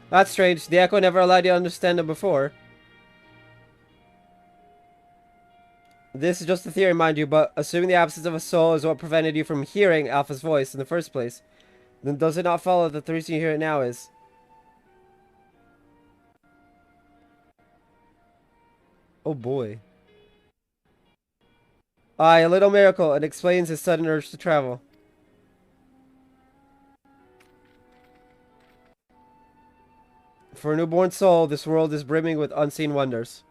That's strange. The Echo never allowed you to understand them before. This is just a theory, mind you, but assuming the absence of a soul is what prevented you from hearing Alpha's voice in the first place, then does it not follow that the reason you hear it now is... Oh boy. Aye, a little miracle. It explains his sudden urge to travel. For a newborn soul, this world is brimming with unseen wonders.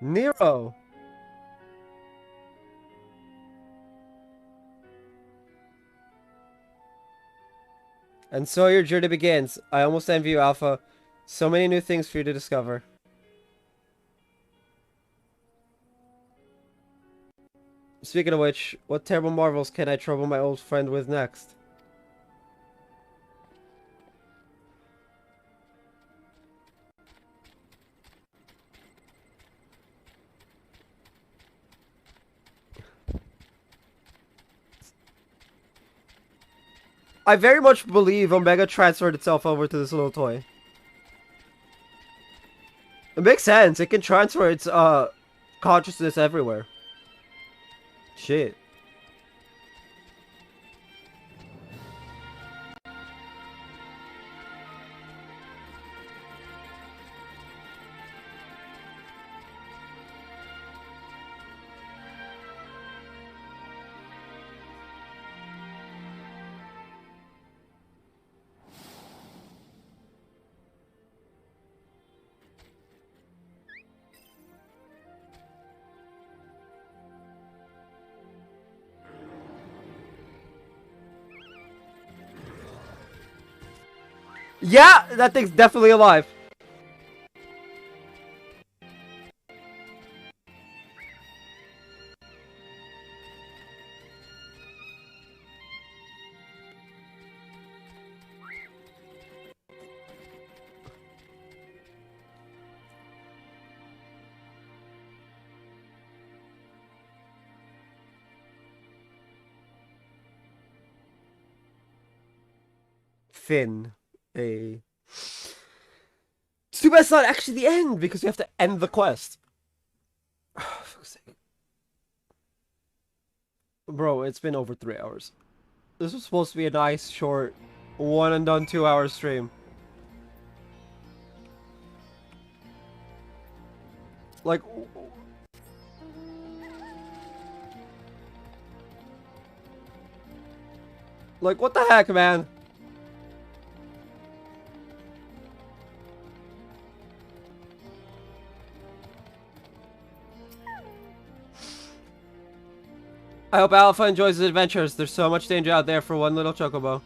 Nero! And so your journey begins. I almost envy you, Alpha. So many new things for you to discover. Speaking of which, what terrible marvels can I trouble my old friend with next? I very much believe Omega transferred itself over to this little toy. It makes sense. It can transfer its consciousness everywhere. Shit. Yeah, that thing's definitely alive. Finn. It's too bad it's not actually the end, because we have to end the quest. Oh, for fuck's sake. Bro, it's been over 3 hours. This was supposed to be a nice, short, one and done 2-hour stream. Like... Like, what the heck, man? I hope Alpha enjoys his adventures. There's so much danger out there for one little chocobo.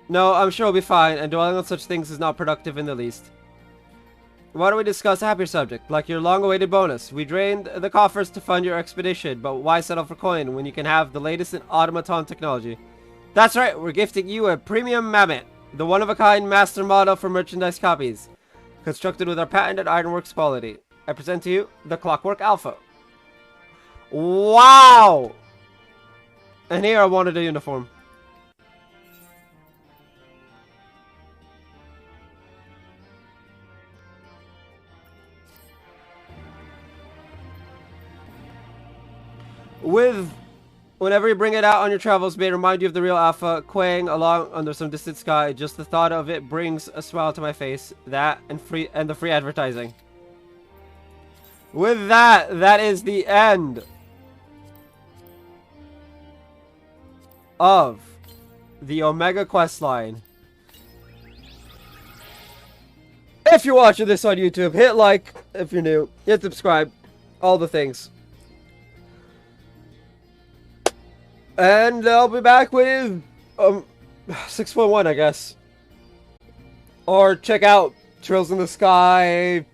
No, I'm sure we'll be fine, and dwelling on such things is not productive in the least. Why don't we discuss a happier subject, like your long-awaited bonus? We drained the coffers to fund your expedition, but why settle for coin when you can have the latest in automaton technology? That's right, we're gifting you a premium mammoth, the one-of-a-kind master model for merchandise copies, constructed with our patented ironworks quality. I present to you the Clockwork Alpha. Wow! And here I wanted a uniform. Whenever you bring it out on your travels, may it remind you of the real Alpha, quaying along under some distant sky. Just the thought of it brings a smile to my face. That and the free advertising. With that, that is the end of the Omega Questline. If you're watching this on YouTube, hit like if you're new, hit subscribe, all the things. And I'll be back with 6.1, I guess. Or check out Trills in the Sky,